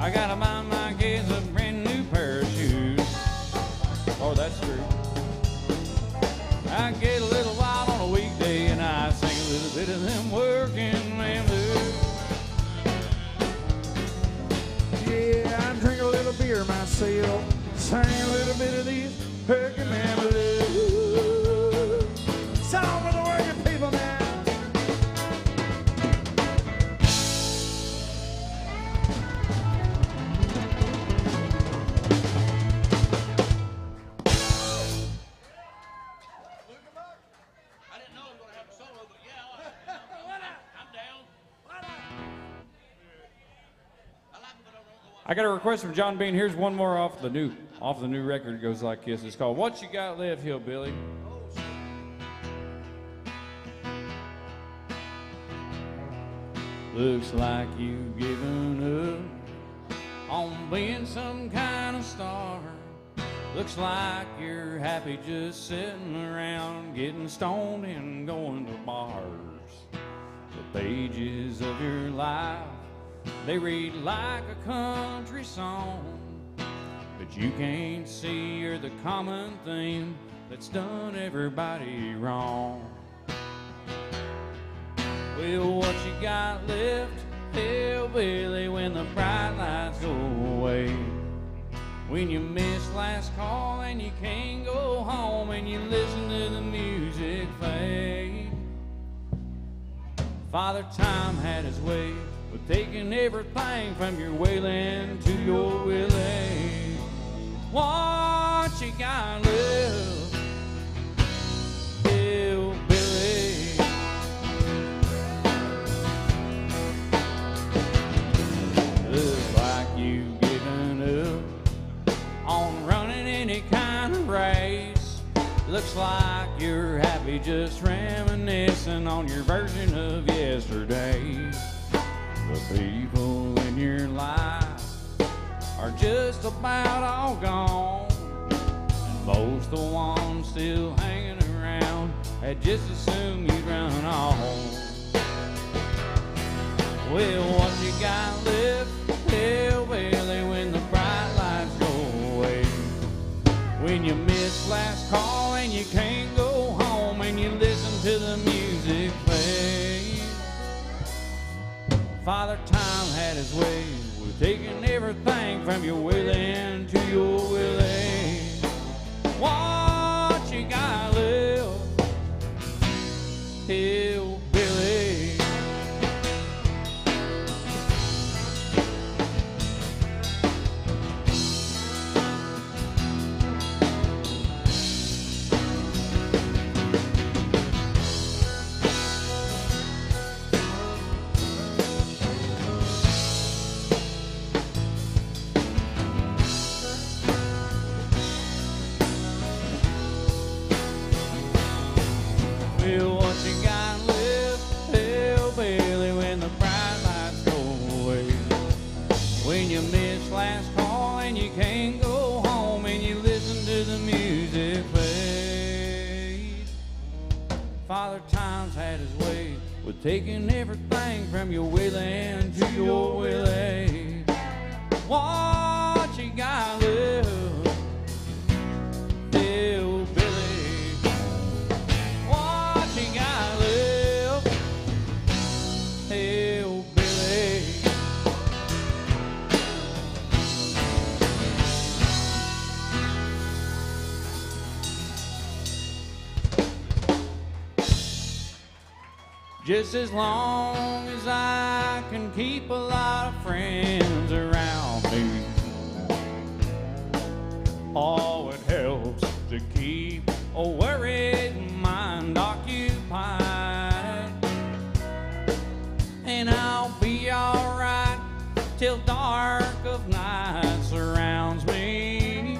I gotta buy my kids a brand new pair of shoes. that's true. I get a little wild on a weekday and I sing sail. Sing a little bit of these working man blues. Song for the working people now. I didn't know I was going to have a solo, but yeah, I'm down. I like it, but I don't know what. I got a request from John Bean. Here's one more off the new record. It goes like this. It's called "What You Got Left, Hillbilly." Looks like you've given up on being some kind of star. Looks like you're happy just sitting around getting stoned and going to bars. The pages of your life, they read like a country song, but you can't see you're the common theme that's done everybody wrong. Well, what you got left, hillbilly, when the bright lights go away? When you miss last call and you can't go home and you listen to the music fade. Father Time had his way with taking everything from your wailing to your willing. What you got left, hillbilly? Looks like you've given up on running any kind of race. Looks like you're happy just reminiscing on your version of yesterday. The people in your life are just about all gone, and most the ones still hanging around had just assumed you'd run off. Well, what you got left, hillbilly, when the bright lights go away? When you miss last call and you can't go home and you listen to the music play. Father Time had his way with taking everything from your willing to your willing. What you got left, hillbilly? Well, what you got left, hillbilly, when the bright lights go away? When you miss last call and you can't go home and you listen to the music fade. Father Time's had his way with taking everything from your willing to your willing. What you got left, hillbilly? What you got left, hillbilly? Just as long as I can keep a lot of friends around me, oh, it helps to keep a worried mind occupied. And I'll be alright till dark of night surrounds me.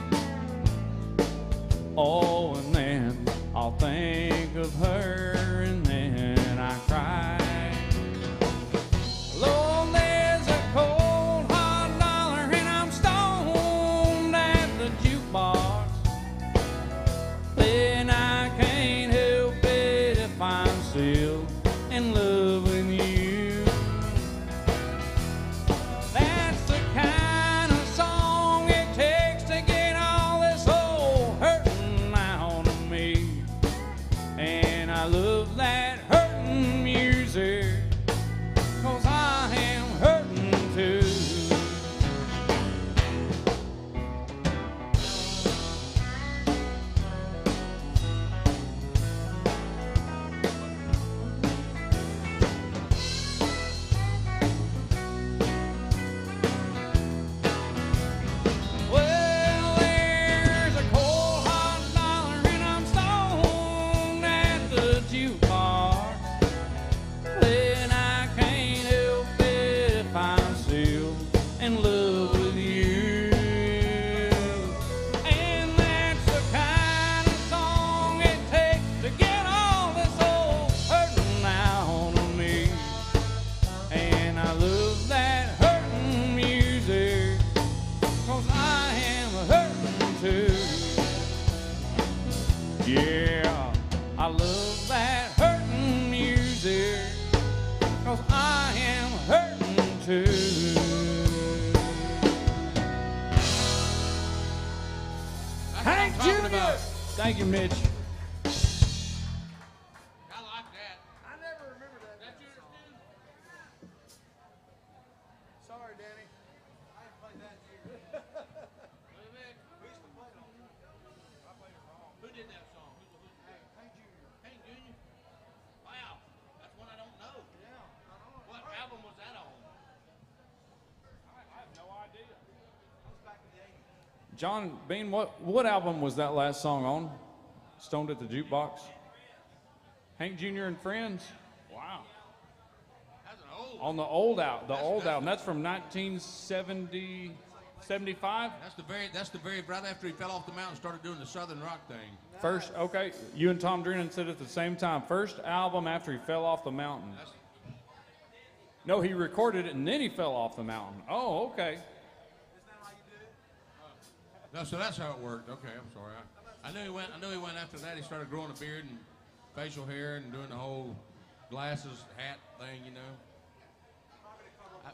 Oh, and then I'll think of her and then I cry. Lord, there's a cold hot dollar and I'm stoned at the jukebox. Then I can't help it if I'm still in love with you. That's the kind of too. Hank Jr. Thank you, Mitch. I like that. I never remember that. That's yours, dude? Sorry, Danny. I ain't played that in years. Wait a minute. We used to play it on. I played it wrong. Who did that song? Hank Jr. Hank Jr.? Wow. That's one I don't know. Yeah, I know. What album was that on? I have no idea. That was back in the 80s. John Bean, what album was that last song on? Stoned at the Jukebox? Hank Jr. and Friends? Wow. That's an old. On the old album. That's from 1970, 75? That's the very right after he fell off the mountain and started doing the Southern rock thing. First, okay, you and Tom Drennan said at the same time. First album after he fell off the mountain. No, he recorded it and then he fell off the mountain. Oh, okay. Isn't that how you do it? No, so that's how it worked. Okay, I'm sorry. I knew he went after that. He started growing a beard and facial hair and doing the whole glasses, hat thing, you know.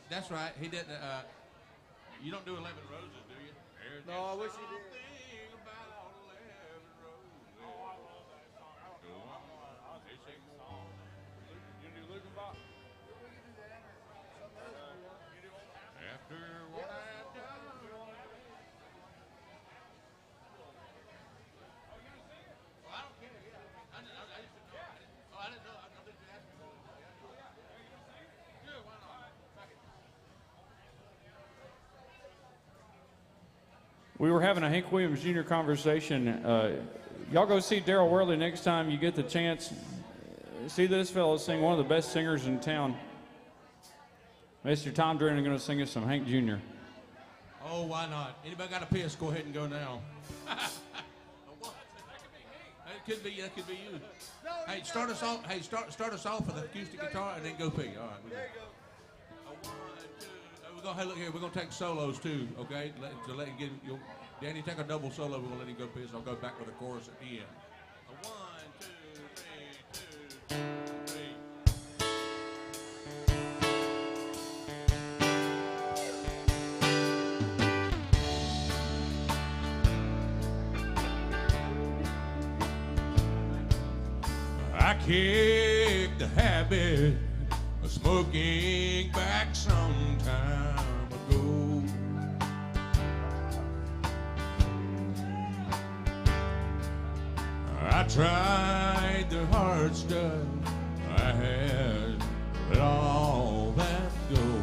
That's right. He didn't. You don't do 11 Roses, do you? There's No, I wish he did. something about 11 Roses. Oh, I love that song. I was singing the song. You do Luke and Bob? After what I've done. Well, I don't care. Yeah. I used to know. I didn't know. I think you asked me. Sure, why not? Fuck it. We were having a Hank Williams Jr. conversation. Y'all go see Darryl Worley next time you get the chance. See this fellow sing, one of the best singers in town. Mr. Tom Drennan going to sing us some Hank Jr. Oh, why not? Anybody got a piss? Go ahead and go now. That could be you. Hey, start us off. Hey, start us off with an acoustic guitar and then go pee. All right. There you go. We're gonna hey, look here. We're gonna take solos too. Okay. Let him get. Danny, take a double solo. We're gonna let him go piss. I'll go back with a chorus at the end. A 1, 2, 3, 2, 2, 3. I kicked the habit of smoking back some time ago. I tried the hard stuff, I had let all that go.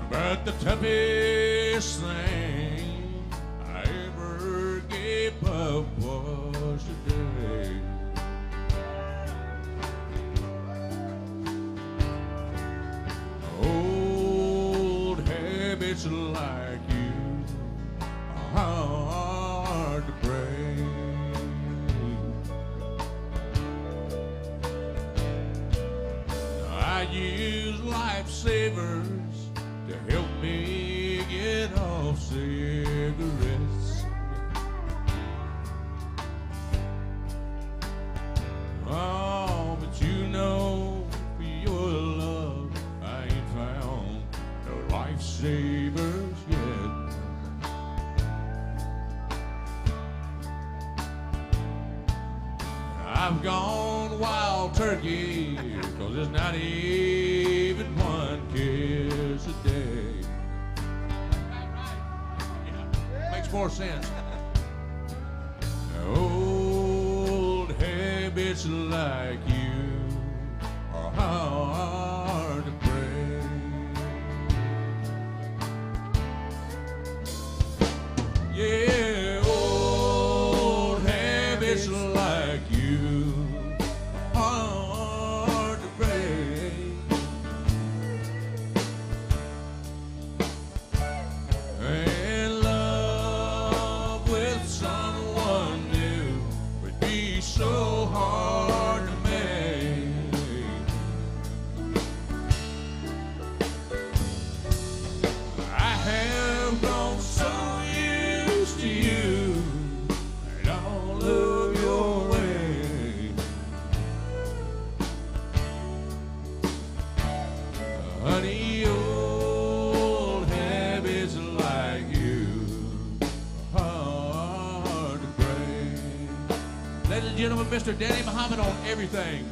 But the toughest thing I ever gave up was today. Old habits like you are hard to break. I use lifesavers to help me get off cigarettes. Oh, but you know, for your love, I ain't found no lifesavers yet. I've gone wild turkey, 'cause it's not even one kiss a day. Makes more sense. Old habits like you are hard to break. Yeah, old habits like you are hard to break. And love with someone new would be so hard to make. Honey, old habits like you are hard to break. Ladies and gentlemen, Mr. Danny Muhammad on everything.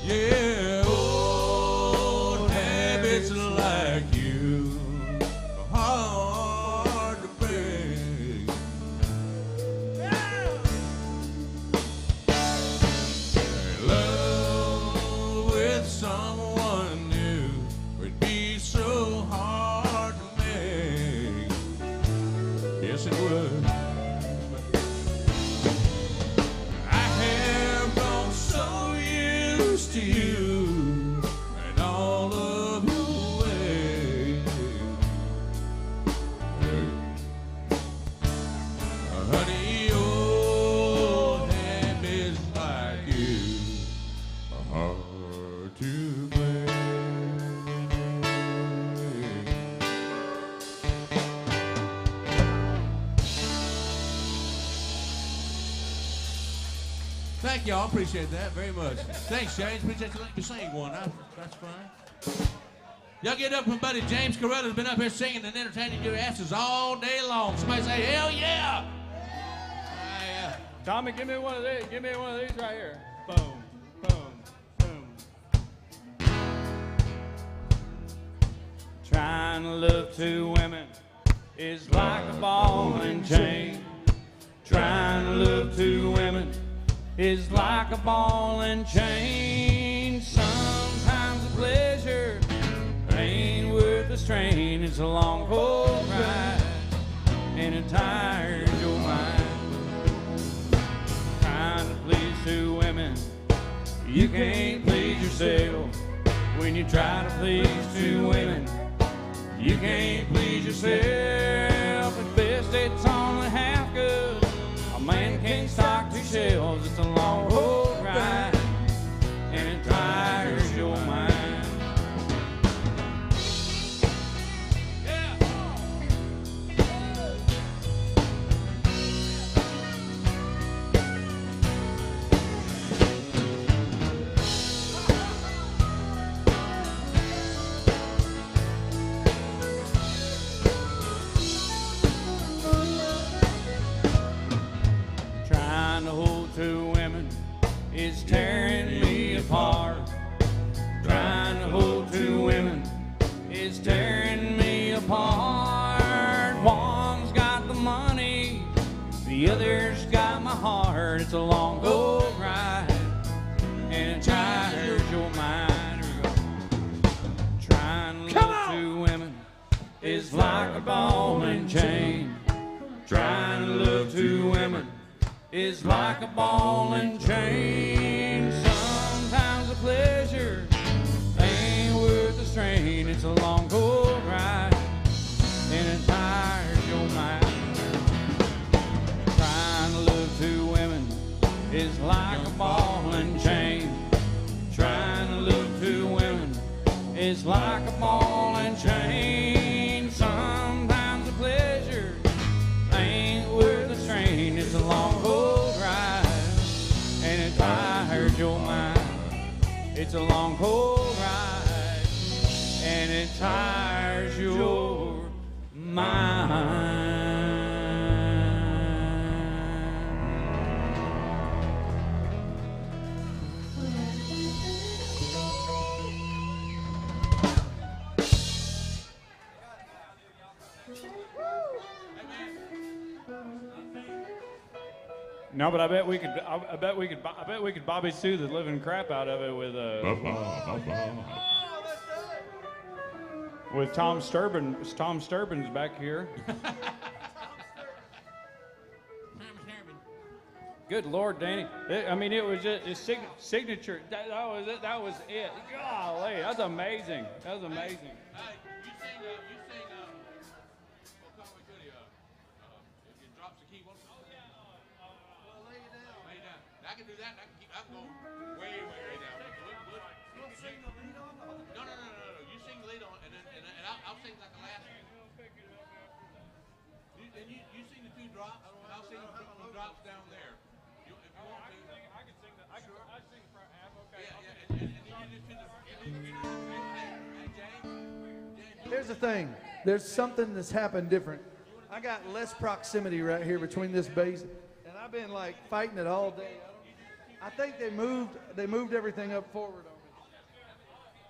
Yeah, old habits like you are hard to break. Love with someone new would be so hard to make. Yes, it would. To you and all of your ways. Honey, old habits like you are hard to break. Thank y'all, appreciate that very much. Thanks, James. Appreciate you letting me sing one. That's fine. Y'all get up, my buddy James Carella's been up here singing and entertaining your asses all day long. Somebody say, hell yeah! Yeah. Tommy, give me one of these. Give me one of these right here. Boom, boom, boom. Trying to love two women is like a ball and chain. Trying to love two women is like a ball and chain. Sometimes the pleasure ain't worth the strain. It's a long cold ride and it tires your mind. Trying to please two women, you can't please yourself. When you try to please two women, you can't please yourself. At best it's only half good. A man can't stock two shelves. It's a long road ride and it tires your mind. Yeah. Trying to hold two women is tearing me apart. Trying to hold two women is tearing me apart. One's got the money, the other's got my heart. It's a long cold ride and it tires your mind. Trying to hold two women is like a ball and chain. Trying to love two women is like a ball and chain. Sometimes the pleasure ain't worth the strain. It's a long cold ride and it tires your mind. Trying to love two women is like a ball and chain. Trying to love two women is like a ball and chain. Sometimes the pleasure ain't worth the strain. It's a long cold ride and it tires your mind. It's a long cold ride and it tires your mind. No, but I bet we could. I bet we could Bobby Sue the living crap out of it with Tom Sturbin. Tom Sturbin's back here. Good Lord, Danny. I mean, it was just his signature. That was it. That was it. Golly, that's amazing. That was amazing. Hey, you sing, well, come with Goody, if it drops the key, well, lay it down. Lay it down. I can do that, and I can go way down. You'll sing the lead on? No. You sing the lead on, and I'll sing like the last one. You sing the two drops, and I'll sing the drops down there. If you want to. I can sing the. I sing the front half. Okay. Yeah, and then you just hey, James. Here's the thing. There's something that's happened different. I got less proximity right here between this bass, and I've been like fighting it all day. I think they moved everything up forward on me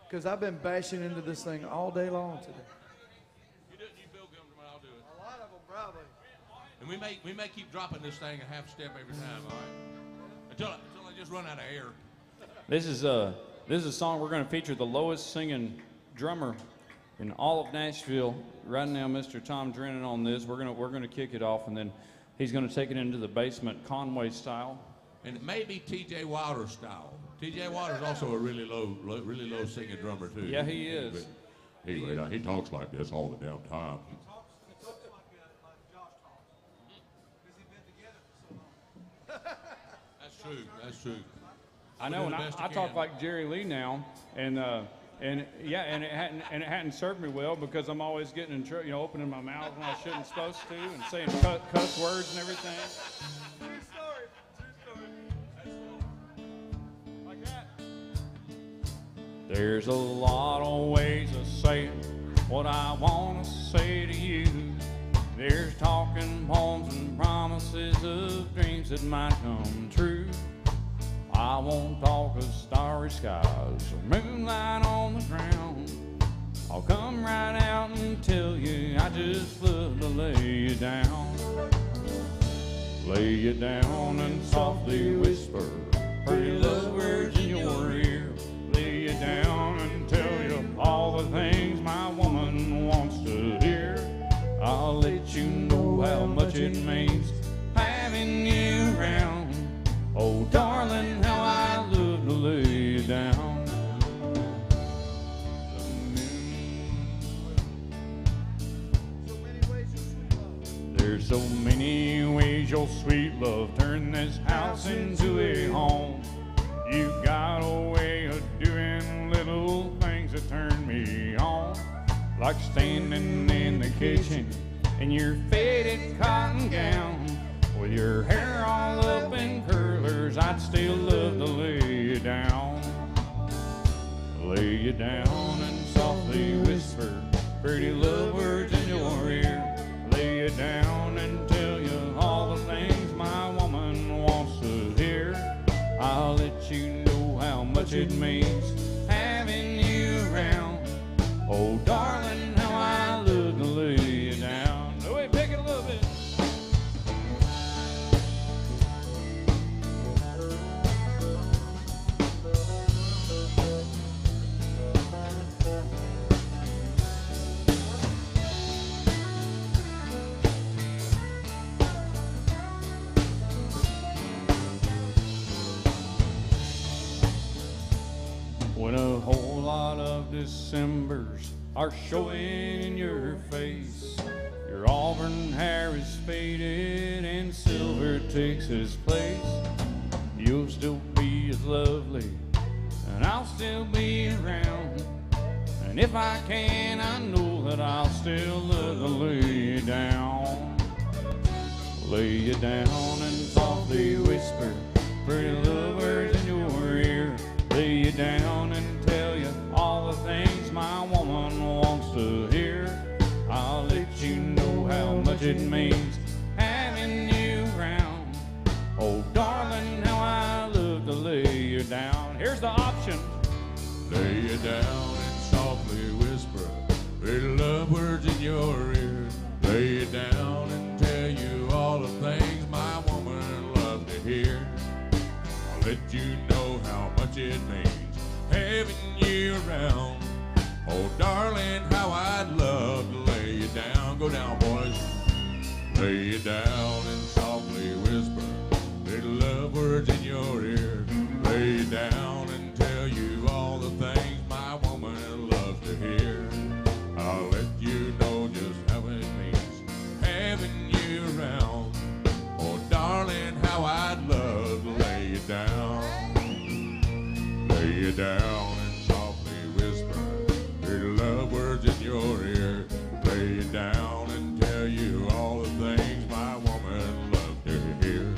because I've been bashing into this thing all day long today. You feel good, I'll do it. A lot of them probably. And we may keep dropping this thing a half step every time, all right? Until I just run out of air. This is a song we're going to feature the lowest singing drummer in all of Nashville. Right now, Mr. Tom Drennan on this. We're gonna kick it off, and then he's gonna take it into the basement Conway style. And it may be T.J. Wilder style. T.J. Wilder's also a really low singing drummer too. Yeah, he is. He talks like this all the damn time. That's true. I know, and I talk like Jerry Lee now, and it hadn't served me well because I'm always getting in trouble, opening my mouth when I shouldn't supposed to, and saying cuss words and everything. True story. Like that. There's a lot of ways of saying what I want to say to you. There's talking poems and promises of dreams that might come true. I won't talk of starry skies or moonlight on the ground. I'll come right out and tell you I just love to lay you down. Lay you down and softly whisper pretty love words in your ear. Lay you down and tell you all the things my woman wants to hear. I'll let you know how much it means having you around. Oh, darling, how I love to lay you down. There's so many ways your sweet love turned this house into a home. You got a way of doing little things that turn me on, like standing in the kitchen in your faded cotton gown. With your hair all up in curlers, I'd still love to lay you down. Lay you down and softly whisper pretty love words in your ear. Lay you down and tell you all the things my woman wants to hear. I'll let you know how much it means having you around. Oh, darling, how I love to lay you down. Oh, wait, pick it a little bit. When a whole lot of Decembers are showing in your face, your auburn hair is faded and silver takes its place, you'll still be as lovely and I'll still be around. And if I can, I know that I'll still love to lay you down. Lay you down and softly whisper pretty love words in your ear. Lay you down and tell you all the things my woman wants to hear. I'll let you know how much it means having you around. Oh, darling, how I love to lay you down. Here's the option. Lay you down and softly whisper pretty love words in your ear. Lay you down and tell you all the things my woman loves to let you know how much it means having you around. Oh, darling, how I'd love to lay you down. Go down, boys. Lay you down and softly whisper little love words in your ear. Lay you down and tell you all the things my woman loves to hear. I'll let you know just how it means having you around. Oh, darling, how I'd love to lay you down. Lay you down and softly whisper little love words in your ear. Lay you down and tell you all the things my woman loves to hear.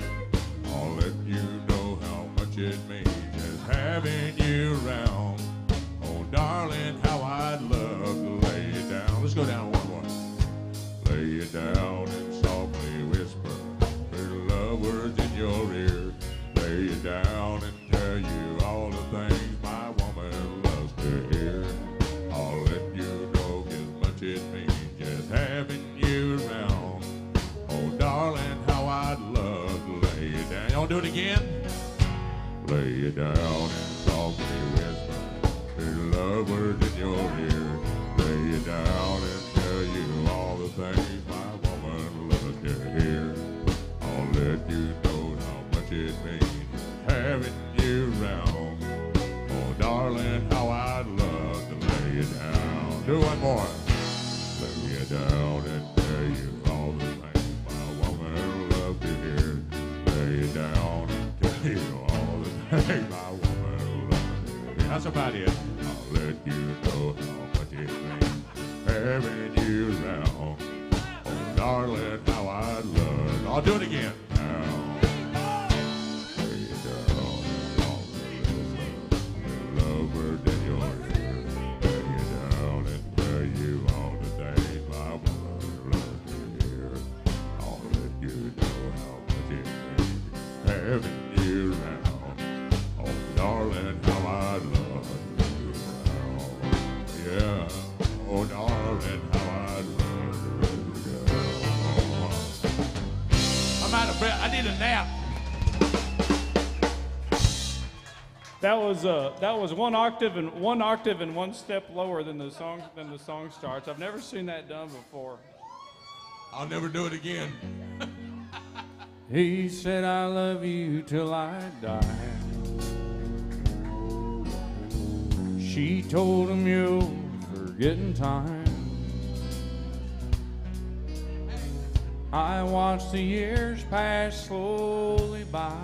I'll let you know how much it means just having you around. Oh, darling, how I'd love to lay you down. Let's go down one more. Lay you down and softly whisper little love words in your ear. Lay you down and tell you all the things my woman loves to hear. I'll let you know as much it means just having you around. Oh, darling, how I'd love to lay you down. Y'all do it again? Lay you down and softly whisper little love words in your ear. Lay you down and tell you all the things my woman loves to hear. I'll let you know how much it means having you around. Oh, darling, how I'd love to lay you down. Do one more. Lay you down and tell you all the things my woman loves to hear. Lay you down and tell you all the things my woman loves to hear. That's about it. I'll let you know how much it means having you around. Oh, darling, how I'd love. I'll do it again. Now. Lay you down and all the love words in your ear. Lay you down and tell you all the things my woman loves to hear. I'll let you know how much it means having you around. Oh, darling, how I'd love you around. Yeah. Oh, darling, how I'd love you around. I'm out of breath. I need a nap. That was one octave and one step lower than the song starts. I've never seen that done before. I'll never do it again. He said, I love you till I die. She told him you'll forget in time. I watched the years pass slowly by.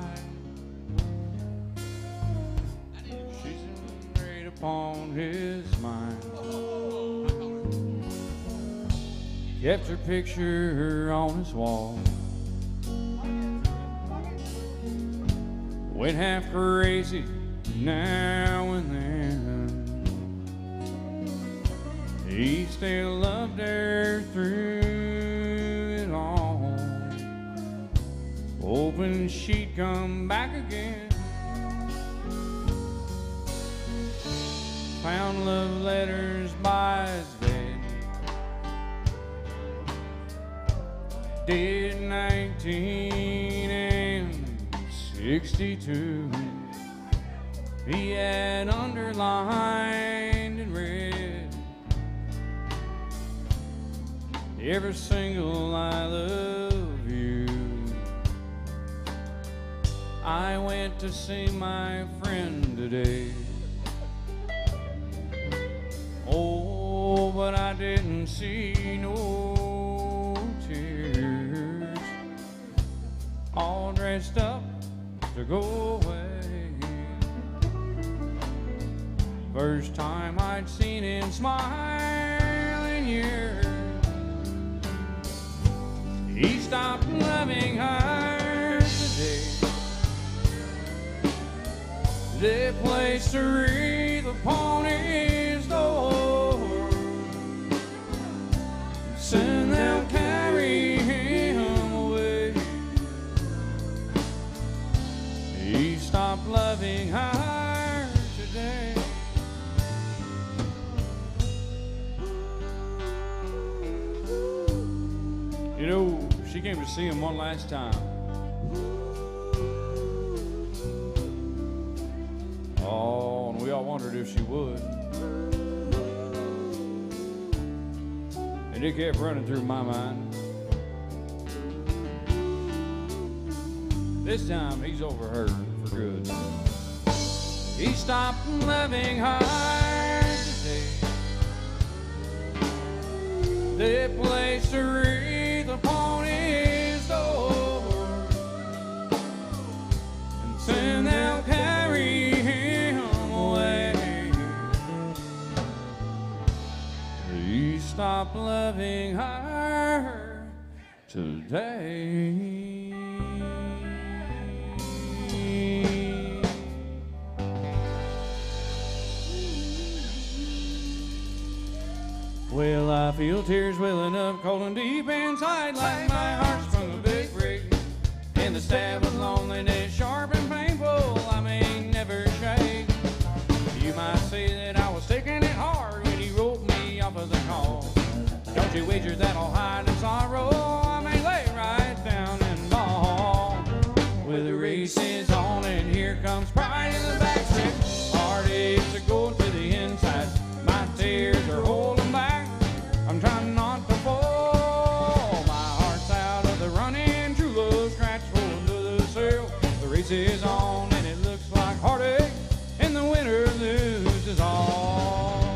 She's straight upon his mind. Kept her picture on his wall. Went half crazy now and then. He still loved her through it all, hoping she'd come back again. Found love letters by his bed, did 1962. He had underlined and read every single I love you. I went to see my friend today. Oh, but I didn't see no tears. All dressed up to go away. First time I'd seen him smile in years. He stopped loving her today. They placed a wreath upon his door. Soon they'll carry him away. He stopped loving her today. You know, she came to see him one last time. Oh, and we all wondered if she would. And it kept running through my mind. This time he's over her for good. He stopped loving her today. They placed a wreath upon his door, and soon they'll carry him away. He stopped loving her today. Well, I feel tears welling up cold and deep inside, like my heart's from a big break. And the stab of loneliness, sharp and painful, I may never shake. You might say that I was taking it hard when he wrote me off of the call. Don't you wager that I'll hide in sorrow, I may lay right down and bawl. Well, the race is on and here comes pride in the backstretch. Heartaches are going to the inside, my tears are holding back. I'm trying not to fall. My heart's out of the running, true love scratch for another sail. The race is on and it looks like heartache, and the winner loses all.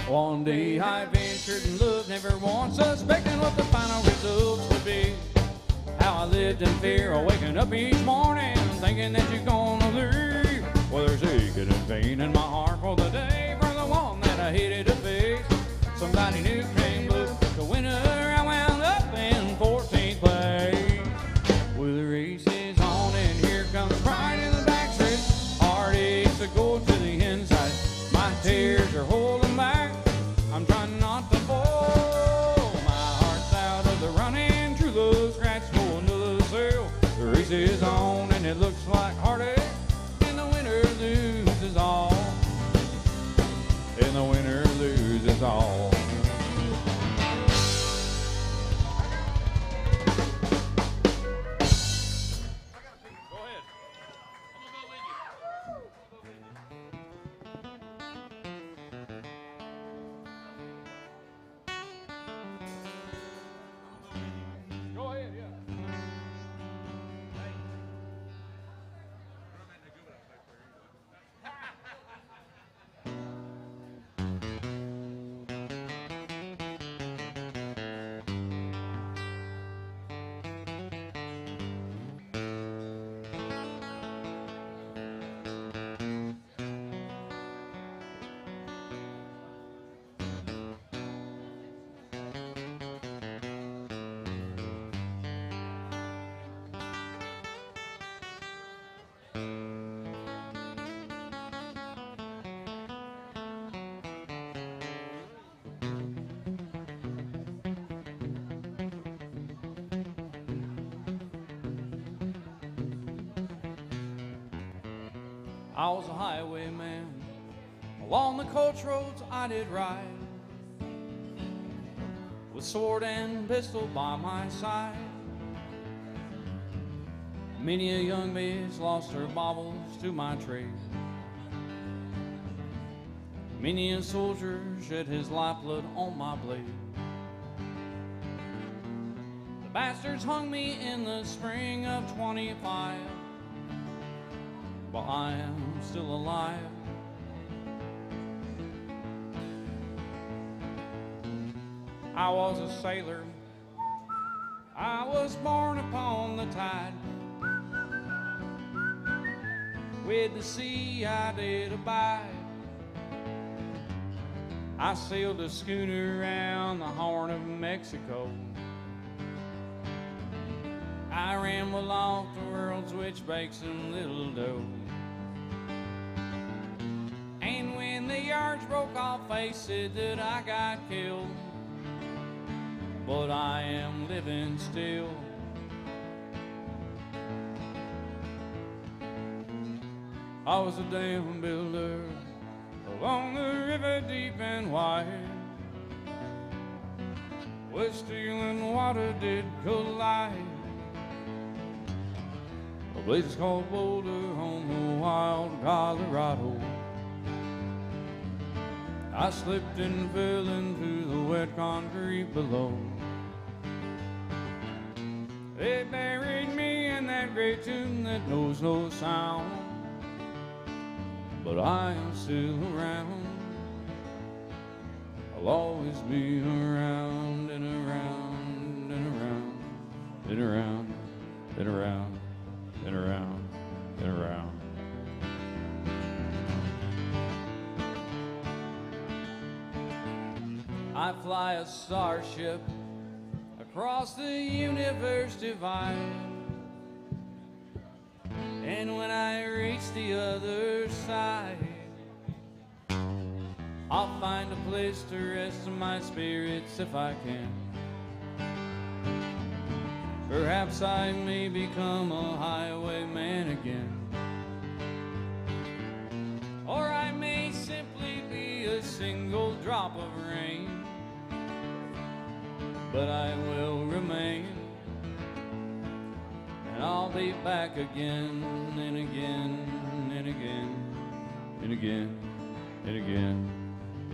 One day I ventured in love, never once suspecting what the final results would be. How I lived in fear of waking up each morning, thinking that you're gonna leave. Well, there's aching and pain in my heart for the day, for the one that I hated to face. Somebody new came blue, the winner, I wound up in 14th place. Well, the race is on and here comes pride in the backstretch. Heartaches are going to the inside, my tears are holding back. I'm trying not to fall. My heart's out of the running, true love scratch for another sail. The race is on and it looks like heartache, and the winner loses all. And the winner loses all. Go ahead. I'm gonna go with you. Go ahead, yeah. I was a highwayman. Along the coach roads I did ride, with sword and pistol by my side. Many a young bitch lost her baubles to my trade. Many a soldier shed his lifeblood on my blade. The bastards hung me in the spring of 25, but I am still alive. I was a sailor, I was born upon the tide. With the sea I did abide. I sailed a schooner around the Horn of Mexico. I rambled off the world's which bakes some little dough. And when the yards broke off, they said that I got killed. But I am living still. I was a dam builder along the river deep and wide, where steel and water did collide. A place called Boulder on the wild Colorado. I slipped and fell into the wet concrete below. They buried me in that great tomb that knows no sound, but I am still around. I'll always be around and around and around and around and around and around and around. I fly a starship across the universe divide, and when I reach the other side, I'll find a place to rest my spirits if I can. Perhaps I may become a highwayman again, or I may simply be a single drop of rain, but I will remain, and I'll be back again and again and again and again and again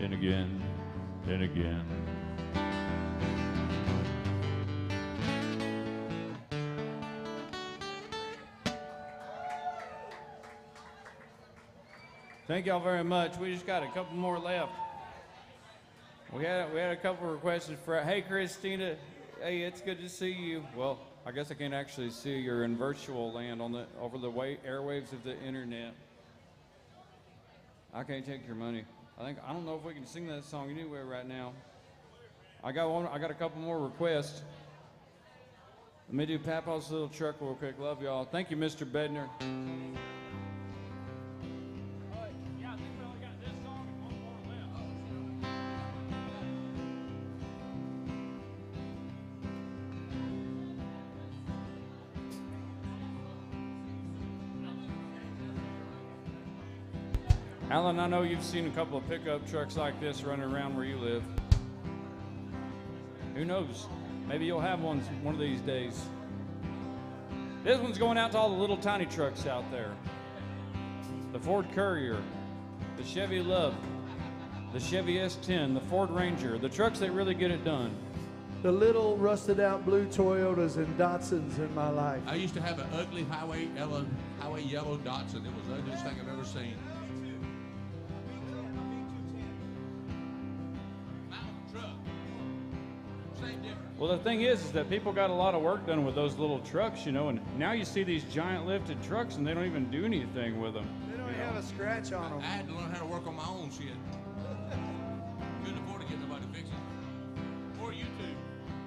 and again and again. Thank y'all very much. We just got a couple more left. We had a couple of requests for, hey Christina, hey, it's good to see you. Well, I guess I can't actually see you. You're in virtual land over the airwaves of the internet. I can't take your money. I don't know if we can sing that song anywhere right now. I got a couple more requests. Let me do Papa's Little Truck real quick. Love y'all. Thank you, Mr. Bednar. Alan, I know you've seen a couple of pickup trucks like this running around where you live. Who knows? Maybe you'll have one of these days. This one's going out to all the little tiny trucks out there. The Ford Courier, the Chevy Love, the Chevy S10, the Ford Ranger, the trucks that really get it done. The little rusted out blue Toyotas and Datsuns in my life. I used to have an ugly highway yellow Datsun. It was the ugliest thing I've ever seen. Well, the thing is that people got a lot of work done with those little trucks, you know, and now you see these giant lifted trucks and they don't even do anything with them. They don't even have a scratch on them. I had to learn how to work on my own shit. Couldn't afford to get nobody to fix it. Or you two.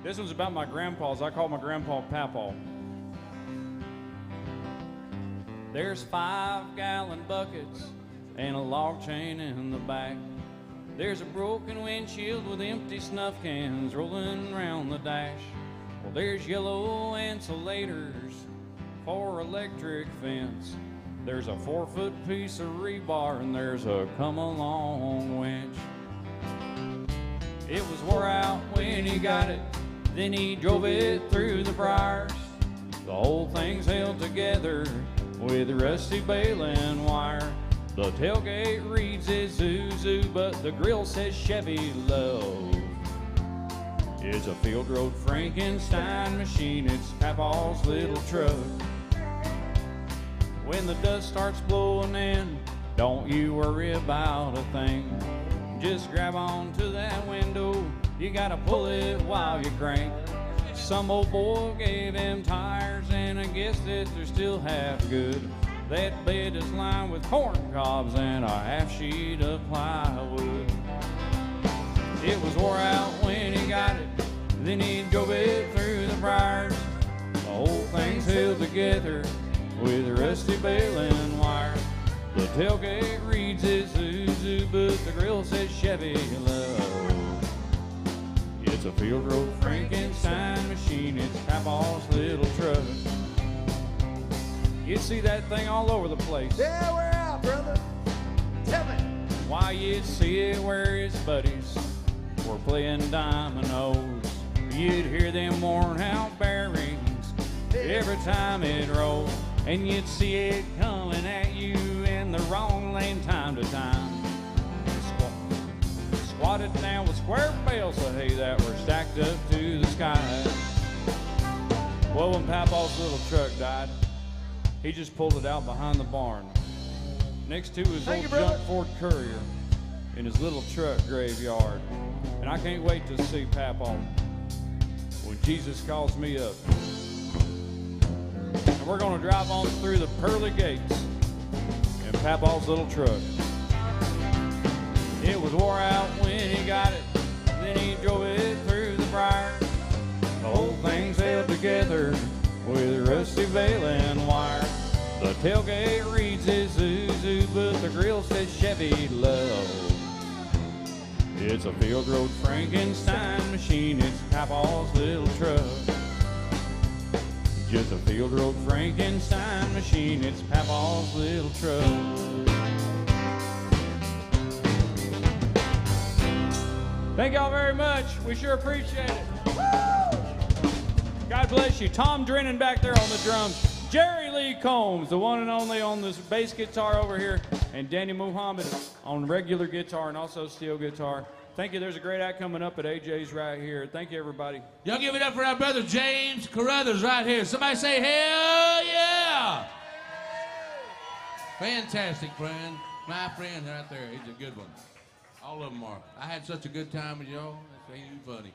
This one's about my grandpa's. I call my grandpa Papaw. There's 5-gallon buckets and a log chain in the back. There's a broken windshield with empty snuff cans rolling around the dash. Well, there's yellow insulators for electric fence. There's a 4-foot piece of rebar and there's a come-along winch. It was wore out when he got it, then he drove it through the briars. The whole thing's held together with rusty baling wire. The tailgate reads Isuzu, but the grill says Chevy Love. It's a Field Road Frankenstein machine, it's Papaw's little truck. When the dust starts blowing in, don't you worry about a thing. Just grab onto that window, you gotta pull it while you crank. Some old boy gave him tires, and I guess that they're still half good. That bed is lined with corn cobs and a half sheet of plywood. It was wore out when he got it, then he drove it through the briars. The whole thing's held together with rusty baling wire. The tailgate reads Isuzu, but the grill says Chevy Love. It's a Field Road Frankenstein machine, it's Papaw's little truck. You see that thing all over the place. Yeah, we're out. brother. Tell me. Why, you'd see it where his buddies were playing dominoes. You'd hear them worn out bearings every time it rolled. And you'd see it coming at you in the wrong lane time to time. Squatted down with square bales of hay that were stacked up to the sky. Well, when Papa's little truck died, he just pulled it out behind the barn, next to his old junk Ford Courier in his little truck graveyard. And I can't wait to see Papa when Jesus calls me up. And we're gonna drive on through the pearly gates in Papa's little truck. It was wore out when he got it, then he drove it through the briar. The whole thing's held together with rusty veil and wire. The tailgate reads Isuzu, but the grill says Chevy Love. It's a field road Frankenstein machine, it's Papa's little truck. Just a field road Frankenstein machine, it's Papa's little truck. Thank y'all very much. We sure appreciate it. Woo! God bless you. Tom Drennan back there on the drums. Jerry Lee Combs, the one and only on this bass guitar over here, and Danny Muhammad on regular guitar and also steel guitar. Thank you. There's a great act coming up at AJ's right here. Thank you, everybody. Y'all give it up for our brother James Carruthers right here. Somebody say, hell yeah! Fantastic, friend. My friend right there. He's a good one. All of them are. I had such a good time with y'all. That's ain't even funny.